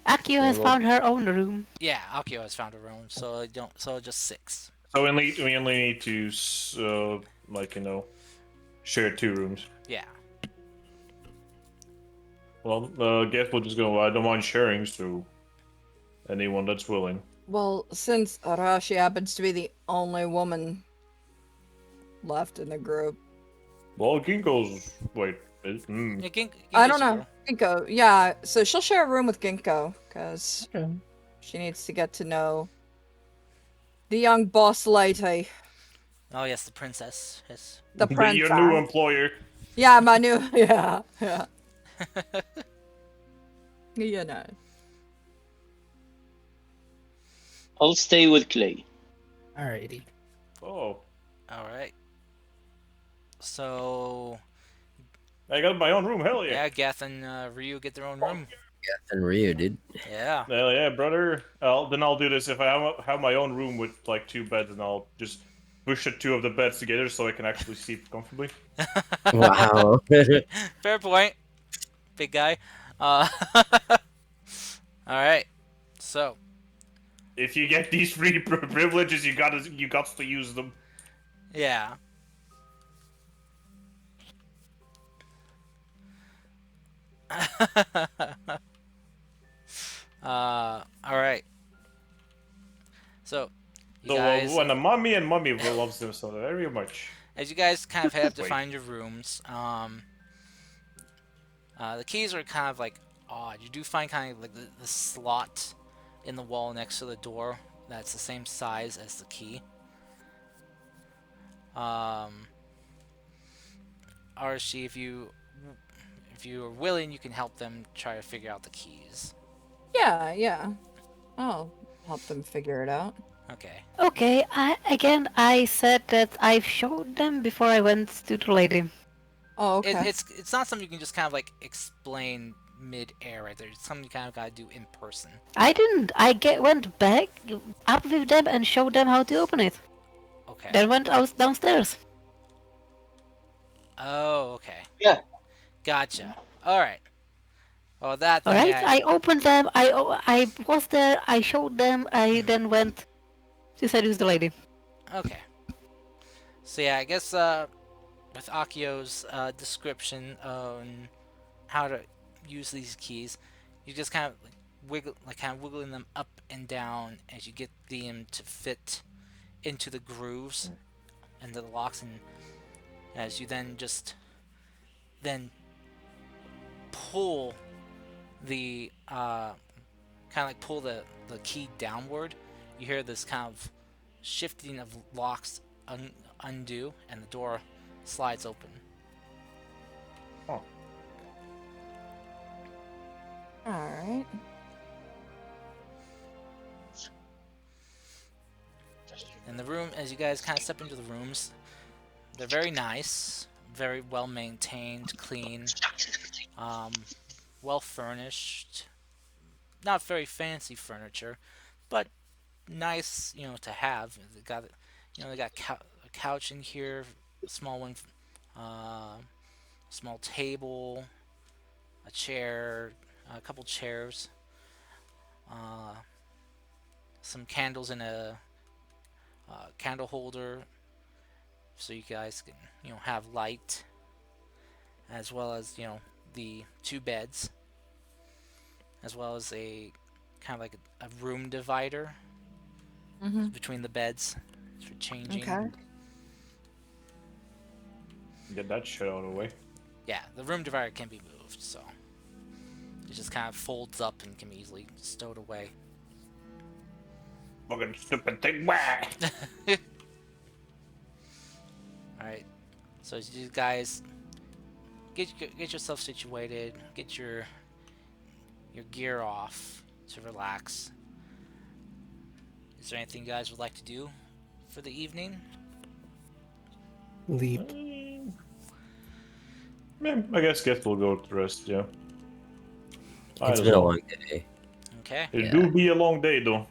Akio has well- found her own room. Yeah, Akio has found a room, so just 6. So we only need to, share 2 rooms. Yeah. Well, guess we'll just go. I don't mind sharing, so anyone that's willing. Well, since Arashi happens to be the only woman left in the group, Well, Ginkgo's wait. Yeah, I Ginkgo's don't a know. girl. Ginkgo, yeah. So she'll share a room with Ginkgo because Okay. she needs to get to know the young boss lady, Oh yes, the princess. Yes. the princess. Your new employer. Yeah, my new. Yeah, yeah. You know. I'll stay with Clay. Alrighty. Oh, All right. So I got my own room. Hell yeah. yeah, Geth and Ryu get their own room. And Rio did. Yeah. Hell yeah, brother. Then I'll do this. If I have my own room with like 2 beds, and I'll just push the 2 of the beds together so I can actually sleep comfortably. Wow. Fair point, big guy. All right. So If you get these free privileges, you got to use them. yeah. All right. So you So guys, when the mommy loves them so very much. as you guys kind of have to Wait. find your rooms, the keys are kind of like odd. You do find kind of like the slot in the wall next to the door that's the same size as the key. Arashi, if you are willing, you can help them try to figure out the keys. Yeah, yeah. I'll help them figure it out. Okay. Okay, I said that I've showed them before I went to the lady. Oh, okay. It's not something you can just kind of like explain mid-air right there. It's something you kind of gotta do in person. I didn't. Went back up with them and showed them how to open it. Okay. Then went out downstairs. Oh, okay. Yeah. Gotcha. All right. Well, that All thing. right, I opened them. I was there. I showed them. I then went to seduce the lady. Okay. So yeah, I guess with Akio's description on how to use these keys, you just kind of wiggling them up and down as you get them to fit into the grooves and the locks, and as you then pull the pull the key downward, you hear this kind of shifting of locks undo, and the door slides open. Oh. All right. And the room, as you guys kind of step into the rooms, they're very nice, very well maintained, clean, well furnished. Not very fancy furniture, but nice, to have. They got a couch in here, a small one, uh, small table, a chair, a couple chairs, uh, some candles in a candle holder, so you guys can have light, as well as the two beds, as well as a kind of like a room divider Mm-hmm. between the beds for changing. Okay. Get that shit out of the way. Yeah, the room divider can be moved, so it just kind of folds up and can be easily stowed away. Fucking stupid thing. Wah! Alright, so as you guys get yourself situated, get your gear off to relax. Is there anything you guys would like to do for the evening? Leap. Yeah, I guess we'll go to rest, yeah. Might It's as been a well. long day. Okay. It Yeah. do be a long day, though.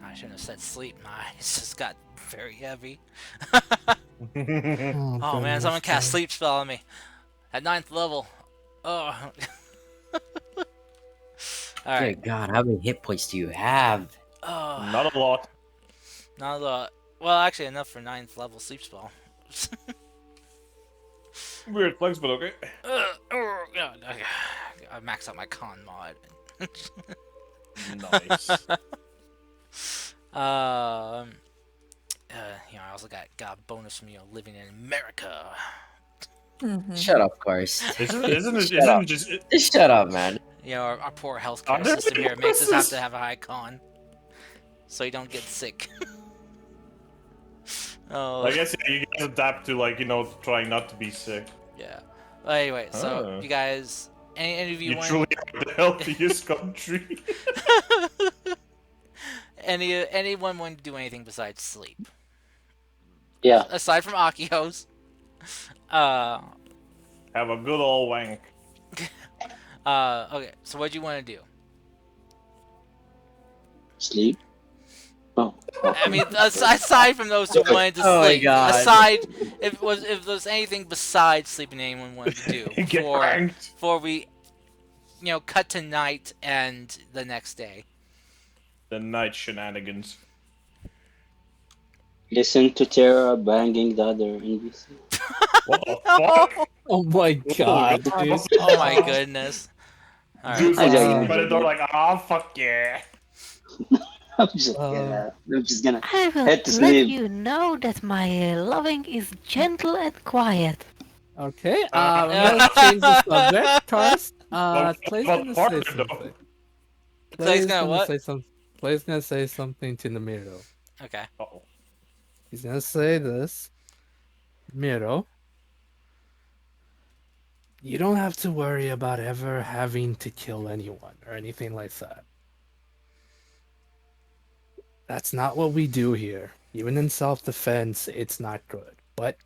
I shouldn't have said sleep. My eyes just got very heavy. Oh, Oh man, someone goodness, cast man. sleep spell on me at 9th level. Oh. All right. Good God, how many hit points do you have? Oh. Not a lot. Not a lot. Well, actually, enough for 9th level sleep spell. Weird flex, but okay. I maxed out my con mod. Nice. I also got a bonus from living in America. Mm-hmm. Shut up, Karst. Isn't Shut up. it just... Just shut up, man. Our poor healthcare Are there system any here makes us have bonuses? to have a high con, so you don't get sick. Oh. I guess yeah, you guys adapt to, trying not to be sick. Yeah. Well, anyway, so Ah. you guys, any of you You want truly are the healthiest country. anyone want to do anything besides sleep? Yeah. Aside from Akios. Have a good old wank. Okay, so what do you want to do? Sleep. Oh. I mean, aside from those who wanted to Oh my sleep, God. aside if there's anything besides sleeping anyone wanted to do Get before wanked. we, cut to night and the next day. The night shenanigans. Listen to Terra banging the other NPC. What the fuck? Oh my God, Oh, dude. Oh my goodness! All right. Dude's I like know, sitting yeah. by the door like, ah, fuck yeah. I'm just gonna I will head to let sleep. you know that my loving is gentle and quiet. Okay, I'm gonna change the subject. Karst, Clay's But gonna say partner, though. something. Clay's gonna what? say something. Clay's gonna say something to Namiro. Okay. Uh-oh. He's gonna say this. Miro, you don't have to worry about ever having to kill anyone or anything like that. That's not what we do here. Even in self-defense, it's not good. But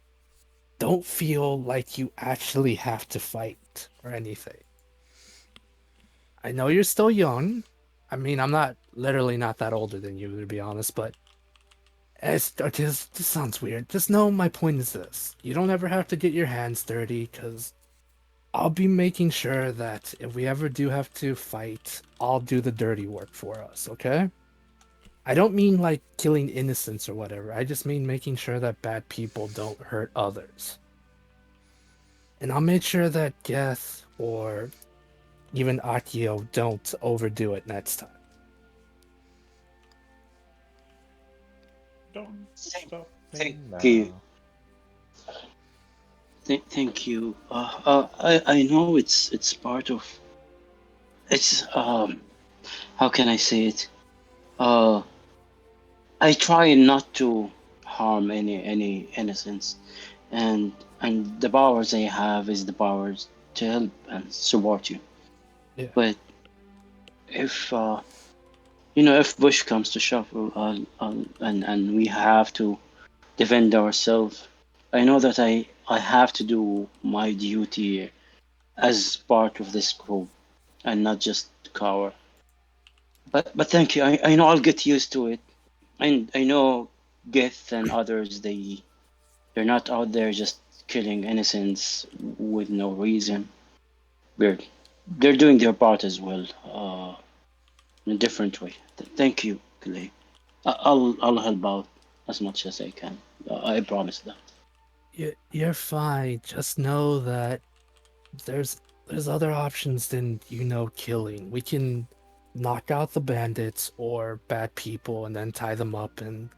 don't feel like you actually have to fight or anything. I know you're still young. I mean, I'm not literally not that older than you, to be honest, but this sounds weird. Just know my point is this. You don't ever have to get your hands dirty, because I'll be making sure that if we ever do have to fight, I'll do the dirty work for us, okay? I don't mean like killing innocents or whatever. I just mean making sure that bad people don't hurt others. And I'll make sure that Geth or even Akio don't overdo it next time. Don't stop. Thank now. you. Thank you. I know it's part of. It's How can I say it? I try not to harm any innocents, and the powers I have is the powers to help and support you. Yeah. But if if Bush comes to shove, and we have to defend ourselves, I know that I have to do my duty as part of this group and not just cower. But thank you. I know I'll get used to it. And I know Gith and others, they're not out there just killing innocents with no reason. They're they're doing their part as well, in a different way. Thank you, Clay. I'll help out as much as I can. I promise that. You're fine. Just know that there's other options than killing. We can knock out the bandits or bad people and then tie them up and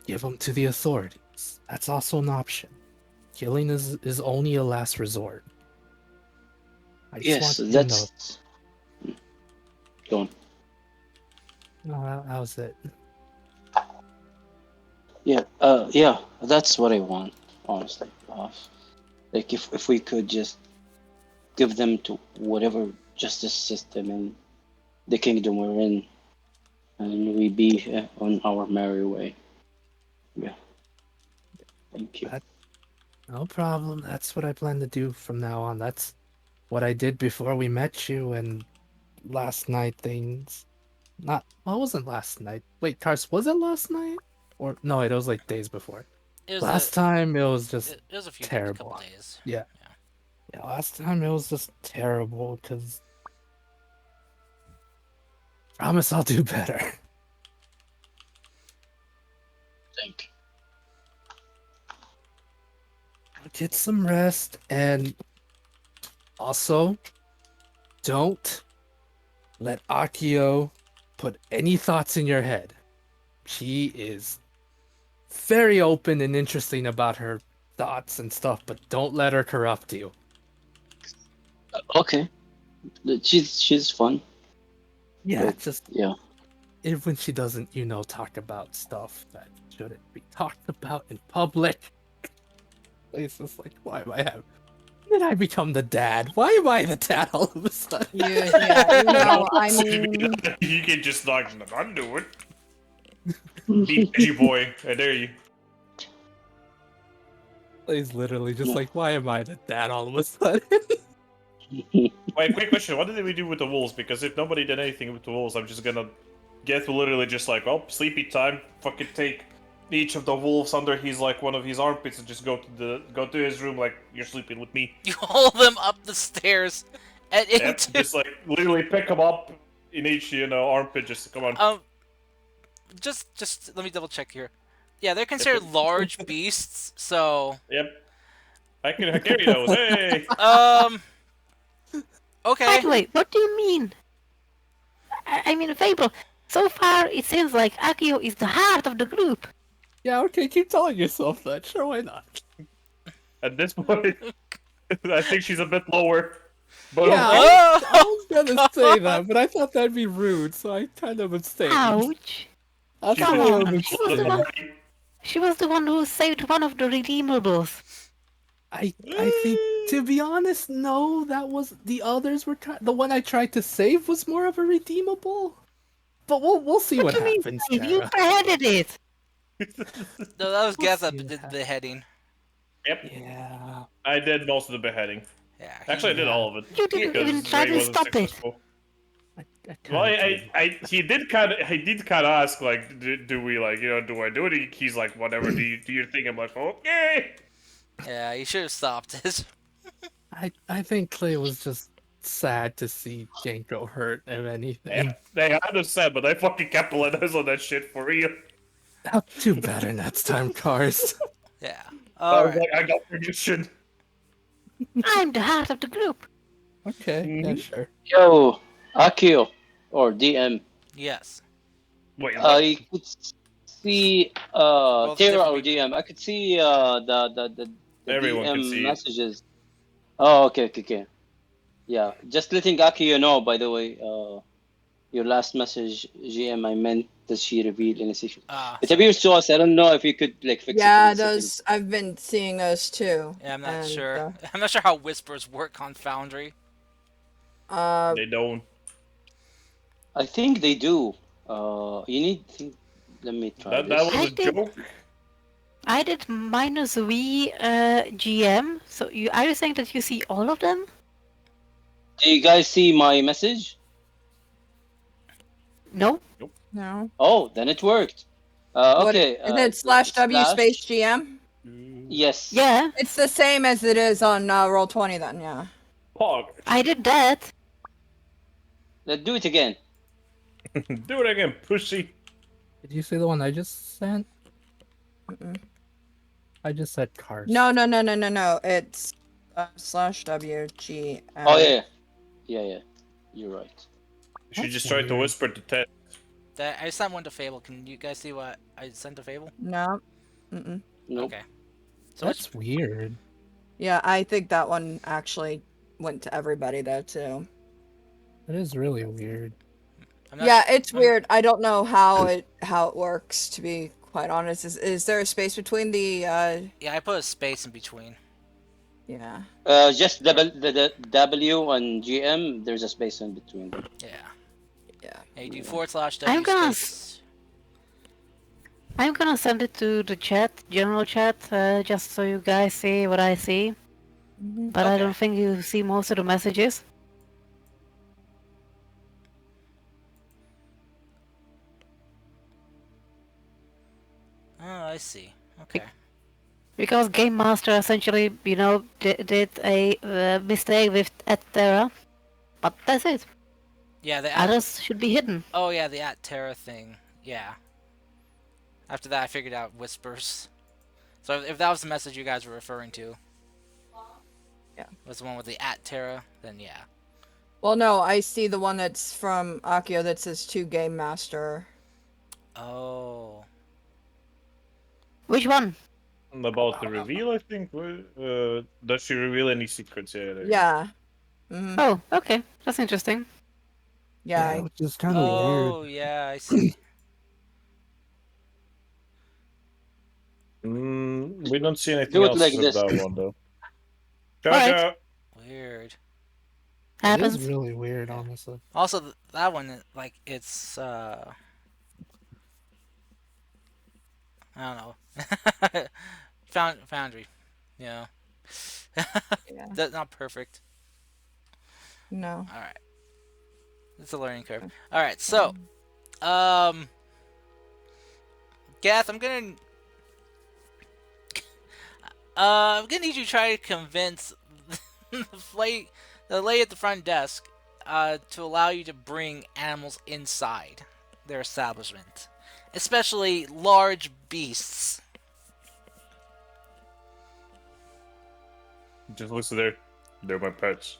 give them to the authorities. That's also an option. Killing is only a last resort. I just Yes, want you to know. that's. Go on. No, how's it? Yeah, that's what I want, honestly. Like if we could just give them to whatever justice system in the kingdom we're in, and we be on our merry way. Yeah, thank you. That, no problem. That's what I plan to do from now on. That's what I did before we met you and last night things. Not, well, it wasn't last night. Wait, Tars, was it last night? Or no, it was like days before. It was Last time it was just it was a couple terrible. days. Yeah. Yeah. Yeah, last time it was just terrible because promise I'll do better. Thank Get some rest and also don't let Akio put any thoughts in your head. She is very open and interesting about her thoughts and stuff, but don't let her corrupt you. you. Okay, she's fun. Yeah, But just yeah. if when she doesn't, talk about stuff that shouldn't be talked about in public. It's just like, why am I having? Did I become the dad? Why am I the dad all of a sudden? Yeah, I mean, You can just like not do it. Be veggie boy. I dare you. He's literally just No. like, why am I the dad all of a sudden? Wait, quick question. What did we do with the wolves? Because if nobody did anything with the wolves, I'm just gonna get literally just like, oh, sleepy time. Fucking take each of the wolves under his like one of his armpits and just go to his room like you're sleeping with me. You hold them up the stairs and Yep, into just like literally pick them up in each armpit. Just come on. just let me double check here. Yeah, they're considered large beasts, so Yep, I can carry those. Hey. By okay. the way, what do you mean? I mean, Fable, so far it seems like Akio is the heart of the group. Yeah, okay, keep telling yourself that. Sure, why not? At this point, I think she's a bit lower. But Yeah, okay. I was gonna say that, but I thought that'd be rude, so I kind of abstained. Ouch. I She's Come kind of on, abstained. she was the one who saved one of the redeemables. I think, to be honest, no, that was the others were the one I tried to save was more of a redeemable. But we'll see what What do you mean, happens, Dave? You Tara. beheaded it. No, that was We'll Gaz that see what did the happens. beheading. Yep, Yeah. I did most of the beheading. Yeah. Actually, I did all of it. You didn't because even try Ray to wasn't stop it. successful. I Well, kinda he did kind of ask like, do we like, do I do it? He's like, whatever. Do your thing? I'm like, okay. Yeah, you should have stopped it. I think Clay was just sad to see Genko hurt, if anything. They understand, but I fucking capitalized on that shit for real. I'll do better next time, Cars. Yeah. I All was right. like, I got permission. I'm the heart of the group. Okay, yeah, sure. Yo, Akio or DM. Yes. Wait, I could see Both Tara different or DM. I could see the Everyone can DM see it. messages. Oh, okay. Yeah, just letting Akio know. By the way, your last message, GM, I meant Does she reveal any secret? It Sorry. appears to us. I don't know if you could like fix it in Yeah, the settings. those I've been seeing those too. Yeah, I'm not And sure. I'm not sure how whispers work on Foundry. They don't. I think they do. You need. Let me try That was this. I a did joke. I did -V GM. So are you saying that you see all of them? Do you guys see my message? No. no. Oh, then it worked. What Okay. is it? Slash W space GM. Yes. Yeah, It's the same as it is on Roll20 then. Yeah. Fuck. I did that. Let's do it again. Do it again, pussy. Did you see the one I just sent? Mm-mm. I just said cars. No. It's slash WGM. Oh yeah. You're right. She That's just tried to weird. whisper to Ted. I sent one to Fable. Can you guys see what I sent to Fable? No. Mm-mm. Nope. Okay. So That's weird. Yeah, I think that one actually went to everybody though too. That is really weird. Yeah, it's weird. I don't know how it works, to be quite honest. Is there a space between the Yeah, I put a space in between. yeah. Just the W and GM. There's a space in between them. Yeah. Yeah. And you do /W I'm gonna space. I'm gonna send it to the chat, general chat, just so you guys see what I see. But I Okay. don't think you see most of the messages. Oh, I see. Okay. Because Game Master essentially, did a mistake with @Terra. But that's it. Yeah, the Others should be hidden. Oh yeah, the @Terra thing. Yeah. After that, I figured out whispers. So if that was the message you guys were referring to, Yeah. was the one with the @Terra, then yeah. Well, no, I see the one that's from Akio that says to Game Master. Oh. Which one? About the reveal, I think. Does she reveal any secrets? Yeah. Yeah. Mm-hmm. Oh, okay. That's interesting. Yeah. Which is kind of Oh weird. yeah, I see. We don't see anything Do it else like except this. that one though. Ciao, Alright. ciao. Weird. It Happens. is really weird, honestly. Also, that one, like, it's I don't know. Foundry. Yeah. Yeah. That's not perfect. No. All right. It's a learning curve. All right. So, Gath, I'm gonna need you to try to convince the lady at the front desk to allow you to bring animals inside their establishment, especially large beasts. Just listen there. They're my pets.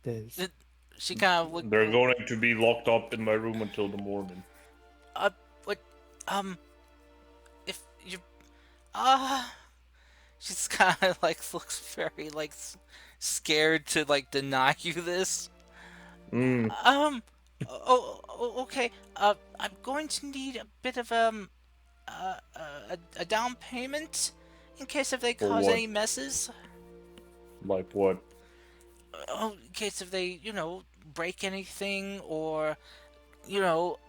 This. She kind of looked. They're going to be locked up in my room until the morning. What? If you, she's kind of like looks very like scared to like deny you this. Okay. I'm going to need a bit of a down payment in case if they For cause what? any messes. Like what? Oh, in case if they, break anything or,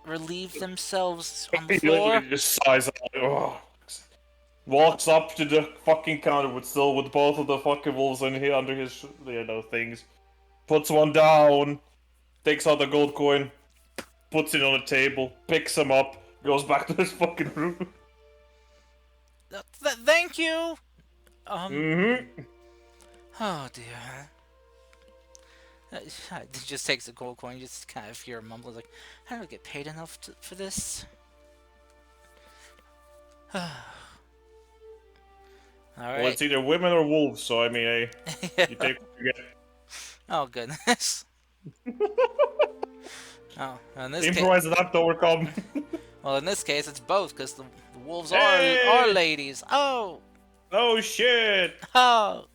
relieve themselves on the He floor. literally just sighs out. Ugh. Walks up to the fucking counter with both of the fucking wolves in here under his things. Puts one down. Takes out the gold coin. Puts it on the table. Picks him up. Goes back to his fucking room. Thank you. Mm-hmm. Oh dear. He just takes the gold coin. You just kind of hear a mumble like, "I don't get paid enough for this." All right. Well, it's either women or wolves, so I mean, hey, you take what you get. Oh goodness. Oh, in this case, Improvise that to overcome. well, in this case, it's both because the wolves Hey! are ladies. Oh, Oh shit! oh.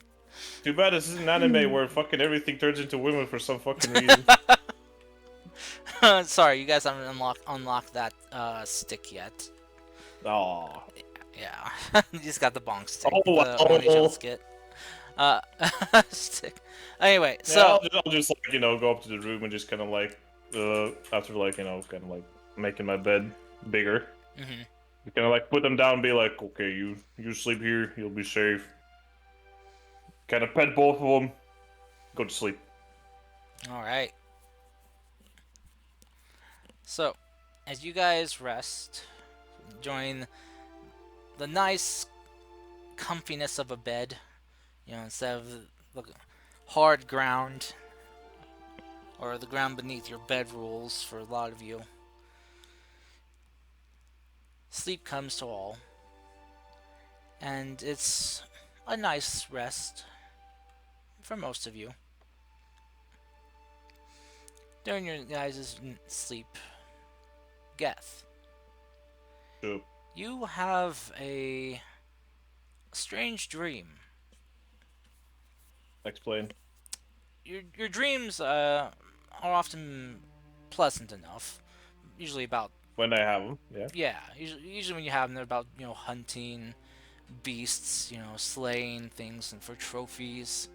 Too bad this is an anime where fucking everything turns into women for some fucking reason. Sorry, you guys haven't unlocked that stick yet. Aw. Yeah, you just got the bonk stick, Oh the only gel well. skit. Uh, stick. Anyway, Yeah, so I'll just like go up to the room and just kind of like after like kind of like making my bed bigger. mhm. Kind of like put them down, and be like, okay, you sleep here, you'll be safe. Kind of pet both of them, go to sleep. All right. So, as you guys rest, join the nice comfiness of a bed, instead of the hard ground or the ground beneath your bed rules for a lot of you. Sleep comes to all, and it's a nice rest for most of you. During your guys' sleep, Geth, So, you have a strange dream. explain Your dreams are often pleasant enough. Usually about, when I have them. Yeah. yeah. Usually when you have them, they're about hunting beasts, slaying things and for trophies.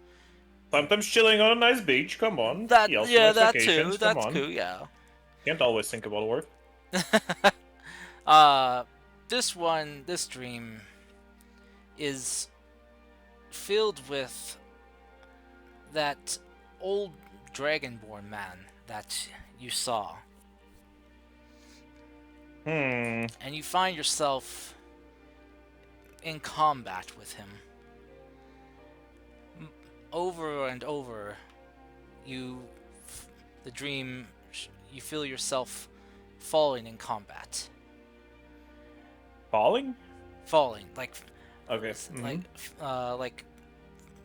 Sometimes chilling on a nice beach. Come on. That He also yeah, likes that too. vacations. Come That's on. cool. Yeah. Can't always think about work. uh, this dream is filled with that old dragonborn man that you saw, Hmm. and you find yourself in combat with him. Over and over, you, the dream, you feel yourself falling in combat. Falling? Falling, like, Okay. like, like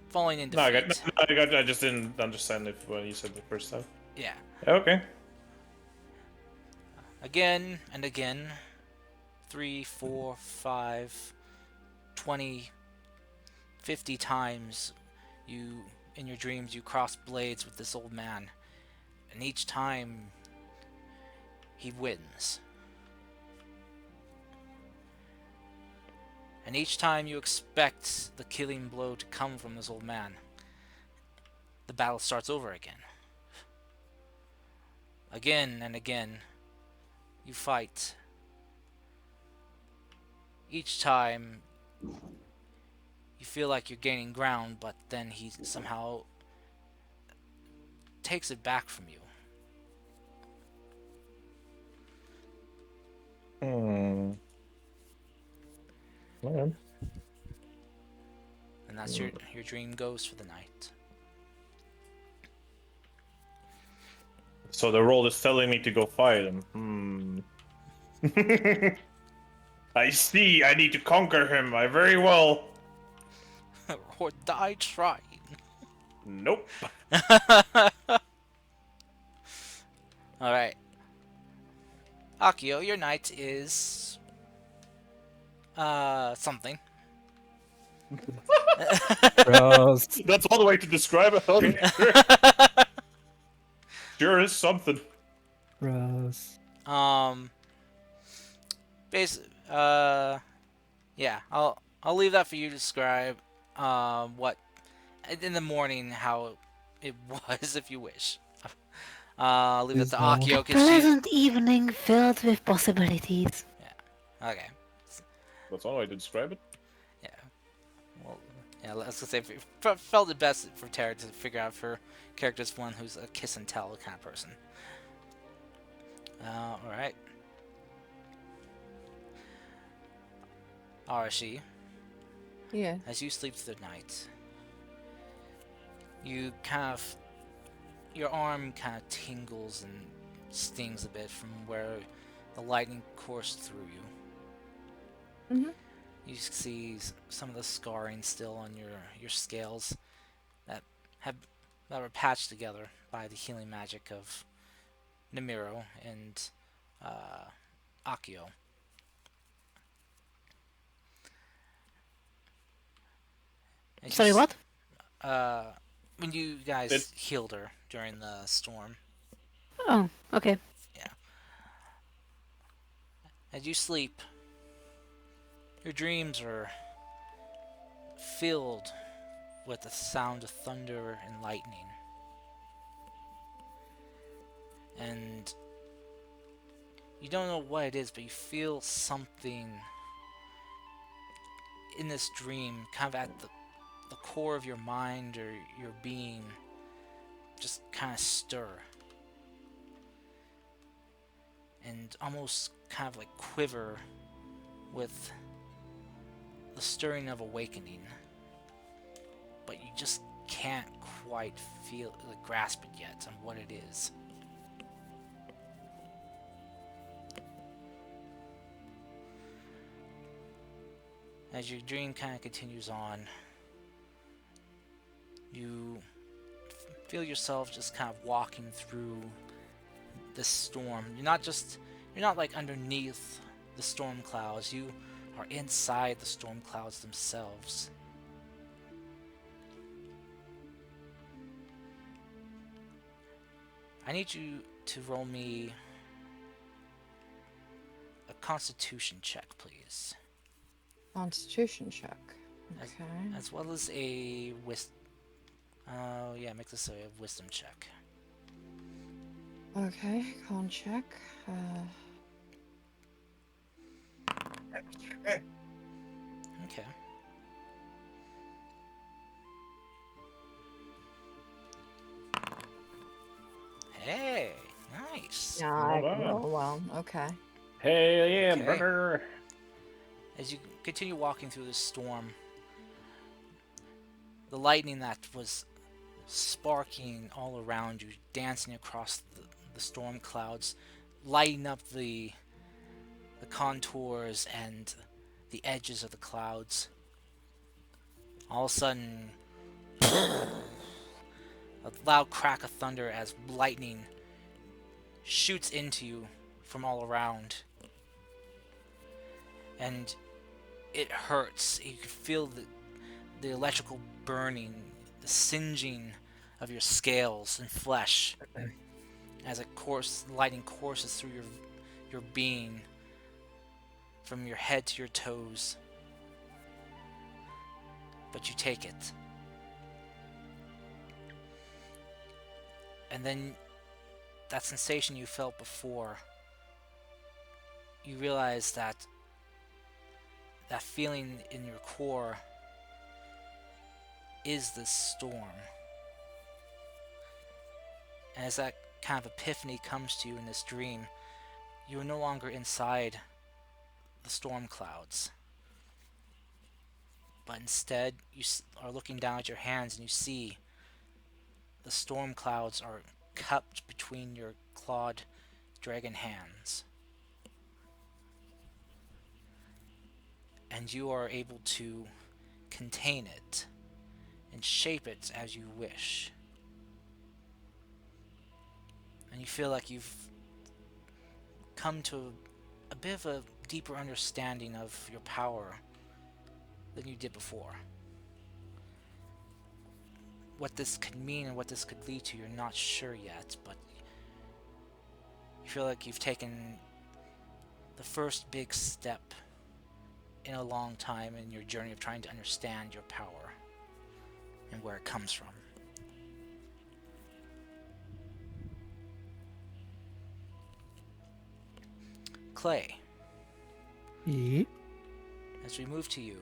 falling in No, I got. defeat. No, I just didn't understand it when you said the first time. Yeah. Okay. Again and again, 3, 4, 5, 20, 50 times, you, in your dreams, you cross blades with this old man, and each time he wins. And each time you expect the killing blow to come from this old man, the battle starts over again. Again and again, you fight. Each time, you feel like you're gaining ground, but then he somehow takes it back from you. Hmm. Okay. And that's your dream goes for the night. So the role is telling me to go fight him. I see. I need to conquer him. I very well. Or die trying. Nope. Alright. Akio, your night is something. Gross. That's all the way to describe it. Okay. Sure is something. Gross. Bas yeah, I'll leave that for you to describe what in the morning how it was if you wish. I'll leave that to Please no. Akio A because she. pleasant evening filled with possibilities. Yeah. Okay. That's all I did describe it. Yeah. Well, yeah. Let's just say felt it best for Tara to figure out if her character's one who's a kiss and tell kind of person. All right. Arashi, Yeah. as you sleep through the night, you kind of, your arm kind of tingles and stings a bit from where the lightning coursed through you. Mhm. You see some of the scarring still on your scales that have that were patched together by the healing magic of Namiro and Akio. As you Sorry, what? when you guys It- healed her during the storm, Oh, okay. As you sleep, your dreams are filled with the sound of thunder and lightning. And you don't know what it is, but you feel something in this dream, kind of at the core of your mind or your being, just kind of stir. And almost kind of like quiver with the stirring of awakening. But you just can't quite feel, like, grasp it yet on what it is. As your dream kind of continues on, you feel yourself just kind of walking through this storm. You're not like underneath the storm clouds. You are inside the storm clouds themselves. I need you to roll me a constitution check, please. Constitution check. As- Okay. As well as a wisdom. Yeah, make this a wisdom check. Okay, con check. Okay. Hey, nice. Yeah, Not I bad. roll well. Okay. Hell yeah, Okay. brother! As you continue walking through this storm, the lightning that was sparking all around you, dancing across the storm clouds, lighting up the contours and the edges of the clouds. All of a sudden, a loud crack of thunder as lightning shoots into you from all around. And it hurts. You can feel the electrical burning, the singeing of your scales and flesh as lightning courses through your being, from your head to your toes. But you take it. And then that sensation you felt before, you realize that feeling in your core is this storm. And as that kind of epiphany comes to you in this dream, you are no longer inside the storm clouds. But instead, you are looking down at your hands and you see the storm clouds are cupped between your clawed dragon hands. And you are able to contain it and shape it as you wish. And you feel like you've come to a bit of a deeper understanding of your power than you did before. What this could mean and what this could lead to, you're not sure yet, but you feel like you've taken the first big step in a long time in your journey of trying to understand your power and where it comes from. Clay, Yep. as we move to you,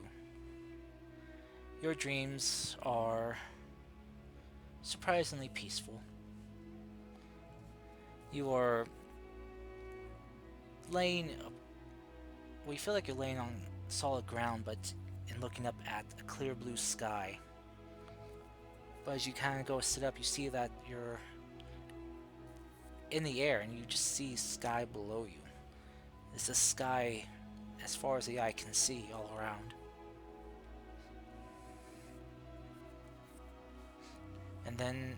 your dreams are surprisingly peaceful. You are laying, well, you feel like you're laying on solid ground, but in looking up at a clear blue sky. But as you kind of go sit up, you see that you're in the air and you just see sky below you. It's a sky as far as the eye can see all around. And then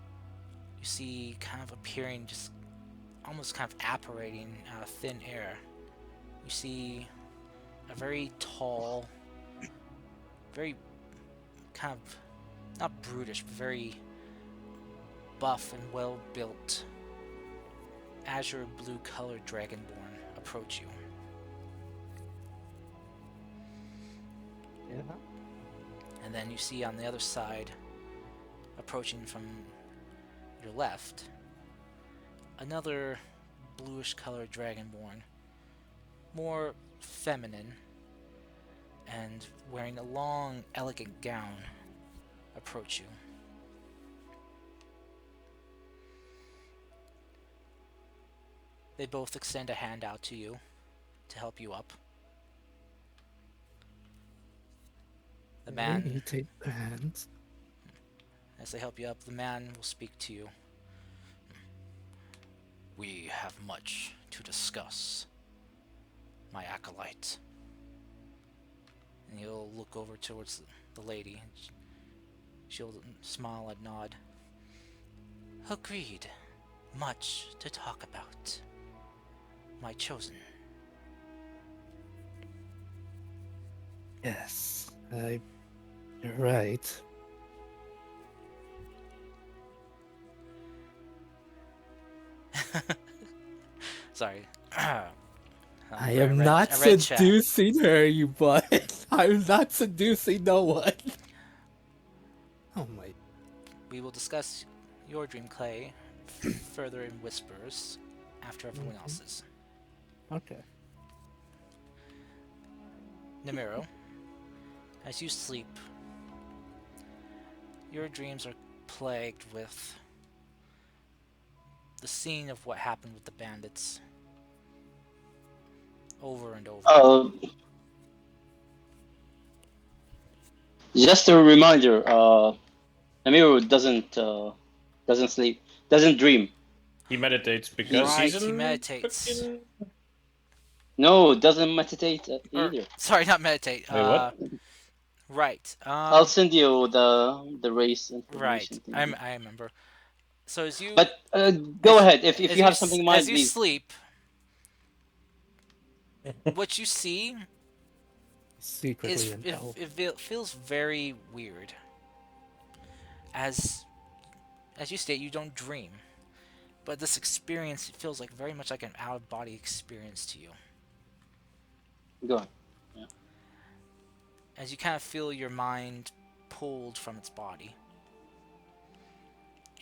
you see kind of appearing, just almost kind of apparating out of thin air. You see a very tall, very kind of, not brutish, but very buff and well-built azure blue colored dragonborn approach you. And then you see on the other side, approaching from your left, another bluish colored dragonborn, more feminine and wearing a long, elegant gown, approach you. They both extend a hand out to you to help you up. The Okay, man, you take the hands. as they help you up, the man will speak to you. We have much to discuss, my acolyte. And he'll look over towards the lady. She'll smile and nod. Agreed. Much to talk about. My chosen. Yes, you're right. Sorry. I am not I read chat. seducing her, you butt. I'm not seducing no one. Oh my. We will discuss your dream, Clay, further in whispers after everyone Mhm. else's. Okay. Namiro, as you sleep, your dreams are plagued with the scene of what happened with the bandits over and over. Uh, just a reminder. Namiro doesn't sleep, doesn't dream. He meditates because Right, he's he in meditates. fucking... No, doesn't meditate Or, either. sorry, not meditate. Wait, what? Right. I'll send you the race Right. information thing. I remember. So as you But go ahead. If as you you have something in as mind, you please. sleep, what you see Secretly an elf. it feels very weird. As you state, you don't dream, but this experience it feels like very much like an out of body experience to you. Go on. Yeah. As you kind of feel your mind pulled from its body,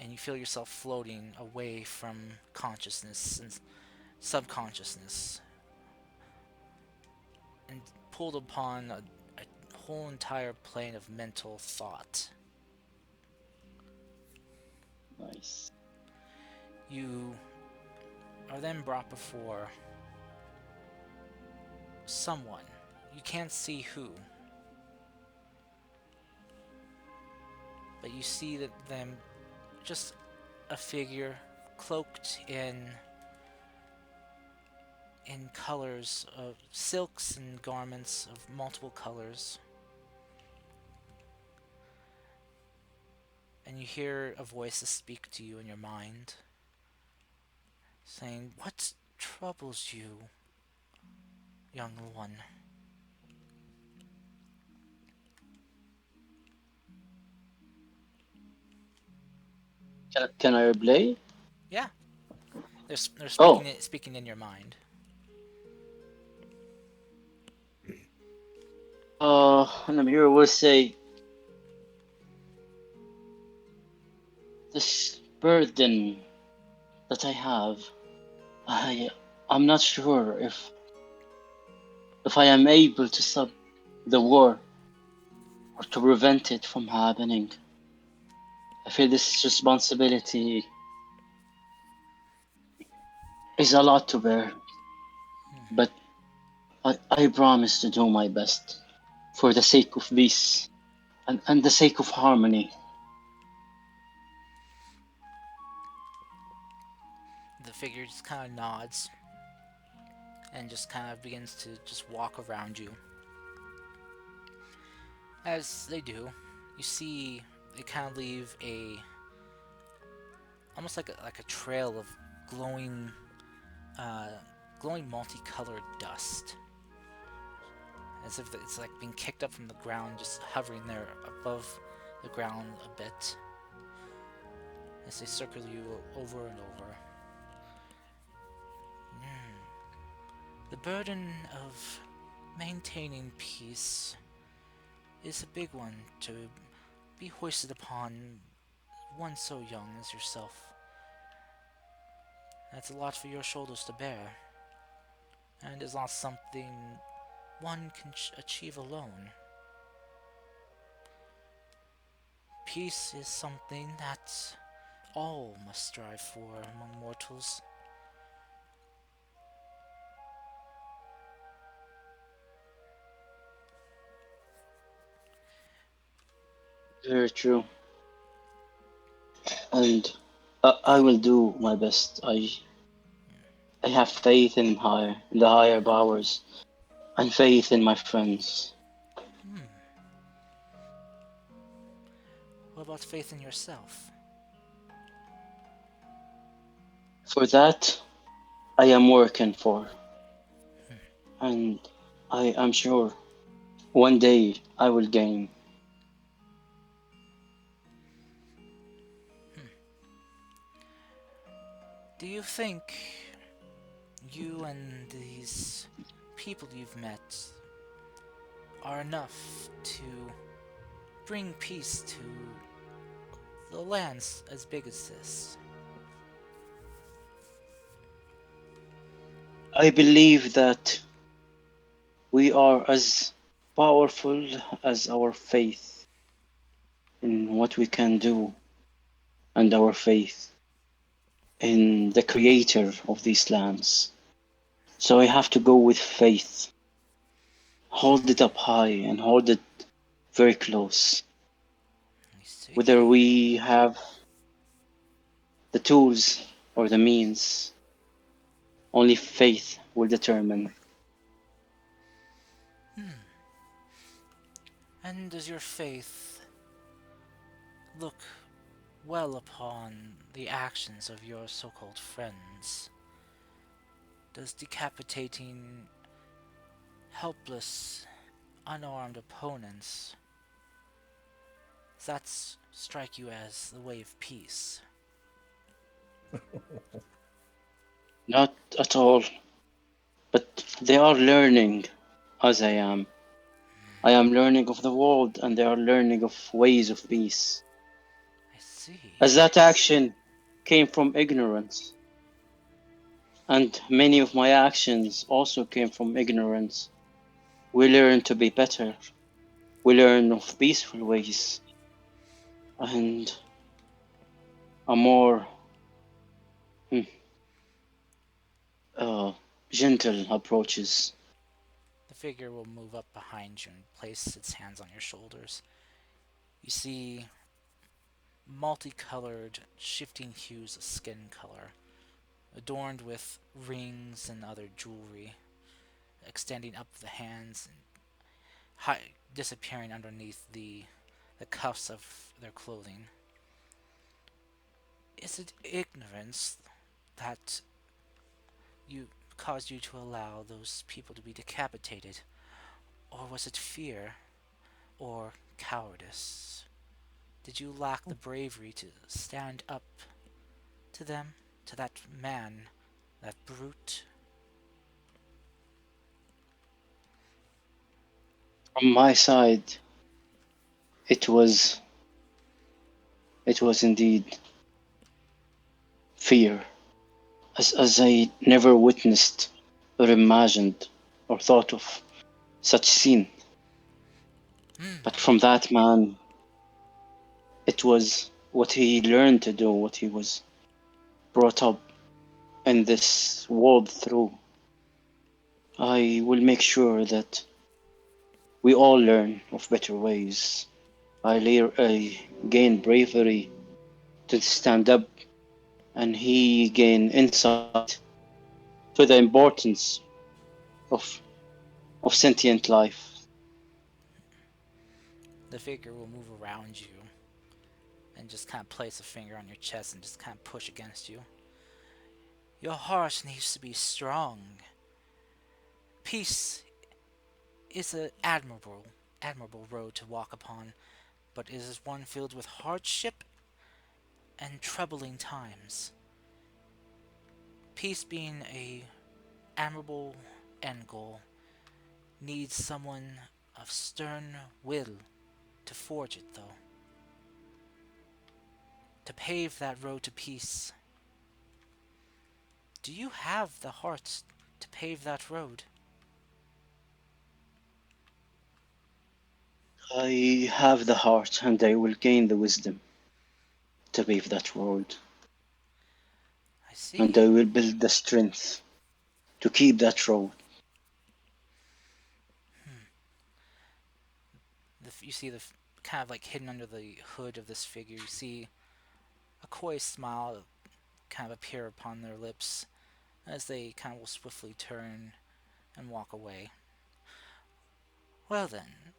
and you feel yourself floating away from consciousness and subconsciousness, and pulled upon a whole entire plane of mental thought. Nice. You are then brought before someone. You can't see who, but you see that them just a figure cloaked in colors of silks and garments of multiple colors. And you hear a voice speak to you in your mind, saying, "What troubles you, young one?" Can I play? Yeah, they're Oh, speaking in your mind. Namiro will say, this burden that I have, I I'm not sure if I am able to stop the war or to prevent it from happening. I feel this responsibility is a lot to bear, but I promise to do my best for the sake of peace and the sake of harmony. The figure just kind of nods and just kind of begins to just walk around you. As they do, you see they kind of leave almost like a trail of glowing, uh, glowing multicolored dust, as if it's like being kicked up from the ground, just hovering there above the ground a bit, as they circle you over and over. The burden of maintaining peace is a big one to be hoisted upon one so young as yourself. That's a lot for your shoulders to bear, and is not something one can achieve alone. Peace is something that all must strive for among mortals. Very true. And I will do my best. I have faith in the higher powers, and faith in my friends. Hmm, what about faith in yourself? For that, I am working for, and I am sure one day I will gain. Hmm. Do you think you and these people you've met are enough to bring peace to the lands as big as this? I believe that we are as powerful as our faith in what we can do, and our faith in the creator of these lands. So I have to go with faith. Hold it up high and hold it very close. I see. Whether we have the tools or the means, only faith will determine. Hmm. And does your faith look well upon the actions of your so called friends? Does decapitating helpless, unarmed opponents does that strike you as the way of peace? Not at all, but they are learning as I am. I am learning of the world and they are learning of ways of peace. I see. As that action came from ignorance, and many of my actions also came from ignorance, we learn to be better. We learn of peaceful ways and a more hmm, uh, gentle approaches. The figure will move up behind you and place its hands on your shoulders. You see multicolored, shifting hues of skin color, adorned with rings and other jewelry, extending up the hands and disappearing underneath the cuffs of their clothing. Is it ignorance that you caused you to allow those people to be decapitated, or was it fear or cowardice? Did you lack the bravery to stand up to them, to that man, that brute? From my side, it was it was indeed fear, as I never witnessed or imagined or thought of such scene. Hmm. But from that man, it was what he learned to do, what he was brought up in this world through. I will make sure that we all learn of better ways. I gain bravery to stand up, and he gain insight to the importance of of sentient life. The figure will move around you and just kind of place a finger on your chest and just kind of push against you. Your heart needs to be strong. Peace is an admirable road to walk upon, but it is one filled with hardship and troubling times. Peace being a admirable end goal needs someone of stern will to forge it, though. To pave that road to peace. Do you have the heart to pave that road? I have the heart, and I will gain the wisdom to pave that road, I see. and I will build the strength to keep that road. You see the kind of like hidden under the hood of this figure. You see a coy smile kind of appear upon their lips as they kind of will swiftly turn and walk away. Well then,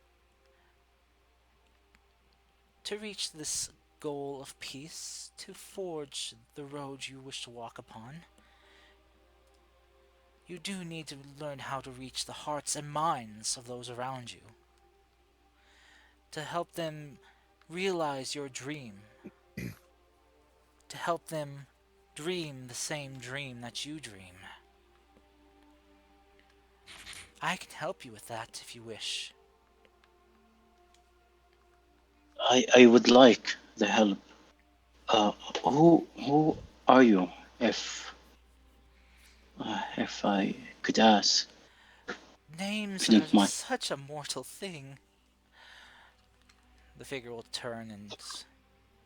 to reach this goal of peace, to forge the road you wish to walk upon, you do need to learn how to reach the hearts and minds of those around you. To help them realize your dream. To help them dream the same dream that you dream. I can help you with that if you wish. I would like the help. Uh, who are you, if I could ask, if Names you are don't mind? such a mortal thing. The figure will turn and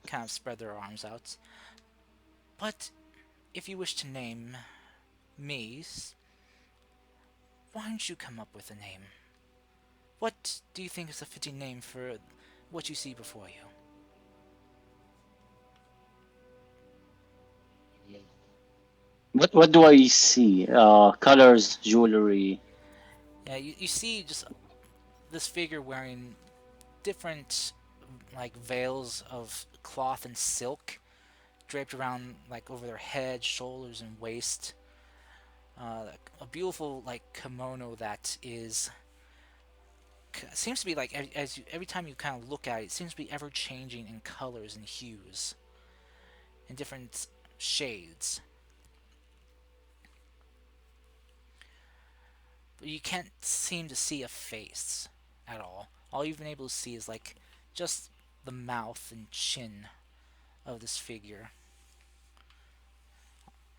kind of spread their arms out. But if you wish to name me, why don't you come up with a name? What do you think is a fitting name for what you see before you? What do I see? Colors, jewelry. Yeah, you see just this figure wearing different like veils of cloth and silk draped around like over their head, shoulders, and waist. A beautiful like kimono that is seems to be like every time you kind of look at it, it seems to be ever changing in colors and hues, in different shades. But you can't seem to see a face at all. All you've been able to see is like just the mouth and chin of this figure,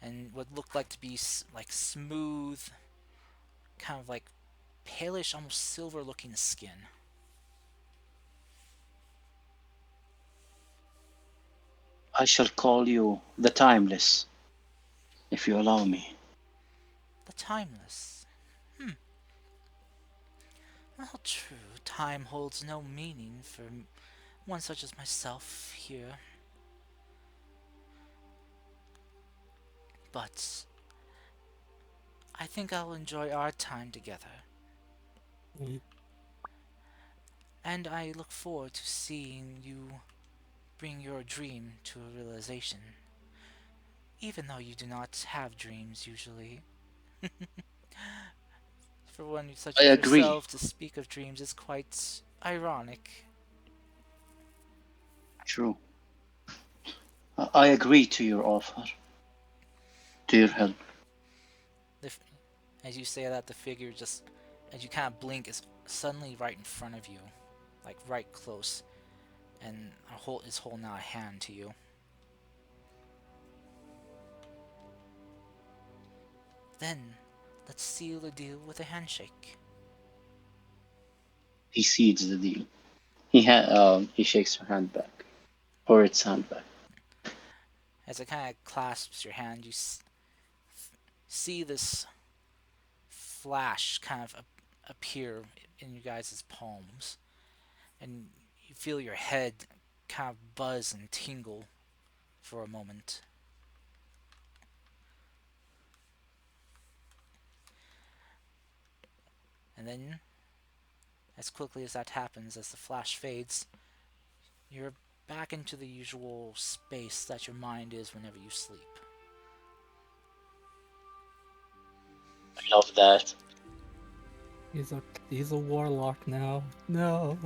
and what looked like to be like smooth, kind of like palish, almost silver-looking skin. I shall call you the Timeless, if you allow me. The timeless. Well, true. Time holds no meaning for one such as myself here. But I think I'll enjoy our time together. Mm. And I look forward to seeing you bring your dream to a realization. Even though you do not have dreams usually. For one such I as agree. yourself to speak of dreams is quite ironic. True. I agree to your offer, to your help. As you say that, the figure just, as you kind of blink, is suddenly right in front of you, like right close, and is holding out a hand to you. Then, let's seal the deal with a handshake. He cedes the deal. He shakes her hand back, or its hand back. As it kind of clasps your hand, you see this flash kind of appear in you guys' palms, and you feel your head kind of buzz and tingle for a moment. And then, as quickly as that happens, as the flash fades, you're back into the usual space that your mind is whenever you sleep. I love that. He's a warlock now. No.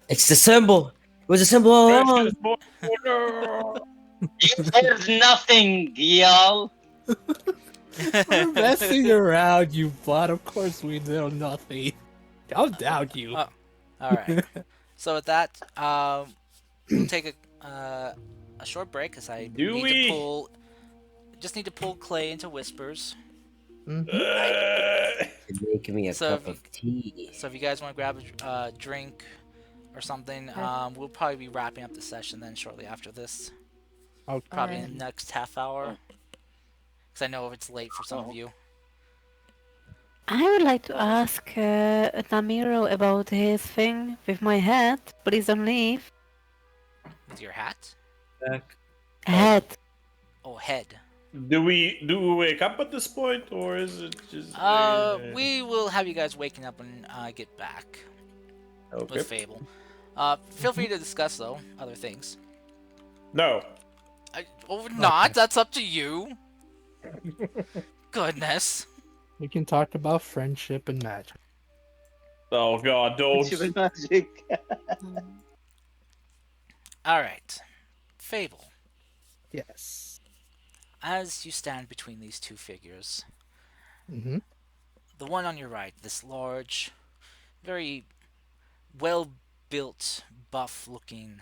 It's the symbol. It was a symbol all along. Precious boy. No. You heard nothing, y'all. We're messing around, you bot. Of course we know nothing. I'll doubt you. Oh, all right. So with that, we'll take a short break because I Do need to we? pull. Just need to pull Clay into whispers. Mm-hmm. Make me a So cup of tea. if you guys want to grab a drink or something, we'll probably be wrapping up the session then shortly after this. Okay. Probably Alright. in the next half hour. Oh, Because I know it's late for some of oh, you. I would like to ask Namiro about his thing with my hat. Please don't leave. With your hat? Back. Hat. Oh, head. Do we wake up at this point, or is it just We will have you guys waking up when I get back with okay? Fable. Feel free Mhm. to discuss, though, other things. No. Not. Okay. That's up to you. Goodness. We can talk about friendship and magic. Oh God, don't. Civil magic. Alright. Fable. Yes. As you stand between these two figures, Mm-hmm. the one on your right, this large, very well built, buff looking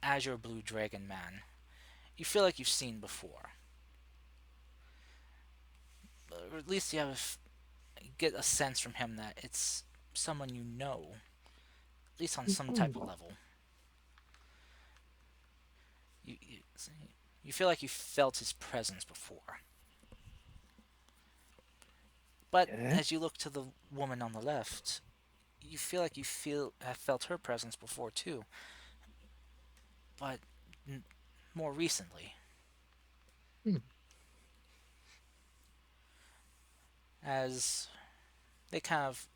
azure blue dragon man, you feel like you've seen before. Or at least you get a sense from him that it's someone you know, at least on some type of level. You, you, you feel like you felt his presence before. But Yeah. as you look to the woman on the left, you feel like have felt her presence before too, but more recently, Hmm. as they kind of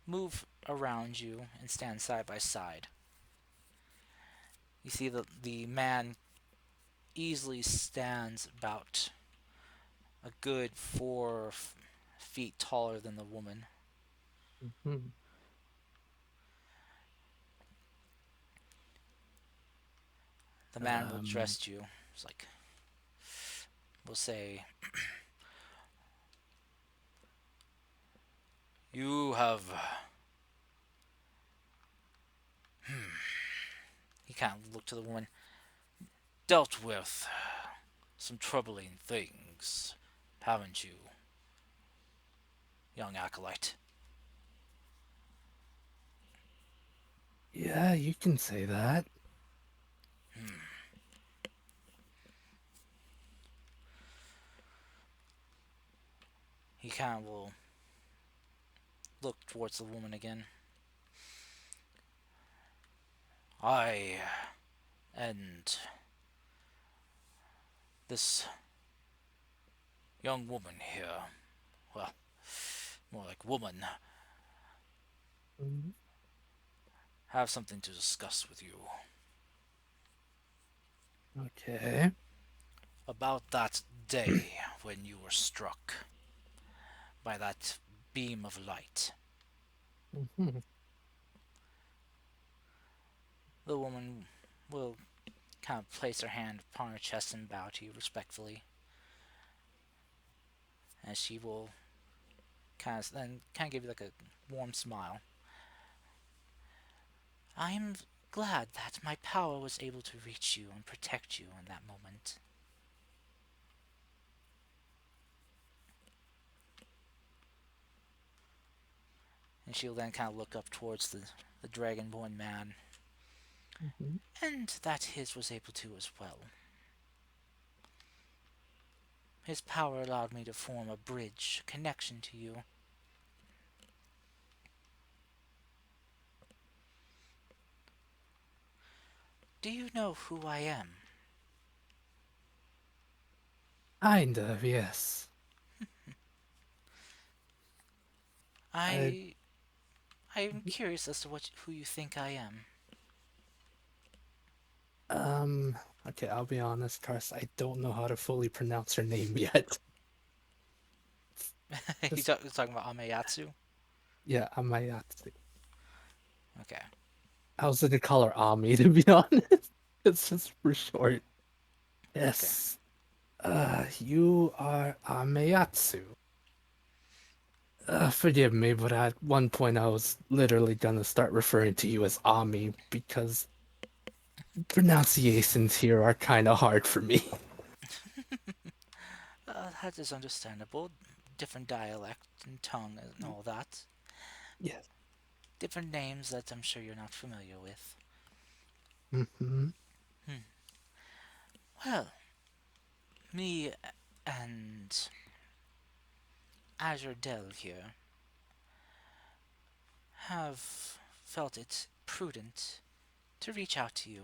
move around you and stand side by side. You see the man easily stands about a good 4 feet taller than the woman. Mm-hmm. The man will Um. address you. It's like, we'll say, you have. He kind of looked to the woman. Dealt with some troubling things, haven't you, young acolyte? Yeah, you can say that. He kind of will look towards the woman again. I and this young woman here, well, more like woman, Mhm. have something to discuss with you Okay. about that day when you were struck by that beam of light. Mm-hmm. The woman will kind of place her hand upon her chest and bow to you respectfully, and she will kind of give you like a warm smile. I am glad that my power was able to reach you and protect you in that moment. And she'll then kind of look up towards the dragonborn man, Mm-hmm. and that his was able to as well. His power allowed me to form a bridge, a connection to you. Do you know who I am? Kind of, yes. I I am curious as to who you think I am. um okay, I'll be honest, Cars, I don't know how to fully pronounce her name yet. He's Just talking about Ameyatsu. yeah, Amayatsu. Okay. I was gonna call her Ami to be honest. It's just for short. Okay. Yes. You are Amayatsu. Forgive me, but at one point I was literally gonna start referring to you as Ami because pronunciations here are kind of hard for me. That is understandable. Different dialect and tongue and all that. Yes. Different names that I'm sure you're not familiar with. Hmm. Hmm. Well, me and Azure Dell here have felt it prudent to reach out to you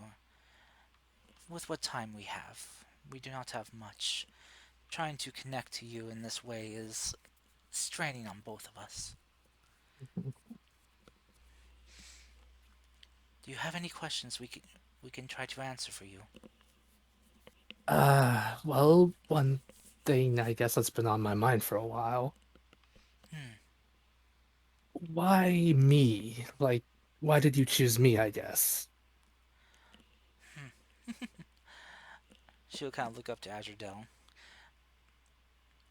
with what time we have. We do not have much. Trying to connect to you in this way is straining on both of us. Do you have any questions we can try to answer for you? Well, one thing I guess that's been on my mind for a while. Hmm. Why me? Like, why did you choose me, I guess? Hmm. She'll kind of look up to Azure Dell.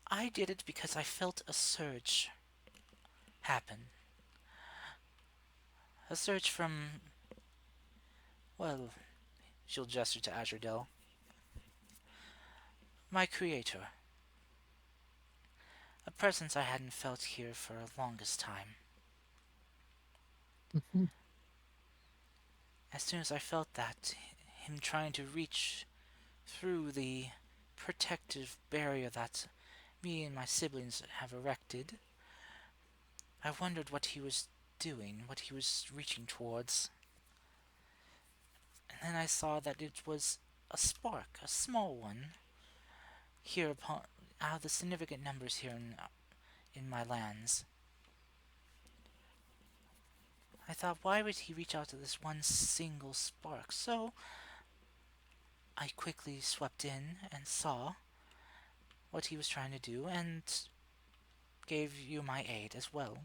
I did it because I felt a surge happen. A surge from, well, she'll gesture to Azure Dell. My creator. A presence I hadn't felt here for the longest time. Mhm. As soon as I felt that, him trying to reach through the protective barrier that me and my siblings have erected, I wondered what he was doing, what he was reaching towards. And then I saw that it was a spark, a small one, here upon out of the significant numbers here in my lands. I thought, why would he reach out to this one single spark? So I quickly swept in and saw what he was trying to do and gave you my aid as well.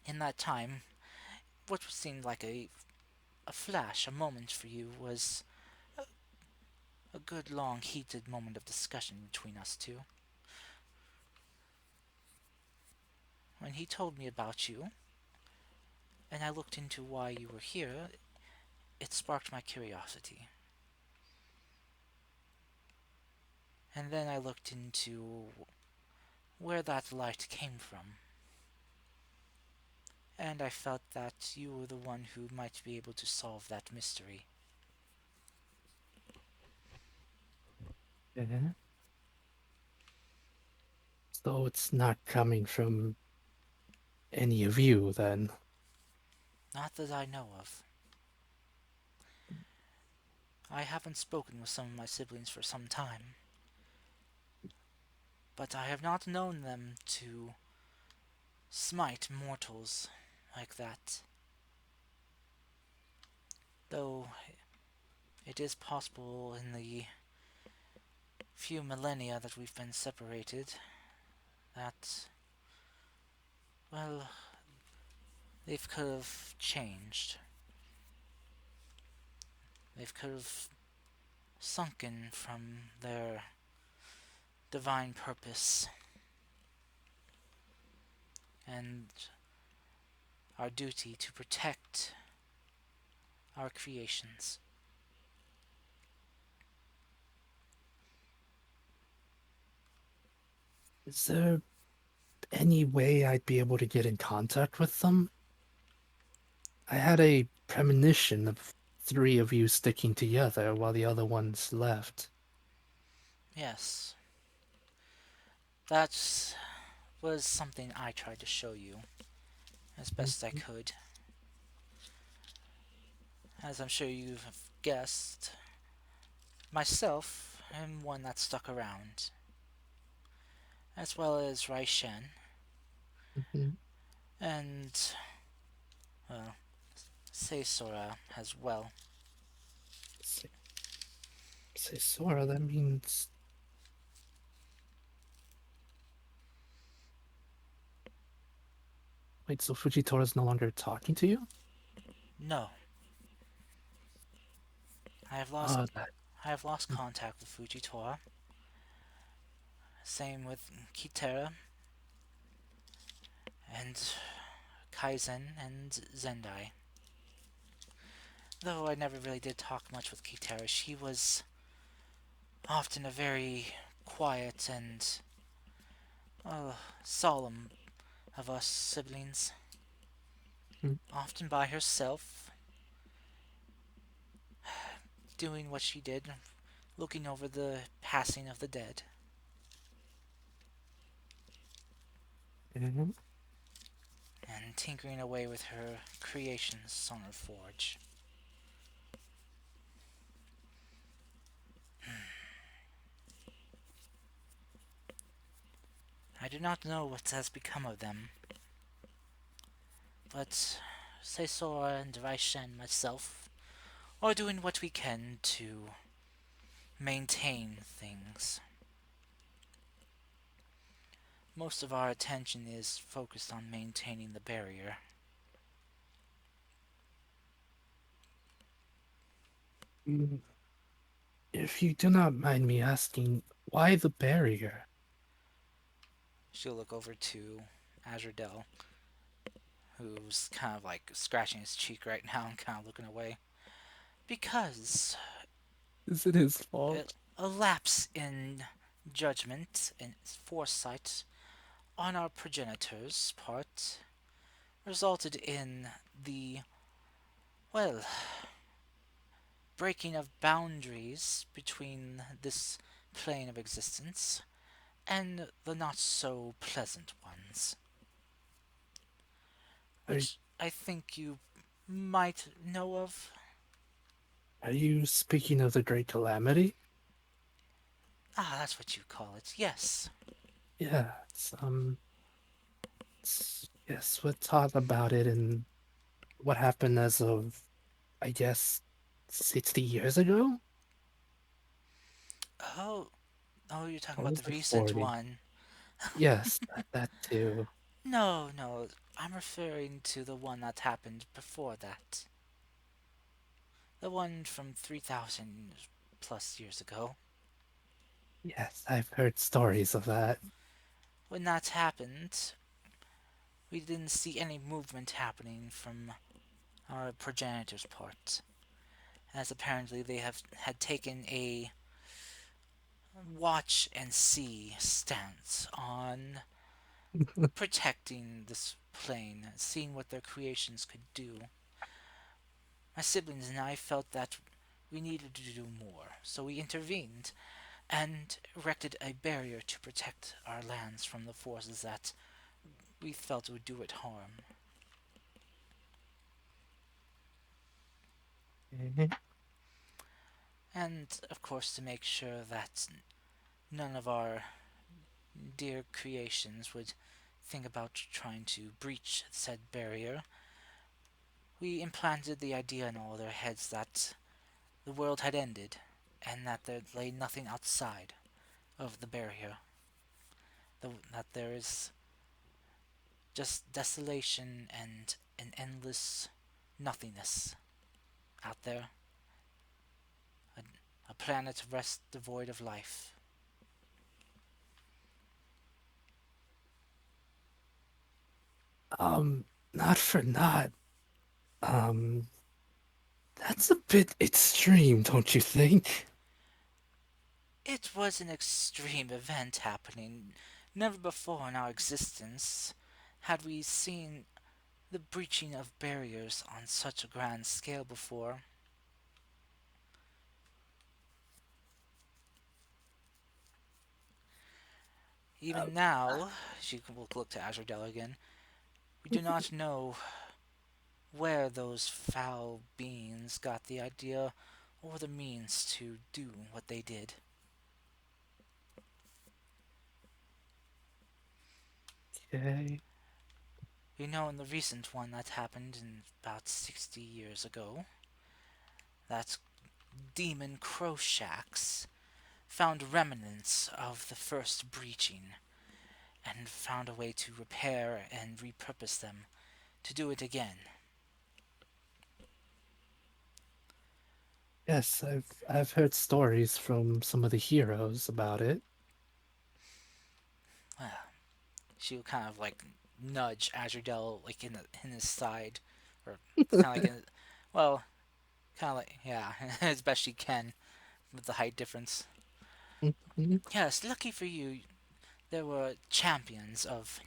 In that time, what seemed like a flash, a moment for you, was a good long heated moment of discussion between us two. When he told me about you, and I looked into why you were here, it sparked my curiosity. And then I looked into where that light came from, and I felt that you were the one who might be able to solve that mystery. Yeah. So it's not coming from any of you, then. Not that I know of. I haven't spoken with some of my siblings for some time, but I have not known them to smite mortals like that. Though it is possible in the few millennia that we've been separated that, well, they could have changed. They could have sunken from their divine purpose and our duty to protect our creations. Is there any way I'd be able to get in contact with them? I had a premonition of three of you sticking together while the other ones left. Yes, that was something I tried to show you as best I Mhm. could. As I'm sure you've guessed, myself am one that stuck around, as well as Raishen, Mhm. and, well, Seisora as well. Say, say Sora, that means. Wait, so Fujitora's no longer talking to you? No, I have lost Oh, that. I have lost contact with Fujitora, Same with Kitera and Kaizen and Zendai. Though I never really did talk much with Kitera, she was often a very quiet and solemn of us siblings, Mm. often by herself, doing what she did, looking over the passing of the dead, Mhm. and tinkering away with her creations on her forge. I do not know what has become of them, but Sesora and Raisha and myself are doing what we can to maintain things. Most of our attention is focused on maintaining the barrier. Mm, if you do not mind me asking, why the barrier? She'll look over to Azrael, who's kind of like scratching his cheek right now and kind of looking away. Because Is it his a, fault? a lapse in judgment and foresight on our progenitor's part resulted in the, well, breaking of boundaries between this plane of existence and the not so pleasant ones, Are, which I think you might know of. are you speaking of the Great Calamity? Ah, that's what you call it, yes. Yeah, yes, we talked about it and what happened as of, I guess, 60 years ago? Oh, oh, you're talking Or about was the it recent 40? one. Yes, that too. No, no, I'm referring to the one that happened before that. The one from 3,000 plus years ago. Yes, I've heard stories of that. When that happened, we didn't see any movement happening from our progenitor's part, as apparently they have had taken a watch and see stance on protecting this plane, seeing what their creations could do. My siblings and I felt that we needed to do more, so we intervened and erected a barrier to protect our lands from the forces that we felt would do it harm. Mhm. And, of course, to make sure that none of our dear creations would think about trying to breach said barrier, we implanted the idea in all their heads that the world had ended and that there lay nothing outside of the barrier. That there is just desolation and an endless nothingness out there. A, a planet of rest devoid of life. Um, not for not. Um, that's a bit extreme, don't you think? It was an extreme event happening. Never before in our existence had we seen the breaching of barriers on such a grand scale before. Uh, Even now, she will look to Azrael again, we do not know where those foul beings got the idea or the means to do what they did. okay. We know in the recent one that happened in about 60 years ago that demon Crowshacks found remnants of the first breaching and found a way to repair and repurpose them to do it again. Yes, I've heard stories from some of the heroes about it. Well, she will kind of like nudge Azrael like in his side, or kind of like in, well, kind of like yeah, as best she can with the height difference. Mhm. Yes, lucky for you, there were champions of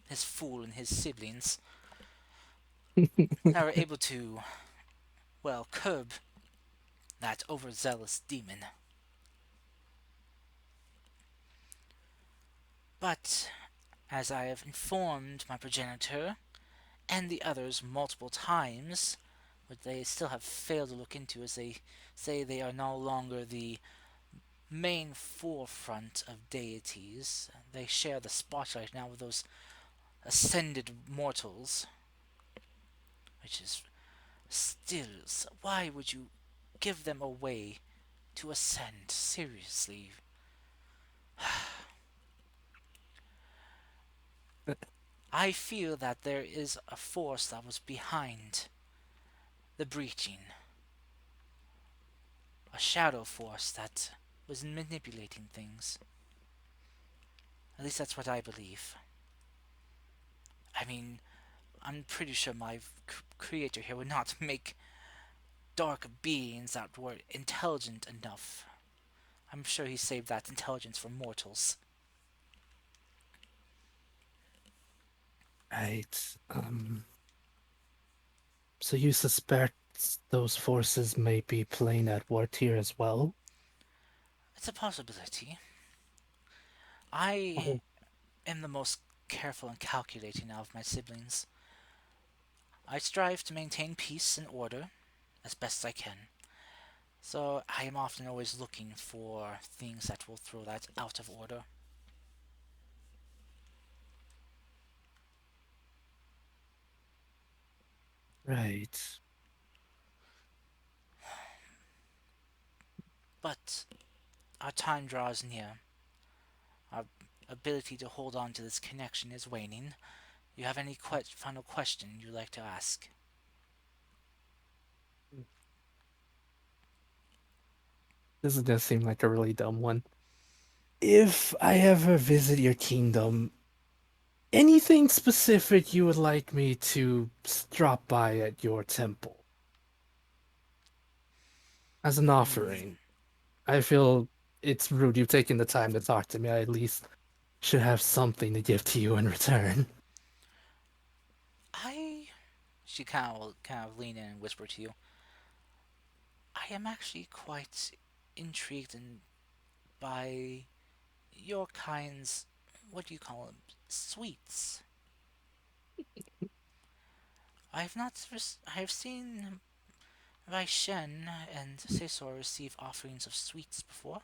his fool and his siblings that were able to, well, curb that overzealous demon. But as I have informed my progenitor and the others multiple times, what they still have failed to look into is they say they are no longer the main forefront of deities. They share the spotlight now with those ascended mortals, which is still. Why would you give them a way to ascend? Seriously. I feel that there is a force that was behind the breaching, a shadow force that was manipulating things. At least that's what I believe. I mean, I'm pretty sure my creator here would not make dark beings that were intelligent enough. I'm sure he saved that intelligence for mortals. Right. So you suspect those forces may be playing at work here as well? It's a possibility. I Oh, am the most careful and calculating of my siblings. I strive to maintain peace and order as best I can. So I am often always looking for things that will throw that out of order. right. But our time draws near. Our ability to hold on to this connection is waning. You have any final question you'd like to ask? This does seem like a really dumb one. If I ever visit your kingdom, anything specific you would like me to drop by at your temple as an Hmm. offering? I feel it's rude you've taken the time to talk to me. I at least should have something to give to you in return. I. She kind of lean in and whisper to you. I am actually quite intrigued by your kind's, what do you call them, sweets. I've not. I have seen Rai Shen and Cesar receive offerings of sweets before,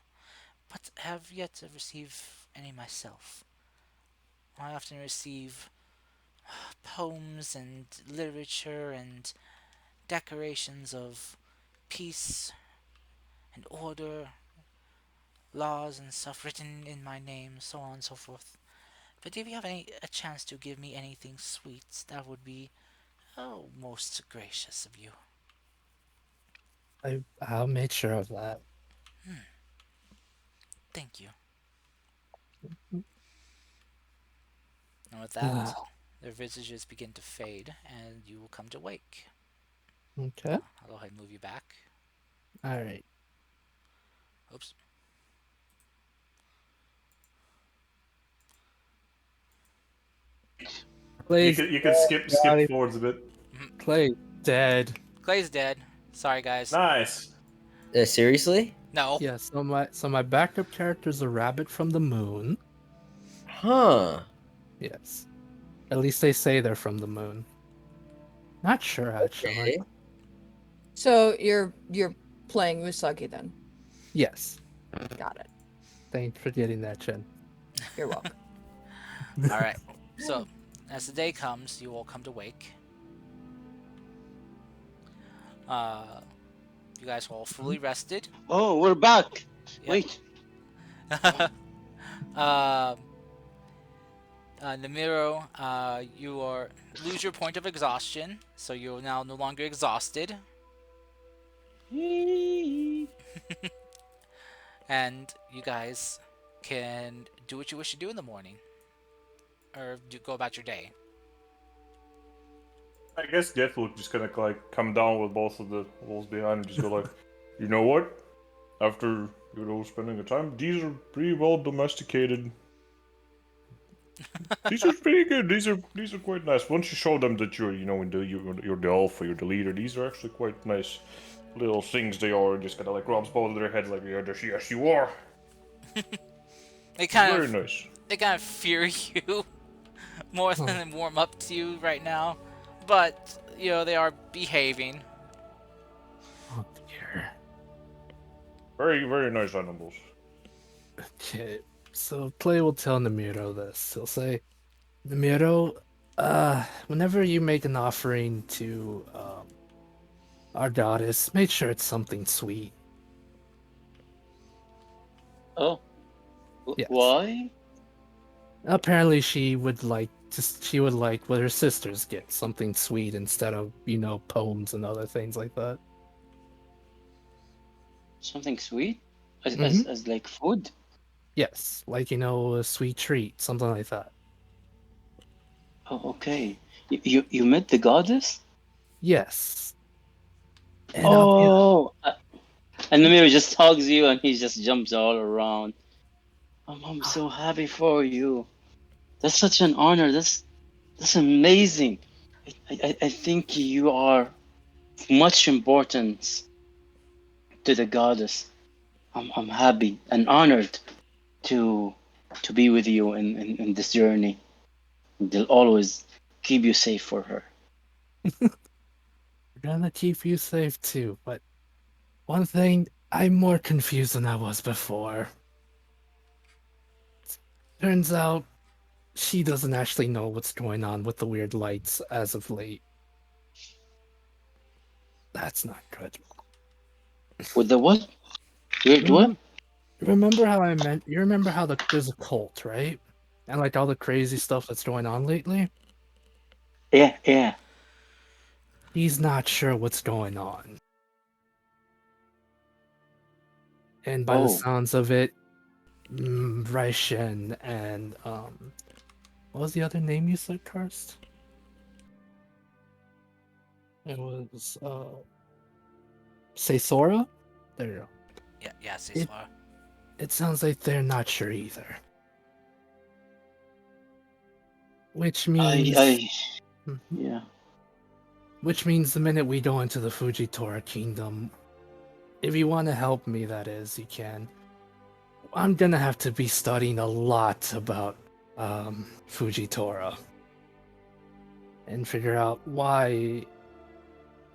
but have yet to receive any myself. I often receive poems and literature and decorations of peace and order, laws and stuff written in my name, so on and so forth. But if you have a chance to give me anything sweet, that would be most gracious of you. I'll make sure of that. Hmm, thank you. And with that, their visages begin to fade, and you will come to wake. Okay. I'll go ahead and move you back. All right. Oops. Clay's You could skip body. forwards a bit. Clay dead. Clay's dead. Sorry, guys. Nice. Seriously? No. Yeah, so my backup character is a rabbit from the moon. Huh. Yes. At least they say they're from the moon. Not sure actually. Okay. So you're playing Musagi then. Yes. Got it. Thanks for getting that, Chen. You're welcome. All right. So, as the day comes, you all come to wake. Uh, you guys are all fully rested. Oh, we're back. Yep. Wait. um, Namiro, you are lose your point of exhaustion, so you're now no longer exhausted, and you guys can do what you wish to do in the morning, or go about your day. I guess Death will just kind of like come down with both of the wolves behind and just go like, you know what? After spending the time, these are pretty well domesticated. These are pretty good. These are quite nice. Once you show them that you're the alpha, you're the leader. These are actually quite nice little things they are. Just kind of like rubs both of their heads like, yeah, yes you are. They It's kind very of nice. they kind of fear you more Oh, than warm up to you right now, but they are behaving. oh dear. Very very nice animals. Okay, so Clay will tell Namiro this. He'll say, Namiro, whenever you make an offering to our goddess, make sure it's something sweet. Oh, Yes. why? Apparently she would like what her sisters get, something sweet instead of, poems and other things like that. Something sweet? As, Mm-hmm. as, as like food? Yes, like, a sweet treat, something like that. Oh, okay. You met the goddess? Yes. And I'll be Oh, and the mirror just hugs you and he just jumps all around. I'm so happy for you. That's such an honor. That's amazing. I think you are of much importance to the goddess. I'm happy and honored to to be with you in this journey. They'll always keep you safe for her. gonna keep you safe too, but one thing, I'm more confused than I was before. Turns out she doesn't actually know what's going on with the weird lights as of late. That's not good. With the what? Weird what? Remember, remember how I meant? You remember how there's a cult, right? And like all the crazy stuff that's going on lately. Yeah, yeah. He's not sure what's going on, and by the Oh, sounds of it, Raishen and what was the other name you said, Karst? It was Seisora. There you go. Yeah, yeah, It Cesar. it sounds like they're not sure either. Which means, I, Mhm. yeah. which means the minute we go into the Fujitora Kingdom, if you want to help me, that is, you can. I'm gonna have to be studying a lot about Fujitora and figure out why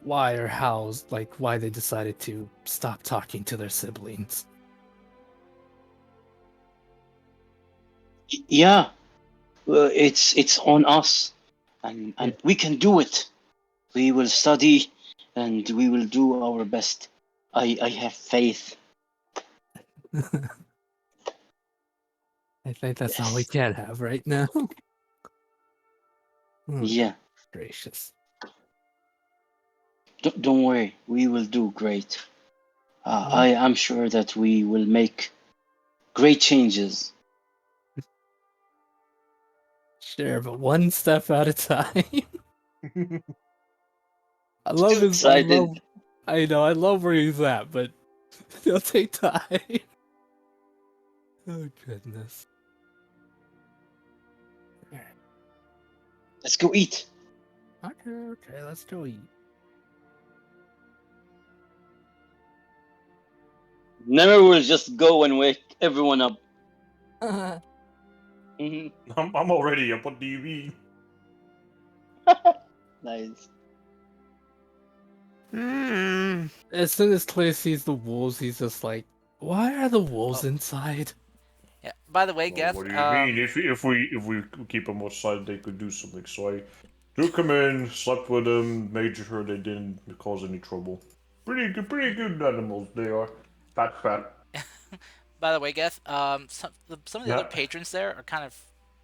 or how, like why they decided to stop talking to their siblings. Yeah, it's on us, and Yeah. we can do it. We will study, and we will do our best. I have faith. I think that's all we Yes. can have right now. Hmm, Yeah. gracious. Don't worry. We will do great. Well, I am sure that we will make great changes. sure, but one step at a time. Too I excited. love, I know, I love where he's at, but it'll take time. Oh, goodness. Let's go eat. Okay, let's go eat. Never will just go and wake everyone up. Mhm. I'm already up. What do you mean? Nice. Hmm. As soon as Clay sees the wolves, he's just like, why are the wolves Oh, inside? yeah. By the way, Well, Geth. what do you mean? If we keep them outside, they could do something. So I took them in, slept with them, made sure they didn't cause any trouble. Pretty good animals they are. Fat, fat. By the way, Geth. Some of the other Yeah, patrons there are kind of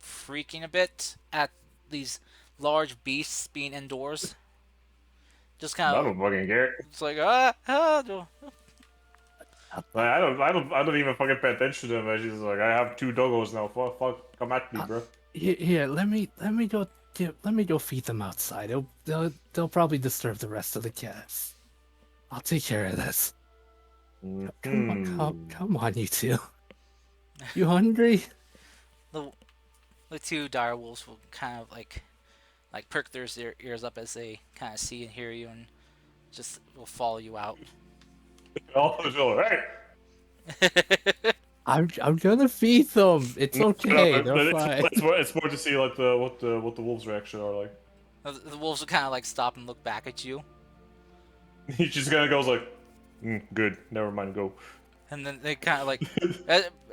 freaking a bit at these large beasts being indoors. Just kind I of, don't fucking care. it's like ah. Like, I don't even fucking pay attention to them. And she's like, I have two doggos now. Fuck, come at me, Uh, bro. here, let me go feed them outside. They'll probably disturb the rest of the cats. I'll take care of this. Come on, you two. You hungry? The the two dire wolves will kind of like perk their ears up as they kind of see and hear you, and just will follow you out. All of them, hey, I'm gonna feed them. It's shut up. okay. They're fine. It's more to see like what the wolves' reaction are like. The wolves will kind of like stop and look back at you, He just kind of goes like, good, never mind, go. and then they kind of like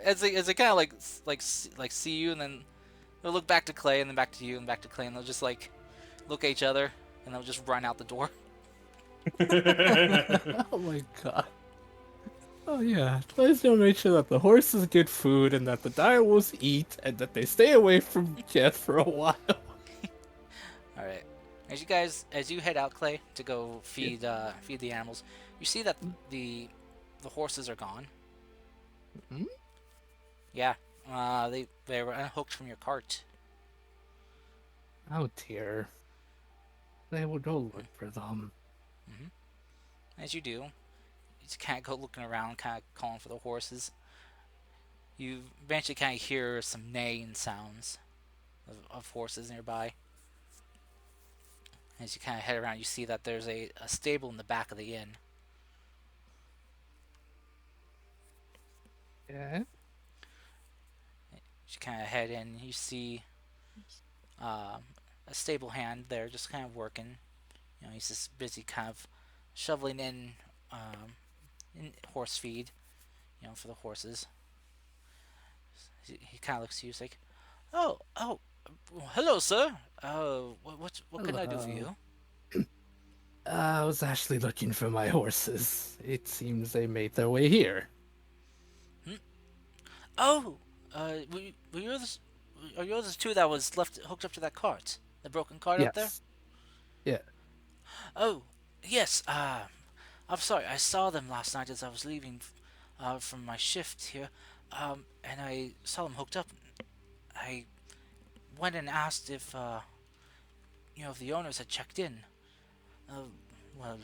as they kind of like see you, and then they'll look back to Clay, and then back to you, and back to Clay, and they'll just like look at each other, and they'll just run out the door. Oh my god. Oh yeah. Let's go make sure that the horses get food and that the direwolves eat and that they stay away from Jet for a while. All right. As you head out, Clay, to go feed feed the animals, you see that the horses are gone. Hmm? Yeah. They were unhooked from your cart. Oh dear. They will go look for them. As you do, you just kind of go looking around, kind of calling for the horses. You eventually kind of hear some neighing sounds of horses nearby. As you kind of head around, you see that there's a stable in the back of the inn. Yeah. As you kind of head in, you see um, a stable hand there, just kind of working. You know, he's just busy, kind of shoveling in horse feed, you know, for the horses. He kind of looks to you, he's like, "Oh, well, hello, sir. What can I do for Hello. you?" I was actually looking for my horses. It seems they made their way here. Hmm? Oh, were you the, are you the two that was left hooked up to that cart, the broken cart up there? Yes. Yeah. Oh, yes. I'm sorry. I saw them last night as I was leaving from my shift here, and I saw them hooked up. I went and asked if if the owners had checked in. Uh, well,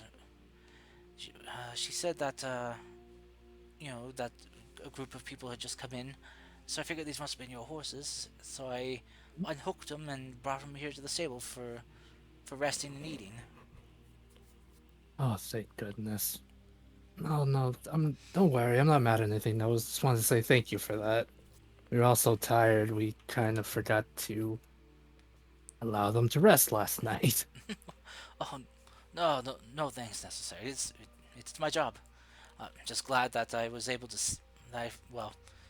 she said that that a group of people had just come in, so I figured these must have been your horses. So I unhooked them and brought them here to the stable for resting and eating. Oh, thank goodness. Oh no, don't worry, I'm not mad at anything. I just wanted to say thank you for that. We were all so tired, we kind of forgot to allow them to rest last night. Oh, no thanks necessary. It's my job. Just glad that I was able to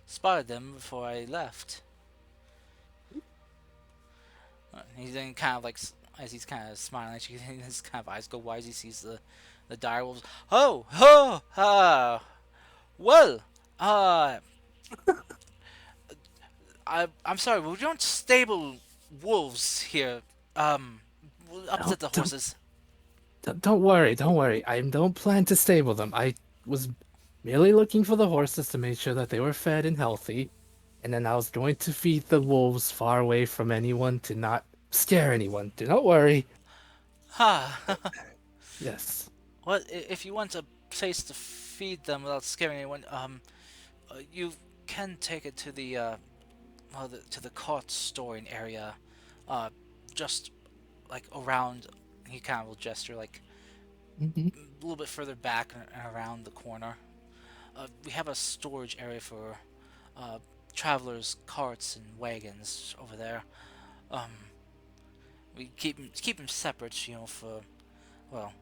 spotted them before I left. He then kind of like as he's kind of smiling at you, his kind of eyes go wide as he sees the dire wolves. Oh, ho, well, uh, I'm sorry, we don't stable wolves here. Um, upset the Don't, horses. don't worry, don't worry. I don't plan to stable them. I was merely looking for the horses to make sure that they were fed and healthy, and then I was going to feed the wolves far away from anyone to not scare anyone. Do not worry. Ha. Yes. Well, if you want a place to feed them without scaring anyone, you can take it to to the cart storing area, uh, just like around. He kind of will gesture like Hmm. a little bit further back and around the corner. We have a storage area for uh, travelers' carts and wagons over there. Um, we keep them separate, you know, for well,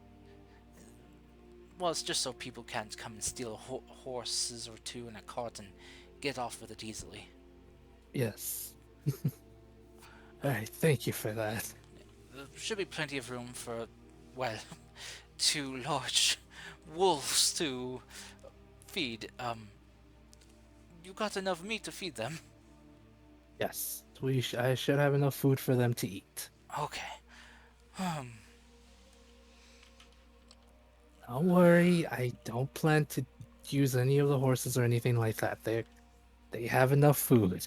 it's just so people can't come and steal horses or two in a cart and get off with it easily. Yes. All right. Thank you for that. There should be plenty of room for, well, two large wolves to feed. You got enough meat to feed them. Yes. I should have enough food for them to eat. Okay. Don't worry. I don't plan to use any of the horses or anything like that. They have enough food.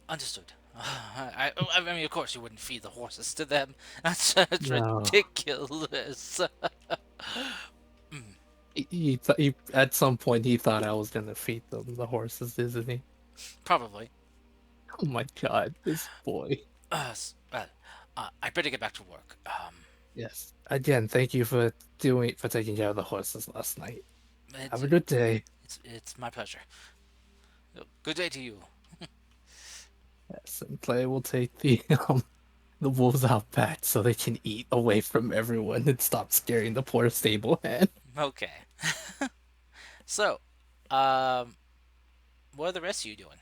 Understood. I mean, of course, you wouldn't feed the horses to them. That's No. ridiculous. At some point he thought I was gonna feed them the horses, isn't he? Probably. Oh my god, this boy. Well, I better get back to work. Yes. Again, thank you for taking care of the horses last night. Have a good day. It's my pleasure. Good day to you. Yes, and Clay will take the wolves out back so they can eat away from everyone and stop scaring the poor stable hand. Okay. So, what are the rest of you doing?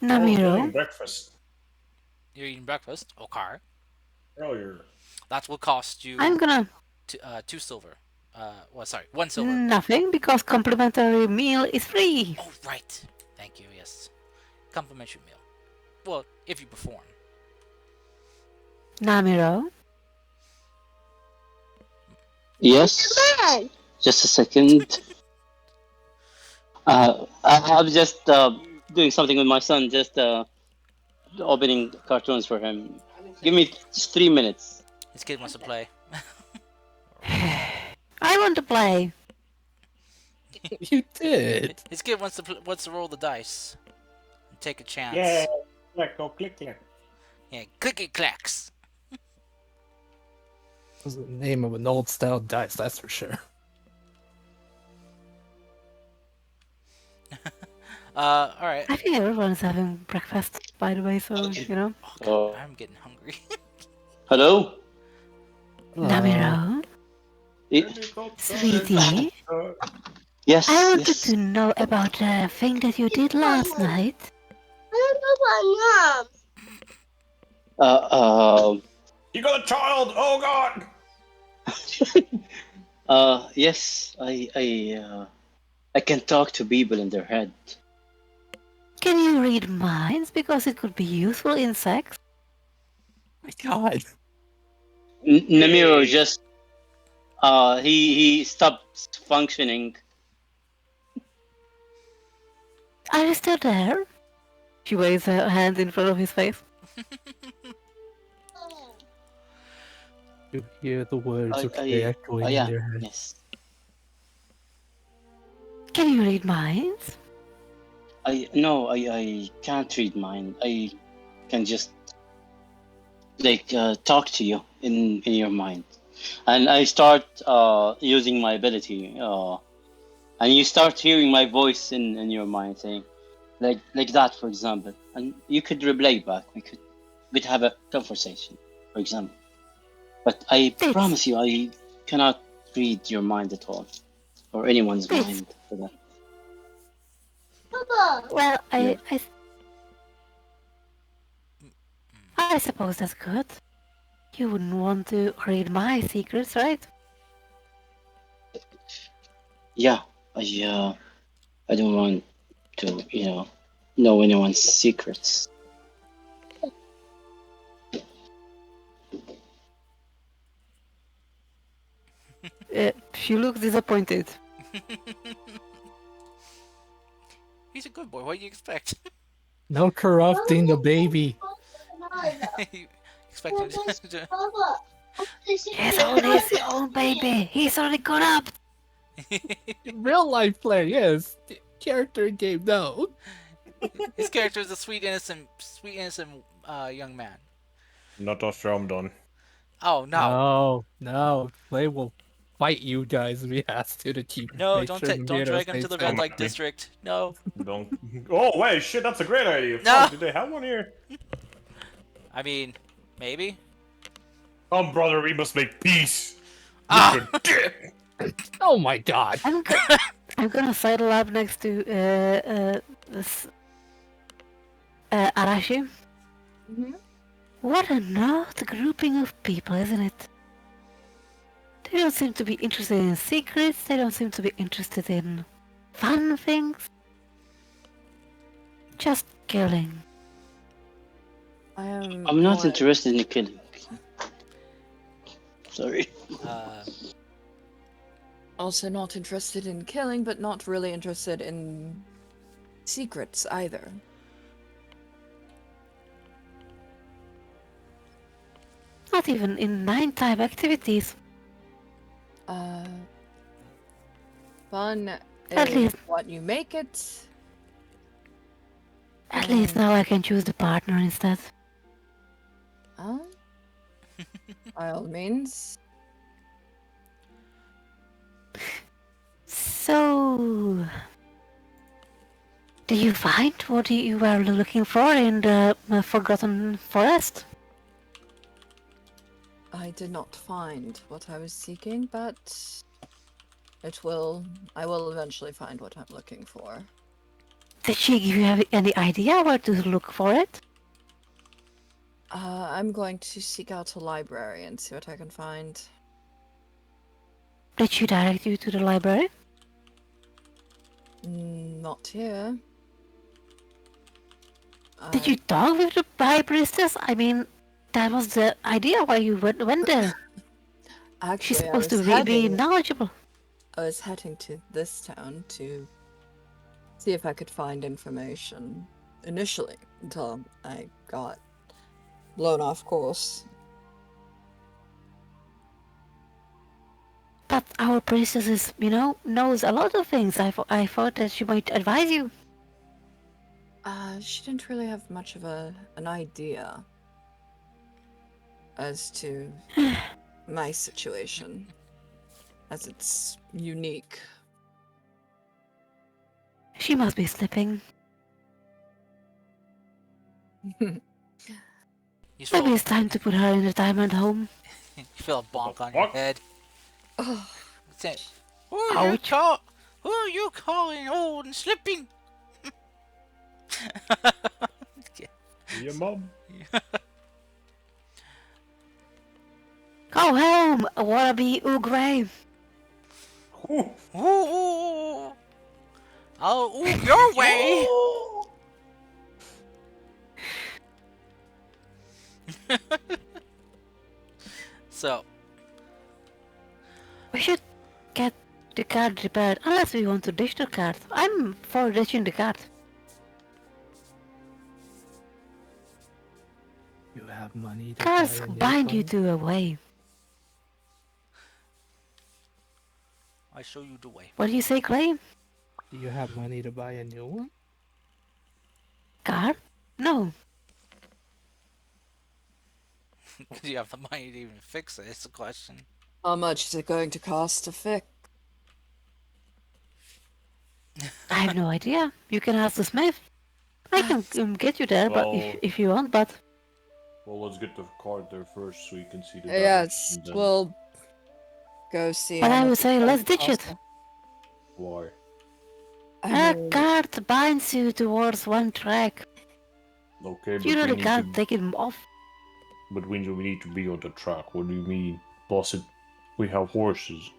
Oh, getting Namiro, breakfast You're eating breakfast. Okay. earlier. That will cost you I'm gonna 2 silver. Well, sorry, 1 silver. nothing because complimentary meal is free. Oh, right. Thank you. Yes. Complimentary meal. Well, if you perform. Namiro, Yes. Just a second. I'm just doing something with my son. Just opening cartoons for him. Give me just 3 minutes. This kid wants to play. I want to play. You did. His kid wants to roll the dice and take a chance. Yeah, click, go click, click. Yeah, clicky clacks. Was the name of an old style dice, that's for sure. All right. I think everyone's having breakfast, by the way, so, you know. Oh, God, I'm getting hungry. Hello? Namiro, sweetie, Yes. I wanted Yes. to know about the thing that you did last night. You got a child! Oh god! Yes. I can talk to people in their head. Can you read minds? Because it could be useful in sex. My god. Namiro just he stopped functioning. Are you still there? She waves her hand in front of his face. You hear the words of Clay echoing in yeah. your head. Yes. Can you read minds? I can't read mine. I can just talk to you in your mind, and I start using my ability, and you start hearing my voice in your mind saying like that, for example, and you could replay back. We'd have a conversation, for example. But I It's- promise you, I cannot read your mind at all, or anyone's It's- mind for that. Well, Yeah. I suppose that's good. You wouldn't want to read my secrets, right? Yeah, I don't want to, know anyone's secrets. She looks disappointed. He's a good boy. What do you expect? No corrupting the baby. You expect him to... He's only his own baby. He's already grown up. Real life player, yes. Character in game, no. His character is a sweet innocent young man. Not after I'm done. Oh no! No. Clay will fight you guys if he has to keep. No, make sure don't drag him to the red safe. light district. No. Don't. Oh wait, shit, that's a great idea. No. Fuck, do they have one here? I mean, maybe. Come, brother, we must make peace. Ah! Look at dick. Oh my god. I'm gonna sidle up next to this Arashi. Mhm. What an odd grouping of people, isn't it? They don't seem to be interested in secrets. They don't seem to be interested in fun things. Just killing. I'm not interested in killing. Sorry. Also not interested in killing, but not really interested in secrets either. Not even in nighttime activities. Fun At is least, what you make it. at least now I can choose the partner instead. Uh, by all means. So, did you find what you were looking for in the Forgotten Forest? I did not find what I was seeking, but I will eventually find what I'm looking for. Did she give you any idea where to look for it? I'm going to seek out a library and see what I can find. Did she direct you to the library? Not here. Did you talk with the High Priestess? I mean, that was the idea why you went there. She's Actually, supposed to be knowledgeable. I was heading to this town to see if I could find information initially until I got blown off course. But our priestess is, knows a lot of things. I thought that she might advise you. She didn't really have much of an idea as to my situation, as it's unique. She must be sleeping. You Maybe feel, it's time to put her in retirement home. you feel a bonk on fuck? your head. Oh, Say, Ouch. who are you calling old and slipping? Your mom. Go home, wannabe Ugray. Ooh. Ooh, I'll oog your way. So, We should get the card repaired, unless we want to ditch the card. I'm for ditching the card. You have money to Cards buy a new bind you phone? to a way. I show you the way. What do you say, Clay? Do you have money to buy a new one? Card? No. Do you have the money to even fix it? It's the question. how much is it going to cost to fix? I have no idea. You can ask the smith. I can get you there, but Well- if you want, but Well, let's get the card there first so you can see the Yes, damage, and then- we'll go see. But how I much would it's say going let's to ditch cost. it. Why? I A mean, card binds you towards one track. Okay, but You really we need can't to. take it off. But we need to be on the track. What do you mean? Plus, we have horses.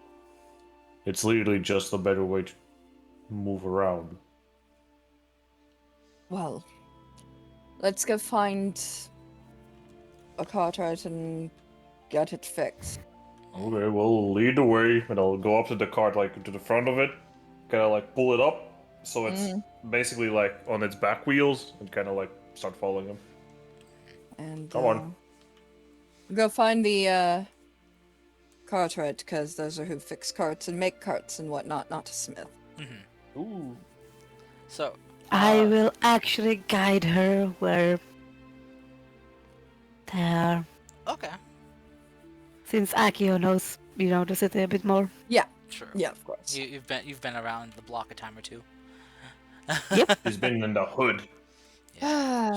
It's literally just a better way to move around. well, let's go find a cartwright and get it fixed. Okay, well, lead the way, and I'll go up to the cart, like to the front of it, kind of like pull it up, so it's basically like on its back wheels, and kind of like start following him. And Come on. go find the cartwright, because those are who fix carts and make carts and whatnot, not a smith. Ooh. So, I will actually guide her where they are. okay, Since Akio knows, the city a bit more. sure. Yeah, of course. You've been around the block a time or two. He's been in the hood.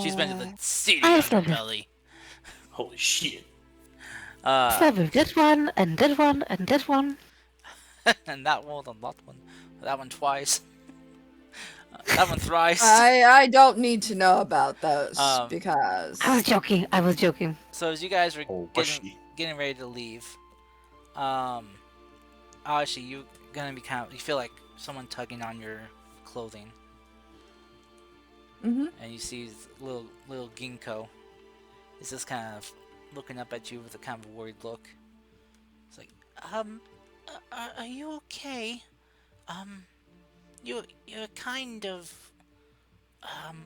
She's been to the city I said it. underbelly. Holy shit. So with this one, and this one, and this one. And that one, and that one, that one twice. That one thrice. I don't need to know about those because I was joking. So as you guys were Oh, getting ready to leave, actually you gonna be you feel like someone tugging on your clothing, and you see this little ginkgo is just kind of looking up at you with a kind of worried look. It's like, Are you okay? Um, you're kind of um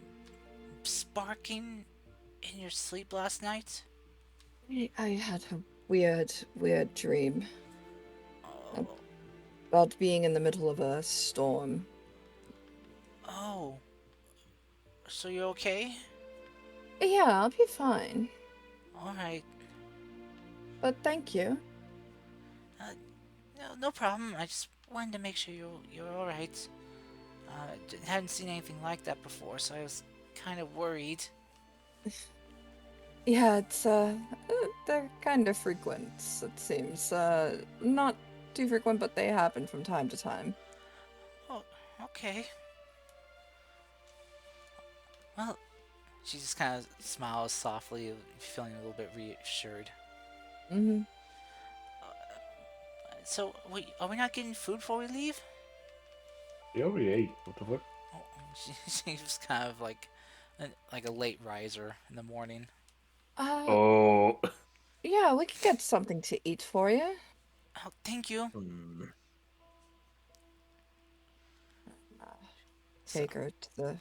sparking in your sleep last night. I had a weird dream Oh, about being in the middle of a storm. oh. So you're okay? Yeah, I'll be fine. All right. But thank you. Uh, no problem. I just wanted to make sure you're all right. Hadn't seen anything like that before, so I was kind of worried. Yeah, it's they're kind of frequent, it seems. Not too frequent, but they happen from time to time. Oh, okay. Well, she just kind of smiles softly, feeling a little bit reassured. Mm-hmm. So, wait, are we not getting food before we leave? We already ate. What the fuck? Oh, she's kind of like a late riser in the morning. Uh, Oh. yeah, we could get something to eat for you. Oh, thank you. Hmm. Uh, So, Take her to the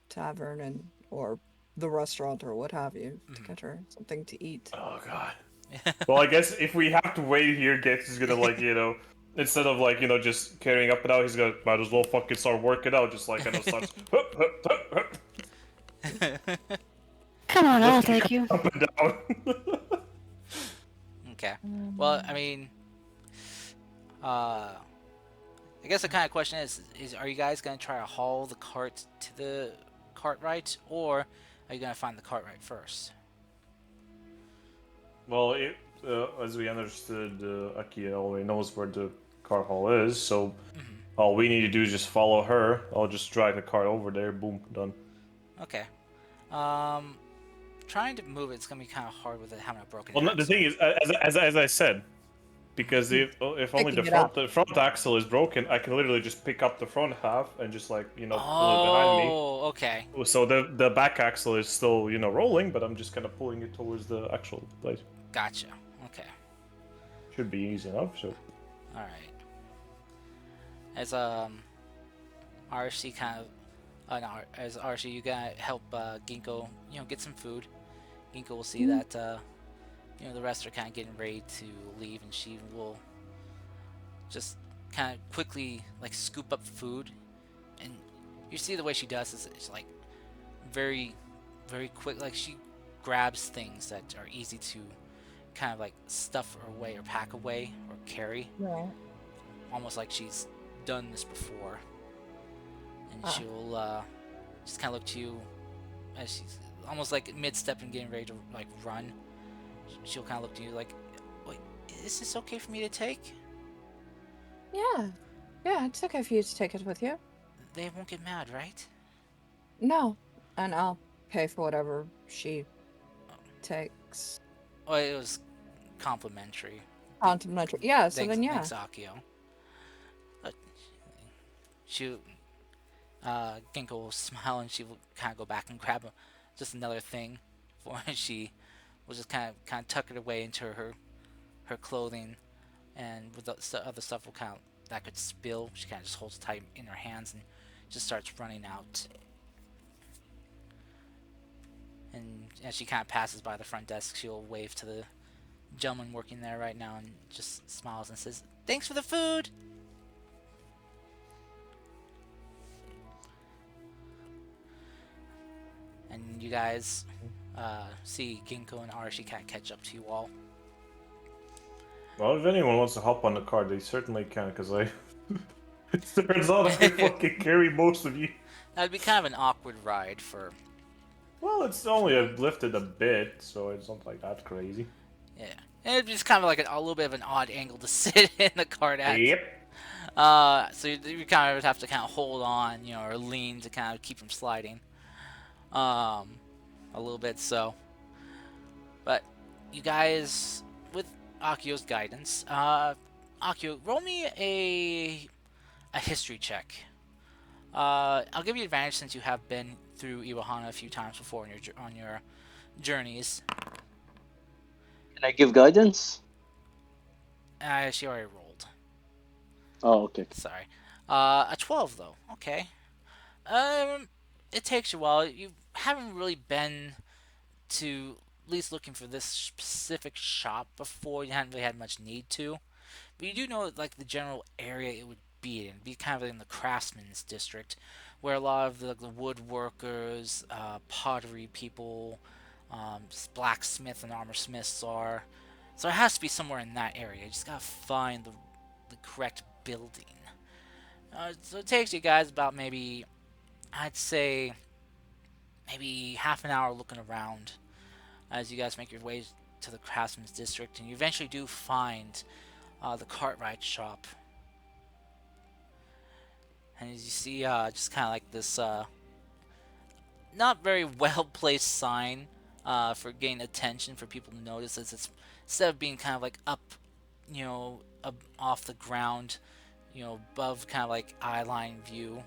tavern or the restaurant or what have you to mhm. get her something to eat. Oh god. Well, I guess if we have to wait here, Gex is gonna instead of just carrying up and out, he's gonna might as well fucking start working out, just like starts hup, hup, hup, hup, Come on, I'll lifting take you. up and down. Okay. Well, I Um, mean, uh, I guess the kind of question is are you guys gonna try to haul the cart to the Cartwright, or are you gonna find the Cartwright first? Well, as we understood, Aki already knows where the cart hall is, so Mhm. all we need to do is just follow her. I'll just drag the cart over there. Boom, done. Okay. Um, Trying to move it's gonna be kind of hard with it having a broken Well, no, the axle. thing is, as I said, because Hmm. if only Picking it up. the front axle is broken, I can literally just pick up the front half and just pull it behind me. Oh, okay. So the back axle is still rolling, but I'm just kind of pulling it towards the actual place. Gotcha. Okay. Should be easy enough. So All right. As RC kind of no, as RC you gotta help Ginkgo get some food. Ginkgo will see Mhm. that the rest are kind of getting ready to leave, and she will just kind of quickly like scoop up food, and you see the way she does is it's like very very quick, like she grabs things that are easy to kind of like stuff away or pack away or carry, Right. almost like she's done this before, and Ah. she'll just kind of look to you as she's almost like mid-step and getting ready to like run. She'll kind of look to you like, wait, is this okay for me to take? Yeah. Yeah, it's okay for you to take it with you. They won't get mad, right? No. And I'll pay for whatever she takes. Well, it was complimentary. Complimentary. Yeah, so Thanks, then yeah. thanks, Akio. But she, Ginkgo will smile and she will kind of go back and grab just another thing, for she will just kind of tuck it away into her clothing, and with the other stuff will kind of that could spill. She kind of just holds it tight in her hands and just starts running out. And as she kind of passes by the front desk, she'll wave to the gentleman working there right now and just smiles and says, "Thanks for the food." And you guys see Ginkgo and Arashi kind of catch up to you all. well, if anyone wants to hop on the cart, they certainly can, because I. It turns out I fucking carry most of you. That'd be kind of an awkward ride for, Well, it's only lifted a bit, so it's not like that crazy. yeah. And it'd be just kind of like a little bit of an odd angle to sit in the cart at. Yep. So you kind of have to kind of hold on, or lean to kind of keep from sliding. A little bit so. But you guys, with Akio's guidance, Akio, roll me a history check. I'll give you advantage since you have been through Iwahana a few times before on your journeys. Can I give guidance? She already rolled. Oh, okay. Sorry. A 12 though. Okay. Um, it takes you a while. You haven't really been to at least looking for this specific shop before. You hadn't really had much need to, but you do know like the general area it would be in. It'd be kind of in the craftsman's district, where a lot of the woodworkers, pottery people, blacksmith and armor smiths are. So it has to be somewhere in that area. You just gotta find the correct building. So it takes you guys about maybe, I'd say, maybe half an hour looking around as you guys make your way to the craftsman's district, and you eventually do find the Cartwright shop. And as you see, just kind of like this not very well placed sign for getting attention for people to notice, as it's instead of being kind of like up, up off the ground, above kind of like eye line view.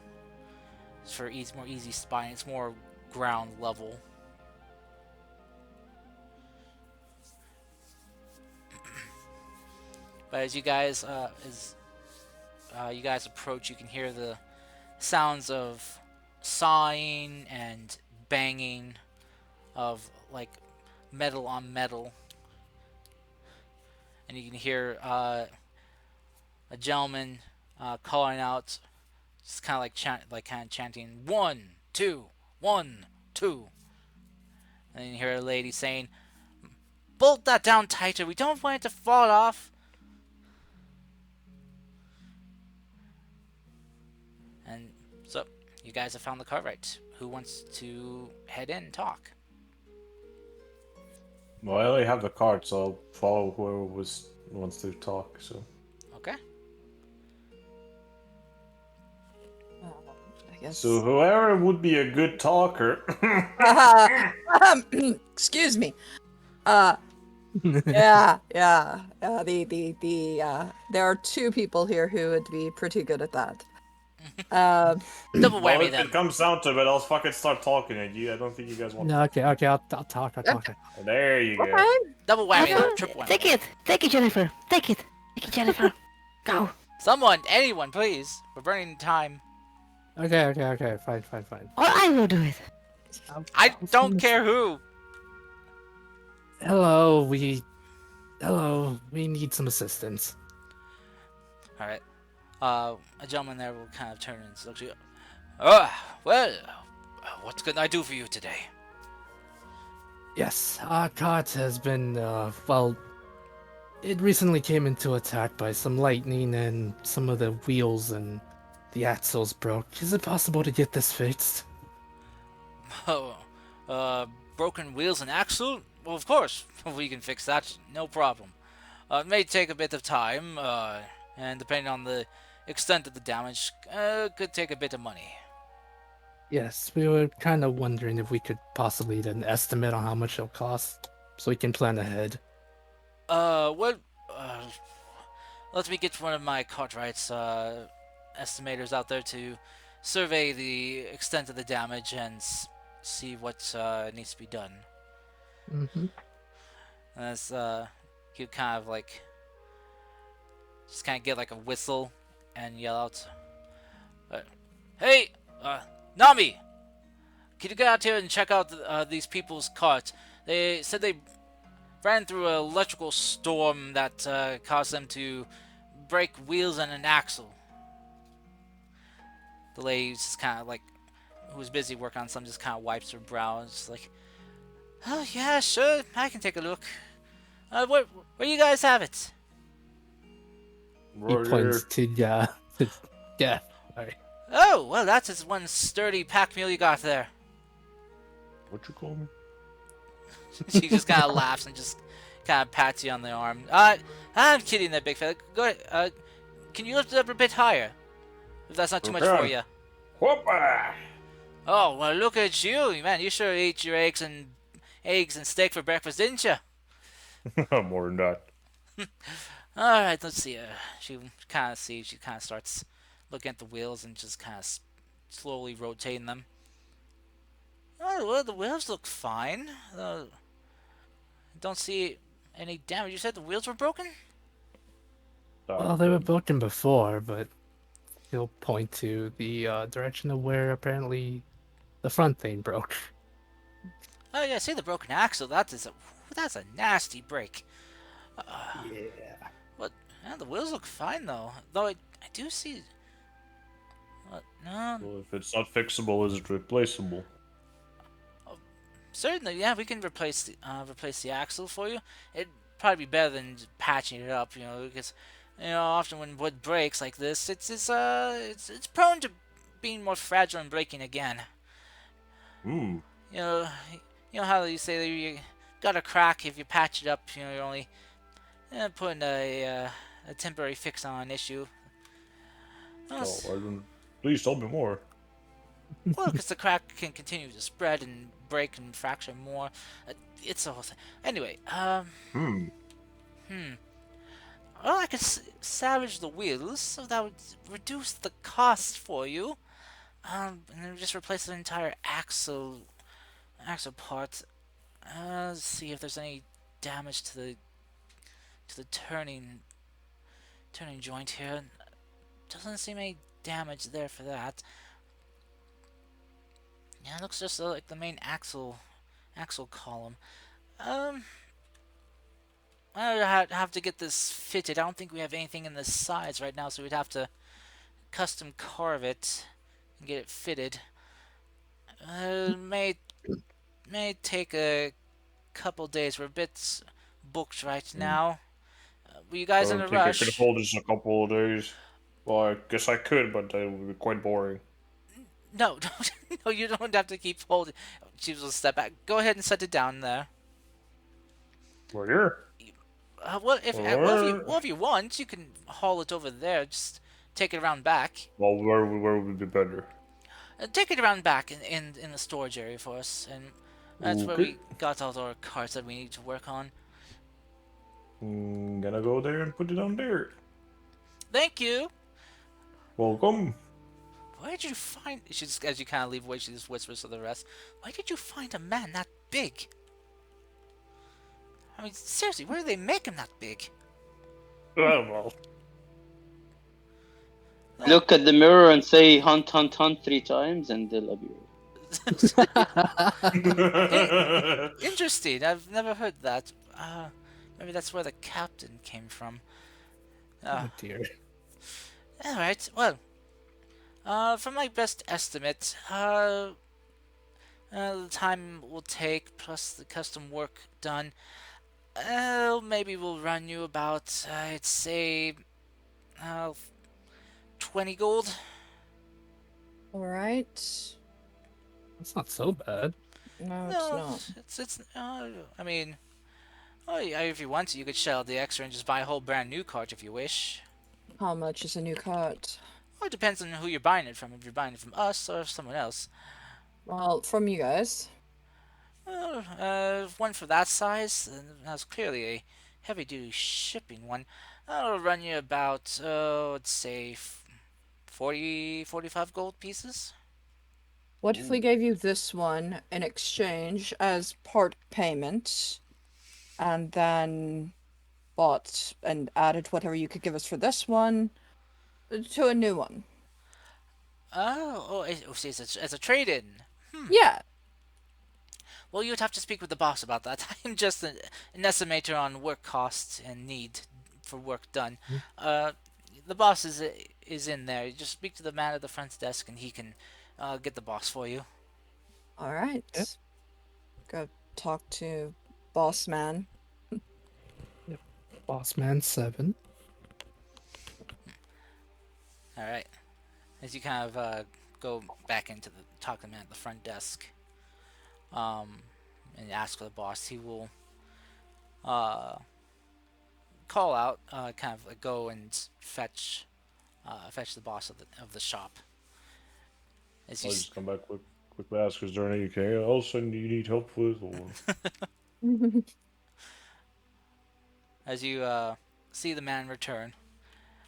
It's for more easy spotting. It's more ground level. But as you guys approach, you can hear the sounds of sawing and banging of like metal on metal, and you can hear a gentleman calling out, just kind of like kind of chanting 1, 2, 1, 2, and then you hear a lady saying, "Bolt that down tighter. We don't want it to fall off." And so, you guys have found the Cartwright. Who wants to head in and talk? Well, I already have the card, so I'll follow whoever wants to talk. So. Okay. I guess. So whoever would be a good talker. Excuse me. Yeah. There are two people here who would be pretty good at that. Double Well, whammy if then. it comes down to it, I'll fucking start talking at you. I don't think you guys want. No, okay, I'll talk. There you go. Okay. Double whammy, No, triple whammy. take it, Jennifer. Take it, Jennifer. Go. Someone, anyone, please. We're burning time. Okay, fine. Or I will do it. I don't care who. Hello, we need some assistance. All right. A gentleman there will kind of turn and look to you. Well, what can I do for you today? Yes, our cart has been, well, it recently came into attack by some lightning and some of the wheels and the axles broke. Is it possible to get this fixed? Oh, broken wheels and axle? Well, of course, we can fix that. No problem. It may take a bit of time, and depending on the extent of the damage, could take a bit of money. Yes, we were kind of wondering if we could possibly get an estimate on how much it'll cost, so we can plan ahead. Well, let me get one of my Cartwright's estimators out there to survey the extent of the damage and see what needs to be done. Mm-hmm. And as he would kind of like just kind of get like a whistle and yell out, "Hey, Nami, can you get out here and check out these people's cart? They said they ran through an electrical storm that caused them to break wheels and an axle." The lady just kind of like, who was busy working on something, just kind of wipes her brow and just like, "Oh yeah, sure, I can take a look. Where you guys have it?" He points to yeah. Sorry. "Oh, well, that's just one sturdy pack mule you got there." What you call me? She just kind of laughs and just kind of pats you on the arm. I'm kidding there, big fella. Go ahead. Can you lift it up a bit higher? If that's not too much for you. Whoppa! Oh, well, look at you. Man, you sure ate your eggs and steak for breakfast, didn't you? More than that. Alright, let's see. She kind of starts looking at the wheels and just kind of slowly rotating them. Oh, well, the wheels look fine. Don't see any damage. You said the wheels were broken? Well, That they were broken before, but he'll point to the direction of where apparently the front thing broke. Oh yeah, see the broken axle. That's a nasty break. Yeah. But yeah, the wheels look fine though. Though I do see. What? No, well, if it's not fixable, is it replaceable? certainly, yeah, we can replace the axle for you. It'd probably be better than patching it up, because often when wood breaks like this, it's prone to being more fragile and breaking again. Hmm. You know, you know how you say that you got a crack if you patch it up. You're only putting a temporary fix on an issue. Well, Oh, I don't. Please tell me more. because the crack can continue to spread and break and fracture more. It's a whole thing. Anyway, Hmm. hmm. Well, I could salvage the wheels, so that would reduce the cost for you. And then just replace the entire axle part. Let's see if there's any damage to the turning joint here. Doesn't seem any damage there for that. Yeah, it looks just like the main axle column. Um, I would have to get this fitted. I don't think we have anything in the sides right now, so we'd have to custom carve it and get it fitted. May take a couple days. We're a bit booked right Hmm. now. Were you I guys in don't a think I could rush? hold this a couple of days. Well, I guess I could, but it would be quite boring. No, no, you don't have to keep holding. She will step back. Go ahead and set it down there. Well, here. Well, if you want, you can haul it over there. Just take it around back. Well, where would be better? Take it around back in the storage area for us, and that's where Okay. we got all our carts that we need to work on. Gonna go there and put it on there. Thank you. Welcome. Where did you find? She just, as you kind of leave away, she just whispers to the rest. Why did you find a man that big? I mean, seriously, where do they make him that big? Well. Look at the mirror and say hunt, hunt, hunt 3 times, and they'll appear. Interesting. I've never heard that. Maybe that's where the captain came from. Uh, Oh dear. all right. Well, from my best estimate, the time will take plus the custom work done. Maybe we'll run you about, I'd say, uh, 20 gold. All right. That's not so bad. No, it's No, not. it's. I mean, oh, yeah, if you want to, you could shell the extra and just buy a whole brand new cart if you wish. How much is a new cart? Well, it depends on who you're buying it from. If you're buying it from us or someone else. Well, from you guys. Well, one for that size, and that's clearly a heavy-duty shipping one. That'll run you about, let's say, 40, 45 gold pieces. What if we gave you this one in exchange as part payment, and then bought and added whatever you could give us for this one to a new one? See, as a trade-in. Yeah. Well, you'd have to speak with the boss about that. I'm just an estimator on work costs and need for work done. Mhm. The boss is in there. You just speak to the man at the front desk, and he can get the boss for you. All right. Yep. Go talk to boss man. Bossman 7. All right. As you kind of go back into the talk to the man at the front desk, and ask for the boss, he will uh, call out, kind of like go and fetch the boss of the shop. As you I'll just come back quickly ask, is there anything else and you need help with? Or... as you see the man return,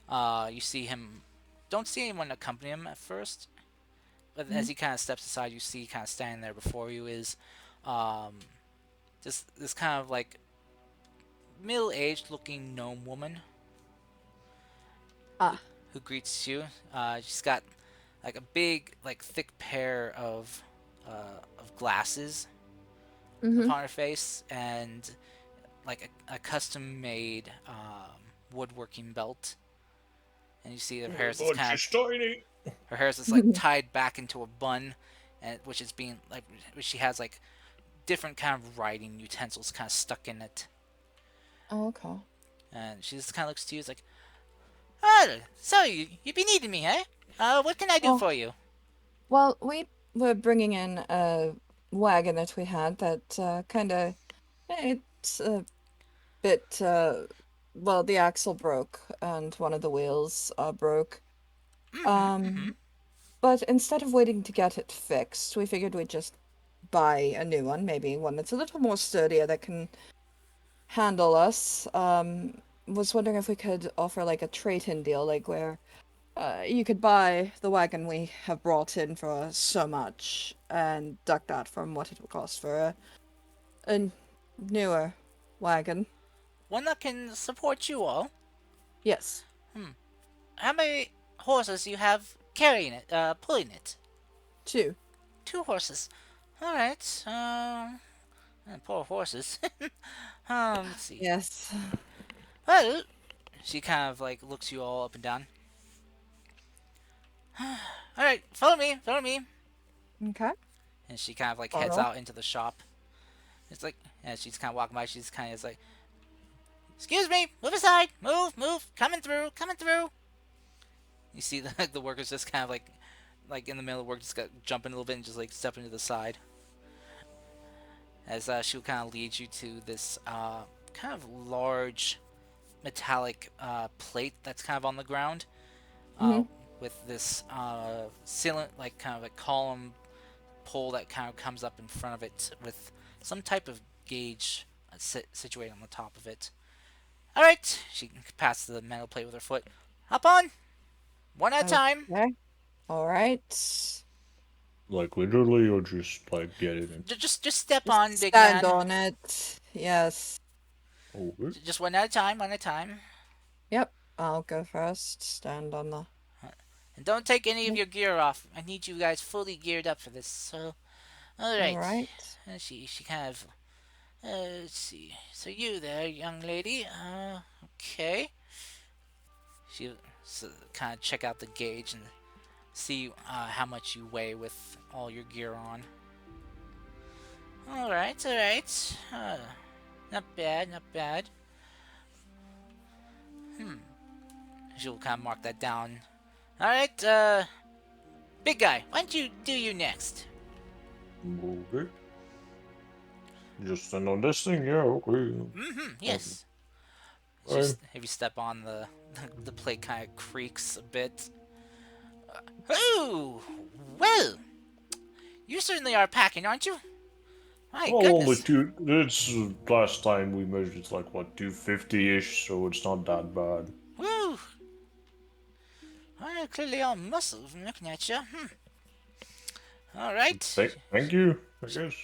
you see him. Don't see anyone accompany him at first, but as he kind of steps aside, you see kind of standing there before you is um, this kind of like middle-aged looking gnome woman. Ah. who greets you. She's got like a big, like thick pair of glasses Mm-hmm. upon her face, and like a custom-made woodworking belt. And you see her Oh my hair's just god, kind she's of tiny. her hair's just like tied back into a bun, and which is being like which she has like different kind of writing utensils kind of stuck in it. Oh, okay. And she just kind of looks to you, is like, "Oh, so you be needing me, eh? What can I do Oh, for you?" well, we were bringing in a wagon that we had that kind of it's a bit well, the axle broke and one of the wheels broke. Mm-hmm. Um, but instead of waiting to get it fixed, we figured we'd just buy a new one, maybe one that's a little more sturdier that can handle us. Was wondering if we could offer like a trade-in deal, like where you could buy the wagon we have brought in for so much and deduct that from what it would cost for a newer wagon. One that can support you all. Yes, Hmm. How many horses do you have carrying it, pulling it? two. 2 horses. All right. Poor horses. Let's see. Yes. Well, she kind of like looks you all up and down. All right, follow me, follow me. Okay. And she kind of like heads Follow. out into the shop. It's like, and she's kind of walking by. She's kind of like, "Excuse me, move aside, move, move, coming through, coming through." You see the workers just kind of like in the middle of work, just got jumping a little bit and just like stepping to the side. As she'll kind of lead you to this kind of large metallic plate that's kind of on the ground, uh, Mm-hmm. with this cylinder, like kind of a column pole that kind of comes up in front of it with some type of gauge situated on the top of it. All right, she passes the metal plate with her foot. Hop on, one at a time. Okay. All right. Like literally, or just like getting it? Just step Just on, big stand man. on it. Yes. Okay. Just one at a time, one at a time. Yep. I'll go first. Stand on the. And don't take any of your gear off. I need you guys fully geared up for this. So, all All right. right. And she kind of let's see. So you there, young lady? Okay. She kind of check out the gauge and see how much you weigh with all your gear on. All right, all right. Not bad, not bad. Hmm. She'll kind of mark that down. All right, big guy. Why don't you do you next? Okay. Just stand on this thing, yeah, okay. Mm-hmm. Yes. Fine. Just if you step on the plate, kind of creaks a bit. Oh, well, you certainly are packing, aren't you? My Well, only goodness. two. It's last time we measured, it's like what 250-ish, so it's not that bad. Woo. Well, clearly all muscle from looking at you. All right. Thank you, I guess.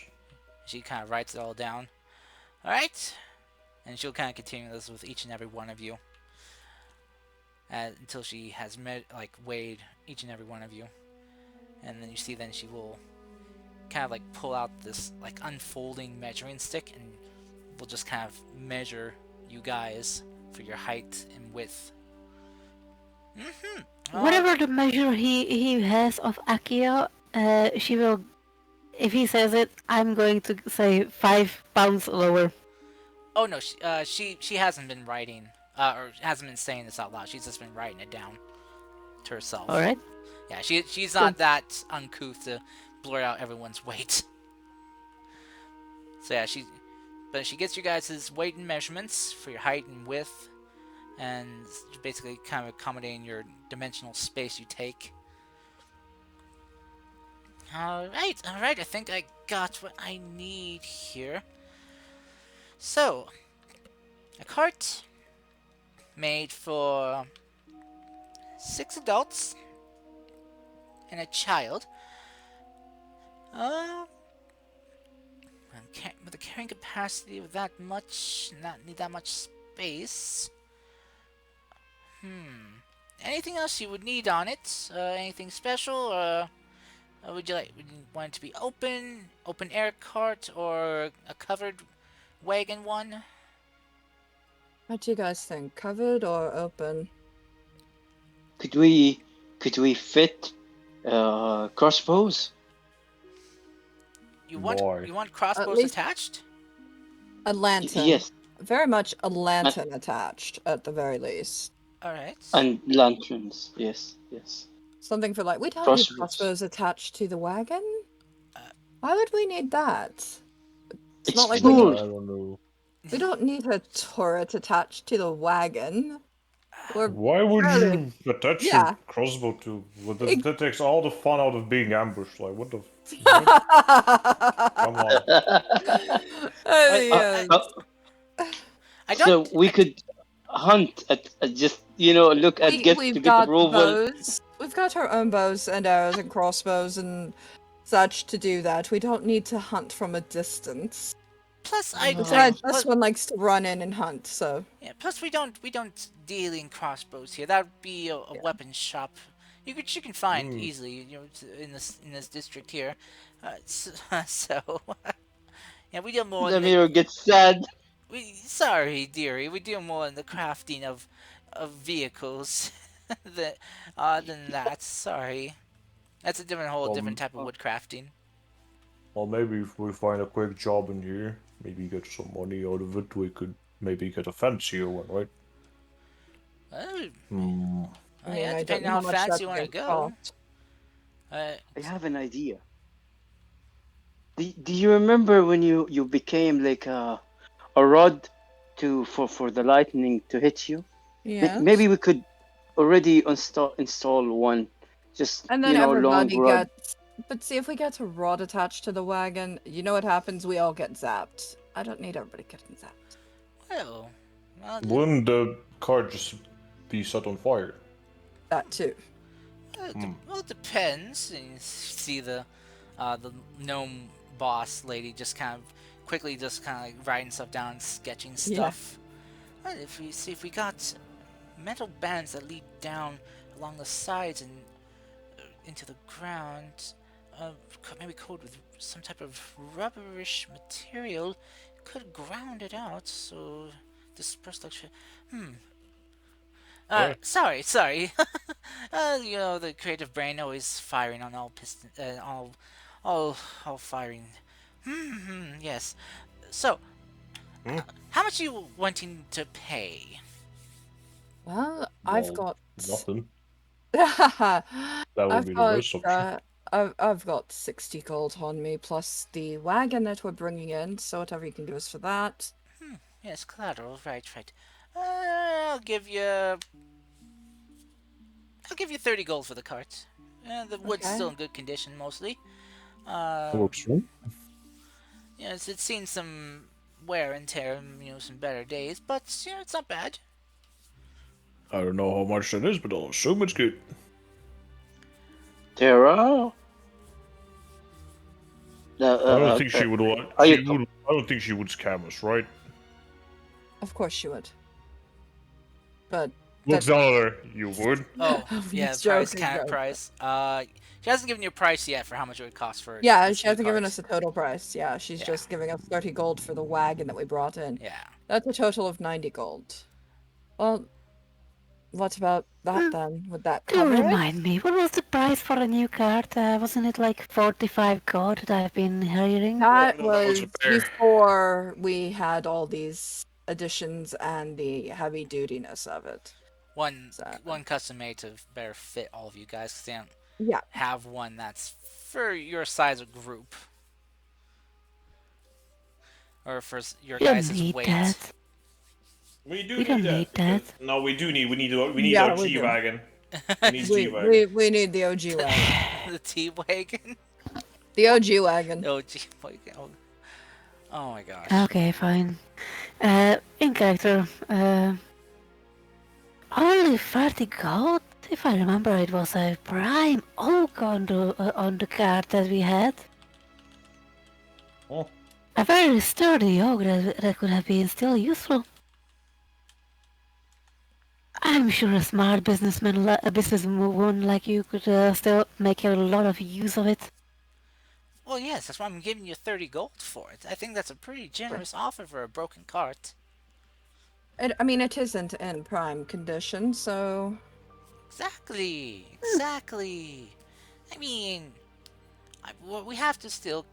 She kind of writes it all down. All right. And she'll kind of continue this with each and every one of you until she has weighed each and every one of you. And then you see, then she will kind of like pull out this like unfolding measuring stick and will just kind of measure you guys for your height and width. Whatever the measure he has of Akio, she will. If he says it, I'm going to say 5 pounds lower. Oh no, she hasn't been writing or hasn't been saying this out loud. She's just been writing it down to herself. All right. Yeah, she's Cool. not that uncouth to blur out everyone's weight. So yeah, but she gets you guys' weight and measurements for your height and width, and basically kind of accommodating your dimensional space you take. All right. I think I got what I need here. So, a cart made for 6 adults and a child. With a carrying capacity of that much, not need that much space. Anything else you would need on it? Anything special? Would you want it to be open air cart, or a covered wagon one? What do you guys think? Covered or open? Could we fit crossbows? Why? You want At crossbows least attached? a lantern. Yes, Very much a and, lantern attached, at the very least. All right. and lanterns. Yes, yes. Something for like, we don't need Crossbows. crossbows attached to the wagon. Uh, Why would we need that? It's It's not like I we full. don't know. don't need a turret attached to the wagon. We're Why would fairly, you attach your yeah. crossbow to? Well, Ex- that takes all the fun out of being ambushed. Like, what the? What? Come on. Yeah. I So don't. we could hunt at just look at get We've to get got approval. bows. We've got our own bows and arrows and crossbows and such to do that. We don't need to hunt from a distance. Plus, Besides, this one likes to run in and hunt, so yeah, plus we don't deal in crossbows here. That would be a weapon shop. You can find easily, in this district here. So yeah, we deal more The in mirror gets sad. sorry, dearie, we deal more in the crafting of vehicles than that. Sorry, that's a whole different type of wood crafting. Well, maybe if we find a quick job in here, maybe get some money out of it, we could maybe get a fancier one, right? Well, Hmm. I mean, yeah, I don't depending know on how how much fast that's you want to gonna go. cost. I have an idea. Do you remember when you became like a rod for the lightning to hit you? Yes. Maybe we could already install one. Just And then long everybody rod. gets. But see, if we get a rod attached to the wagon, you know what happens? We all get zapped. I don't need everybody getting zapped. Well, Wouldn't the cart just be set on fire? That too. well, it depends. And you see the gnome boss lady just kind of quickly writing stuff down, sketching Yeah. stuff. Well, if we got metal bands that lead down along the sides and into the ground, maybe coated with some type of rubberish material, could ground it out so dispersed like shit. Right. Sorry. The creative brain always firing on all piston, all firing. Yes. So, how much are you wanting to pay? Well, I've Well, got. nothing. That would be the worst option. I've got 60 gold on me plus the wagon that we're bringing in. So whatever you can give us for that. Yes, collateral. Right. I'll give you 30 gold for the cart. The wood's Okay. still in good condition mostly. Works, right? Yes, it's seen some wear and tear, some better days, but it's not bad. I don't know how much that is, but I'll assume it's good. Terra. I don't think she would. I don't think she would scam us, right? Of course she would. But Look down at her. You would. Oh, I'm yeah, just price, joking, counter joking. price. She hasn't given you a price yet for how much it would cost for. Yeah, this she new hasn't given cart. us a total price. Yeah, she's Yeah. just giving us 30 gold for the wagon that we brought in. Yeah. That's a total of 90 gold. Well, what about that then? Would that Do cover it? remind me, what was the price for a new card? Wasn't it like 45 gold that I've been hearing? That no, that was was a bear. before we had all these additions and the heavy dutiness of it. One So- custom made to better fit all of you guys, 'cause they don't Yeah. have one that's for your size of group. Or for your We don't guys' need weight. that. We do We don't need that. No, we do need. We need Yeah, our we G do. wagon. We need G wagon. We need the OG wagon. The T-Wagon. The OG wagon. Oh, G-Wagon. Oh my gosh. Okay, fine. In character, only 30 gold? If I remember, it was a prime oak on the card that we had. Oh. A very sturdy oak that could have been still useful. I'm sure a smart businessman, a businesswoman like you could still make a lot of use of it. Well, yes, that's why I'm giving you 30 gold for it. I think that's a pretty generous offer for a broken cart. I mean, it isn't in prime condition, so Exactly, exactly. I mean, well, we have to still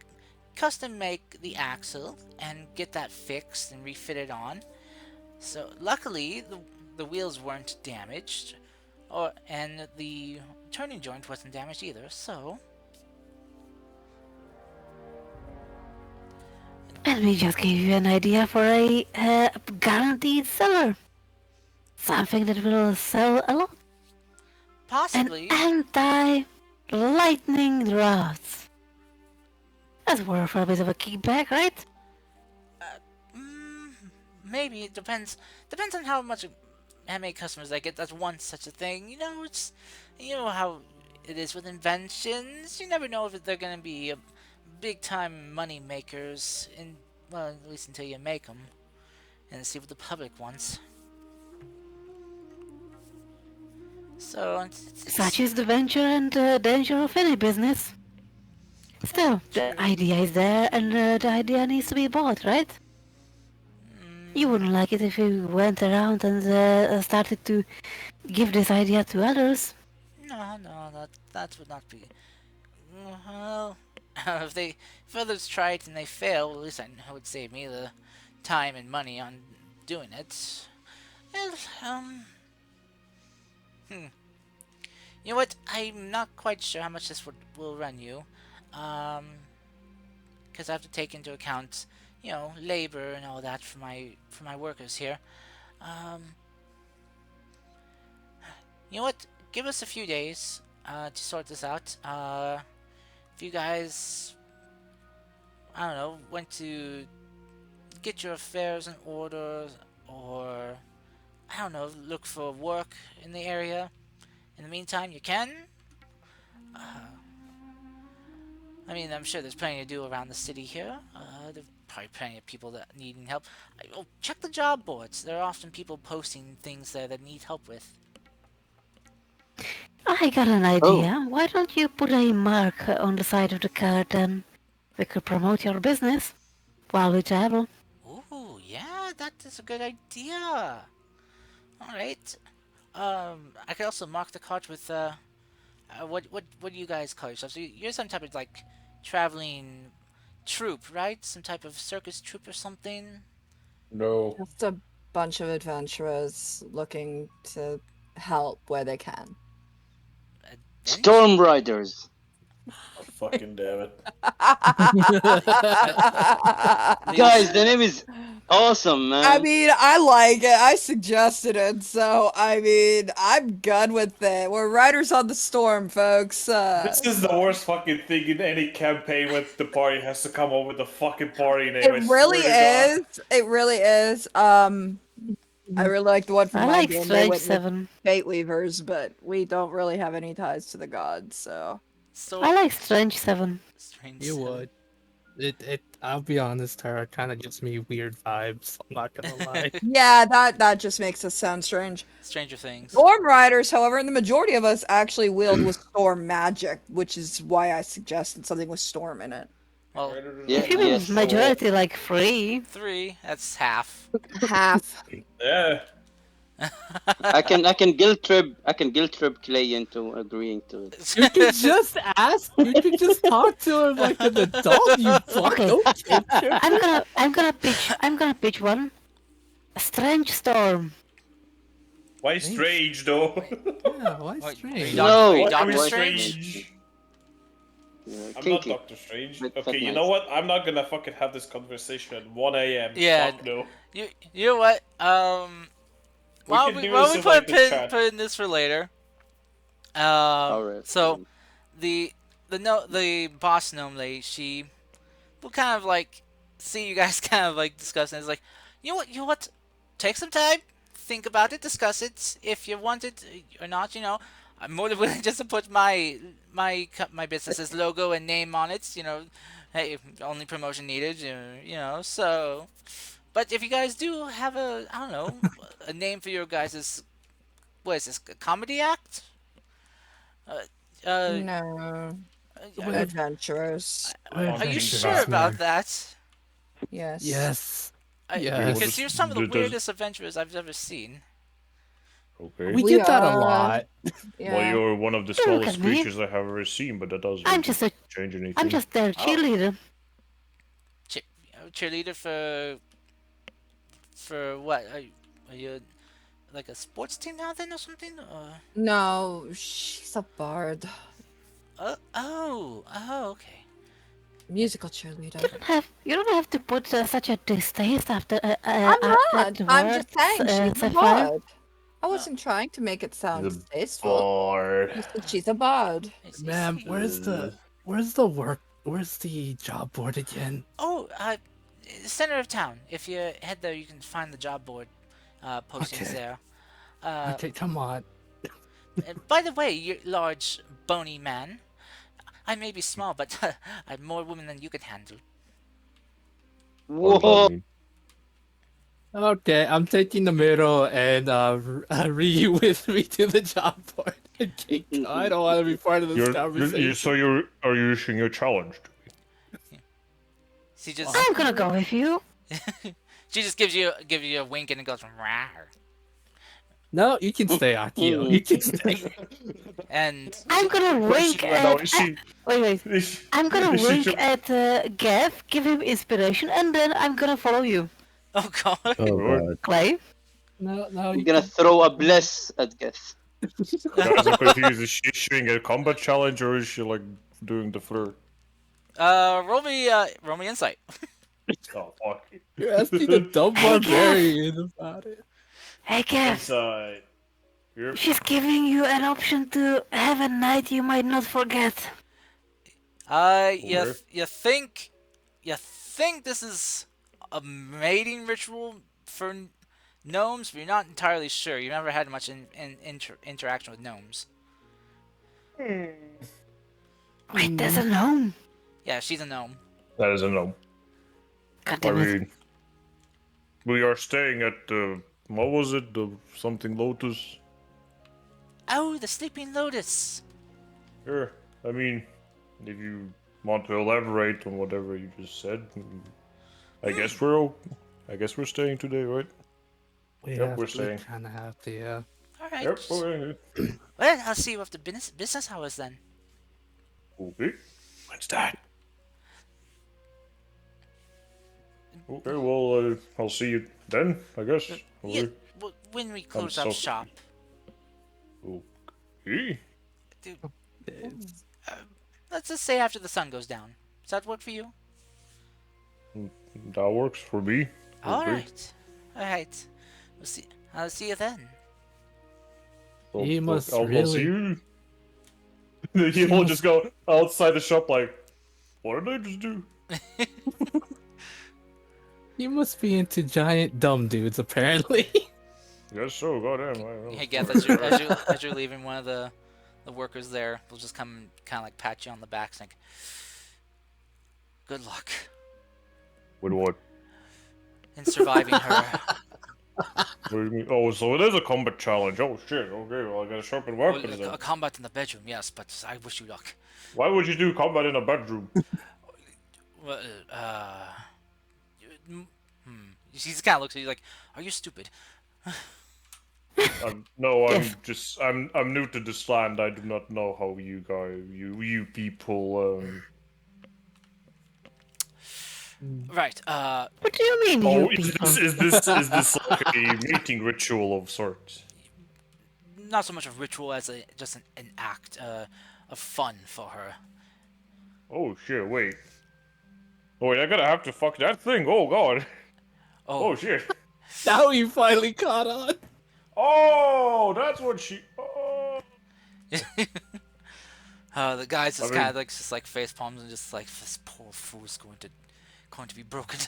custom make the axle and get that fixed and refitted on. So luckily, the wheels weren't damaged, and the turning joint wasn't damaged either. So And we just gave you an idea for a guaranteed seller. Something that will sell a lot. An possibly, anti-lightning rods. That's worth a bit of a kickback, right? mm, maybe it depends on how many customers I get. That's one such a thing. You know how it is with inventions. You never know if they're gonna be big time money makers. In well, at least until you make them and see what the public wants. So Such is the venture and danger of any business. Still, the idea is there and the idea needs to be bought, right? You wouldn't like it if you went around and started to give this idea to others. no, that would not be. Well, if others try it and they fail, at least it would save me the time and money on doing it. Well, hmm. You know what? I'm not quite sure how much this will run you, um, because I have to take into account, labor and all that for my workers here. Um, you know what? Give us a few days to sort this out. If you guys, I don't know, want to get your affairs in order, or I don't know, look for work in the area. In the meantime, you can. Uh, I mean, I'm sure there's plenty to do around the city here. There's probably plenty of people that needing help. Oh, check the job boards. There are often people posting things there that need help with. I got an Oh, idea. Why don't you put a mark on the side of the card then? We could promote your business while we travel. Ooh, yeah, that is a good idea. All right. I could also mark the cart with what do you guys call yourselves? So you're some type of like traveling troupe, right? Some type of circus troupe or something. No. just a bunch of adventurers looking to help where they can. Adventure. Storm Riders. Fucking damn it. Guys, the name is awesome, I man. mean, I like it. I suggested it, so I mean, I'm good with it. We're riders on the storm, folks. This is the worst fucking thing in any campaign when the party has to come up with a fucking party name. I it really swear to God. is. It really is. I really like the one from I my like game. They Strange went with 7. Fate Weavers, but we don't really have any ties to the gods, so. So I like Strange 7. strange. You would. I'll be honest, Tara kind of gives me weird vibes. I'm not gonna lie. Yeah, that just makes us sound strange. Stranger Things. Storm Riders, however, and the majority of us actually wield with storm magic, which is why I suggested something with storm in it. Well, Yeah, If you yes. mean majority like 3, 3. That's half. Half. Yeah. I can guilt trip Clay into agreeing to it. You could just ask. You could just talk to him like an adult. You fuck. Okay. Don't torture. I'm gonna pitch one. A strange storm. Why strange though? Yeah, why Wait, strange? No. Are you Why Doctor Why Strange? Yeah, I'm kinky. not Doctor Strange. But Okay, you nice. know what? I'm not gonna fucking have this conversation at 1 a.m. Yeah. Fuck no. You know what? While can we do while this we in, put like, the chat. put in this for later. Alright. So the boss gnome lady, she will kind of like see you guys kind of like discussing. It's like, you know what? Take some time, think about it, discuss it. If you want it or not, I'm more than willing just to put my business's logo and name on it. Hey, only promotion needed. So. But if you guys do have I don't know, a name for your guys' what is this? A comedy act? Uh, uh, No, We're, adventurers. we're are you Hunting sure adventurous, pack. about man. that? Yes. Yes. Okay, what Because Yes. you're some of the does weirdest adventurers I've ever seen. okay? We We did that a are. lot. Well, Yeah. you're one of the Don't look smallest at me. creatures I have ever seen, but that I'm doesn't just a change I'm anything. just their Oh, cheerleader. cheerleader for what? Are you like a sports team now then or something? No, she's a bard. Okay. Musical cheerleader. You don't have to put such a distaste after I'm at not. the I'm word, just saying she's a Sapphire. bard. I wasn't trying to make it sound The distasteful. bard. Just that she's a bard. I Ma'am, see. where's the job board again? Oh, center of town. If you head there, you can find the job board postings Okay. there. Uh, Okay, come on. and by the way, you large, bony man, I may be small, but I'm more women than you can handle. What does that Whoa! mean? Okay, I'm taking the middle and Ryu with me to the job board. Okay, I don't want to be part of this conversation. Are you issuing your challenge? She just I'm gonna go with you. she just gives you a wink and it goes rawr. No, you can stay, Akio. You can stay. And I'm gonna wink at. Wait. I'm gonna wink at Gav, give him inspiration, and then I'm gonna follow you. oh god, Oh god. Clay? No, I'm you gonna can. throw a bless at Geth. Guys, I'm confused. Is she issuing a combat challenge or is she like doing the flirt? roll me insight. Oh fuck. You're asking a dumb Hey, Gav. barbarian about it. Hey, Gav. Inside. Yep. She's giving you an option to have a night you might not forget. Okay. You think this is a mating ritual for gnomes, but you're not entirely sure. You've never had much interaction with gnomes. Wait, there's a gnome. Yeah, she's a gnome. That is a no. God I damn it. mean, we are staying at the what was it? The something Lotus. Oh, the Sleeping Lotus. Sure. I mean, if you want to elaborate on whatever you just said, I guess I guess we're staying today, right? We're staying. Kind of have to, yeah. All right. Yep. Okay. Well, I'll see you after business hours then. Okay. What's that? Okay. Well, I'll see you then. I guess. Yeah, Okay. when we close I'm up so- shop. Okay. Dude, let's just say after the sun goes down. Does that work for you? That works for me. All Okay. right. All right. I'll see you then. So, You must I'll see really- you. He will just go outside the shop like, what did I just do? You must be into giant dumb dudes, apparently. Guess so. Goddamn. I don't know. Hey, Geth, as you're leaving, one of the workers there will just come and kind of like pat you on the back, saying, "Good luck With what? in surviving her." What do you mean? Oh, so it is a combat challenge. Oh shit. Okay. Well, I gotta sharpen weapons Well, then. a combat in the bedroom, yes, but I wish you luck. Why would you do combat in a bedroom? Well, She just kind of looks at you like, "Are you stupid?" No, I'm Yes. just I'm new to this land. I do not know how you people Right. What do you mean, Oh, you people? is this like a mating ritual of sorts? Not so much a ritual as just an act of fun for her. Oh shit! Wait. Oh wait, I gotta have to fuck that thing. Oh god. Oh shit. Now you finally caught on. Oh, that's what she. Oh. The guy's just I mean- kind of like just like face palms and just like this poor fool's going to be broken.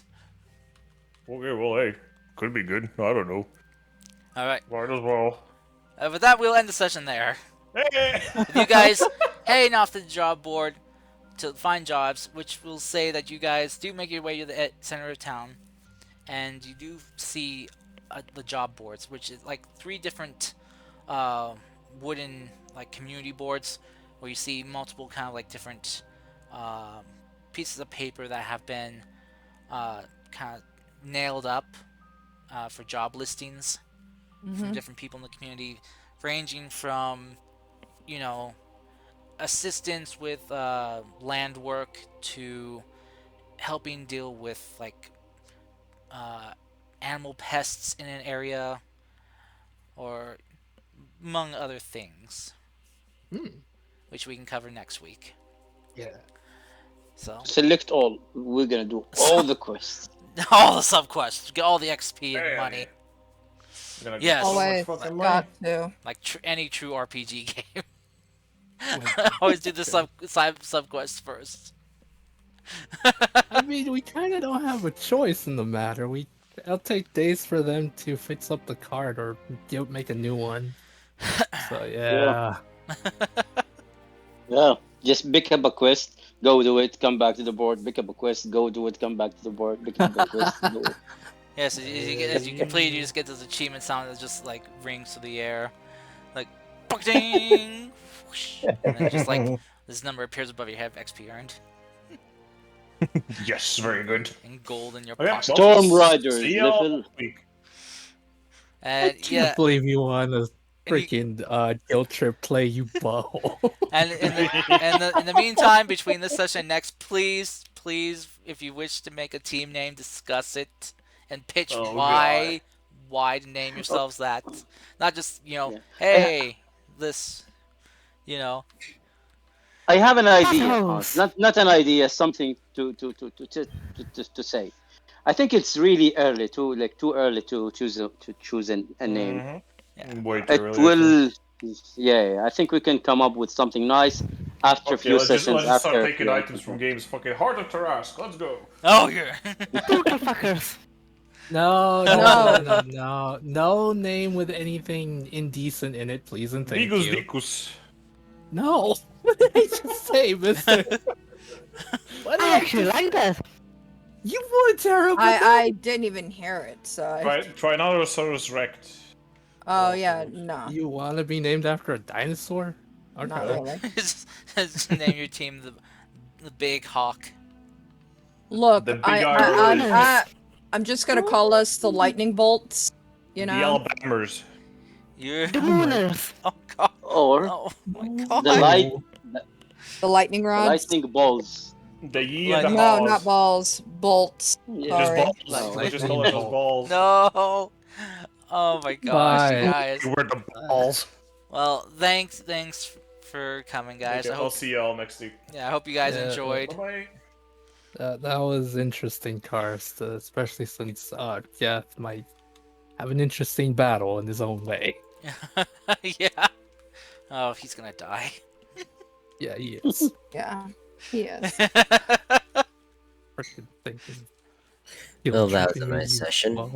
Okay, well, hey, could be good. I don't know. All right. Might as well. With that, we'll end the session there. Hey! With you guys heading off to the job board to find jobs, which will say that you guys do make your way to the center of town, and you do see the job boards, which is like 3 different uh, wooden like community boards where you see multiple kind of like different um, pieces of paper that have been kind of nailed up for job listings from Mm-hmm. different people in the community, ranging from you know assistance with land work to helping deal with like uh, animal pests in an area, or among other things, Hmm. which we can cover next week. Yeah. So, Select all. We're gonna do so all the quests. all the subquests, get all the XP and Hell money. yeah. I'm gonna get so Yes, much Always fucking money. got to. like any true RPG game. Like, Always do the sure. subquests first. I mean, we kind of don't have a choice in the matter. It'll take days for them to fix up the card or make a new one. So Yeah. yeah. Yeah. Just pick up a quest, go do it, come back to the board, pick up a quest, go do it, come back to the board, pick up a quest, do it. Yes, as you complete, you just get this achievement sound that just like rings through the air, like ding, whoosh, and then just like this number appears above your head of XP earned Yes, very good. in gold in your Okay, pocket. well, Storm Riders see y'all level. next week. I And can't yeah, believe you on a and you, freaking guilt trip play, you butthole. and in the meantime, between this session and next, please, if you wish to make a team name, discuss it and pitch Oh god. why to name Oh, yourselves that, not just yeah. hey this, you know. I have an idea, Hans. Buttholes. Not an idea, something to say. I think it's really early, too early to choose a name. Yeah. Way too It early, I think. will, yeah. I think we can come up with something nice after a Okay, few let's just sessions, let's just start after a taking few items items. from games. Fucking Heart of Tarrasque. Let's go. Oh yeah. Brutal fuckers. No, No. no, no, no, no. No name with anything indecent in it, please and thank Digus you. Dicus. No. What did I just say, mister? What did I actually like that. You would, terrible. I didn't even hear it, so I... Tyrannosaurus Rex. Oh yeah, no. You want to be named after a dinosaur? Okay. Not really. Just name your team the Big Hawk. Look, The big I, Irish. I'm just gonna call us the lightning bolts. You The know? Alabamers. You. The Mooners. Oh god. Or Oh my god. the light, The lightning the rods. lightning balls. The Ye and the Lightning- No, Haws. not balls. Bolts. Yeah. Just Sorry. balls. No. Let's just call ourselves balls. No. Oh my gosh, you Bye. guys. We're the balls. Well, thanks for coming, guys. Okay, I I'll hope see y'all next week. I hope you guys Yeah, enjoyed. Bye. That was interesting, Karst, especially since Geth might have an interesting battle in his own way. Yeah. Oh, he's gonna die. Yeah, he is. Yeah. Yes. Freaking thinking. Well, that was a nice session. Are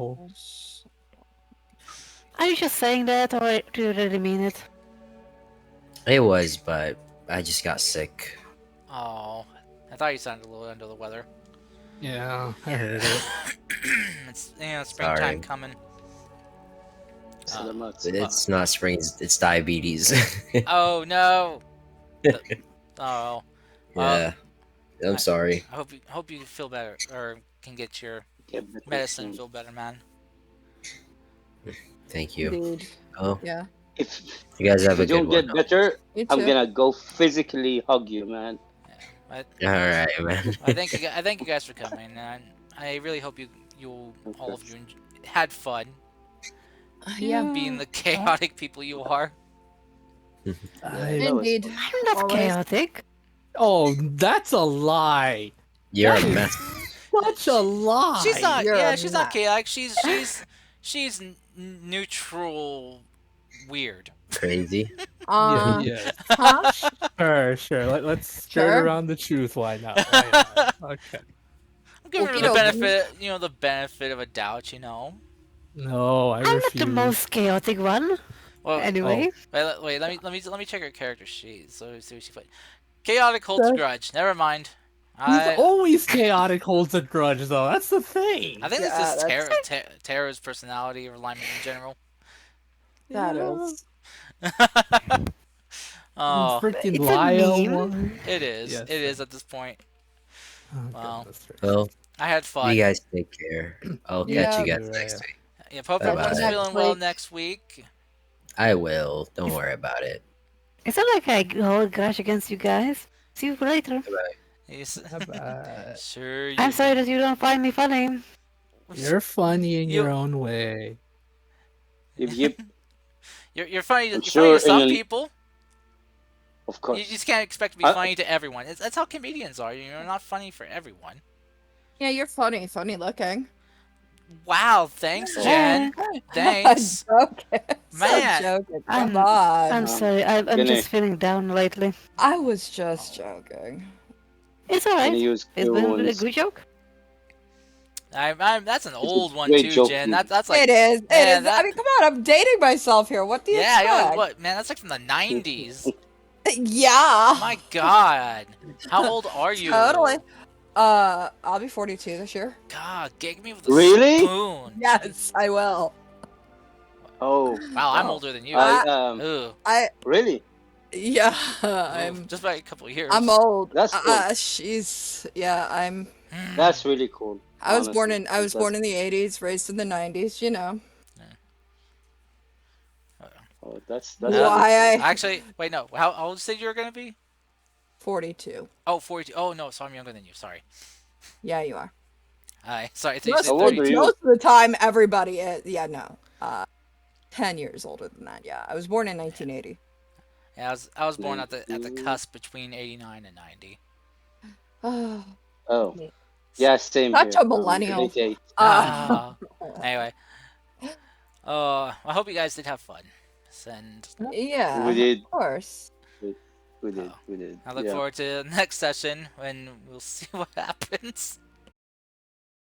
you just saying that, or do you really mean it? It was, but I just got sick. Oh, I thought you sounded a little under the weather. Yeah, I heard it. It's springtime Sorry. coming. Salamat. It's not spring, it's diabetes. Oh no. Oh. Yeah. I'm sorry. I hope you feel better or can get your Get better medicine and soon. feel better, man. Thank you. Indeed. Oh, Yeah. If you guys have you a good don't one. get better, You I'm too. gonna go physically hug you, man. Alright, man. I thank you guys for coming, and I really hope you all of you had fun Yeah. being the chaotic people you are. Indeed. I'm not Always. chaotic. Oh, that's a lie. You're a That is mess. Such a lie. She's not. You're Yeah, a she's not nut. chaotic. She's neutral, weird. Crazy. Yeah. Huh? Sure. Let's skirt Sure. around the truth. Why not? Why not? Okay. I'm giving her the Okey-dokey. benefit, the benefit of a doubt, No, I I'm not refuse. the most chaotic one. Well, Anyway, wait, let me check her character sheet. So see what she played. Chaotic holds a grudge. Never mind. He's always chaotic, holds a grudge, though. That's the thing. I think Yeah, this is that's- Tara's personality or alignment in general. That Yeah. is. Oh, Freaking It's a Lyle meme. one. it is. Yes. It is at this point. Oh Well, goodness gracious. Well, I had you fun. guys take care. I'll You catch Yeah. you guys too, next Raya. week. Yep, hope Bye Catch you everyone's bye. next feeling well week. next week. I will. Don't worry about it. It's not like I hold a grudge against you guys. See you later. Bye bye. Yes. Bye bye. Sure I'm you sorry do. that you don't find me funny. You're funny in You, your own way. Yep. you're funny. I'm You're funny sure to in some an, people. of You course. just can't expect to be I, funny to everyone. That's how comedians are. You're not funny for everyone. Yeah, you're funny. Funny looking. Wow, thanks, oh, Jen. Thanks, Joking. So man. joking. Come I'm on. I'm sorry. I'm gonna just feeling down lately. I was just joking. It's gonna alright. use It's clear been a ones. good joke. That's an It's a old one great too, joke. Jen. You. That's like, It is. It man, is. I that mean, come on. I'm dating myself here. What do you yeah, expect? what man? That's like from the '90s. Yeah. My God, how old are you? Totally. I'll be 42 this year. God, gig me with a Really? spoon. Yes, I will. Oh, Wow, I'm wow. older than you. I Ooh, really? Yeah, ooh, just by a couple of years. I'm old. That's cool. She's, yeah, That's really cool. Honestly, I was that's born in the 80s, raised in the 90s, you know. that's Uh, really Why cool. I, Actually, wait, no. How old did you say you were gonna be? 42. Oh, 42. Oh no, so I'm younger than you. Sorry. Yeah, you are. Sorry, I thought you said How old are 32. you? Most of the time, everybody is, yeah, no. 10 years older than that, yeah. I was born in 1980. Yeah, I was born at the 19. cusp between 89 and 90. Oh, Oh, yeah, same such here. a millennial. Late eight. Ah. Anyway, I hope you guys did have fun. And Yeah, We did. of course. We did. We did. I look Yeah. forward to the next session when we'll see what happens.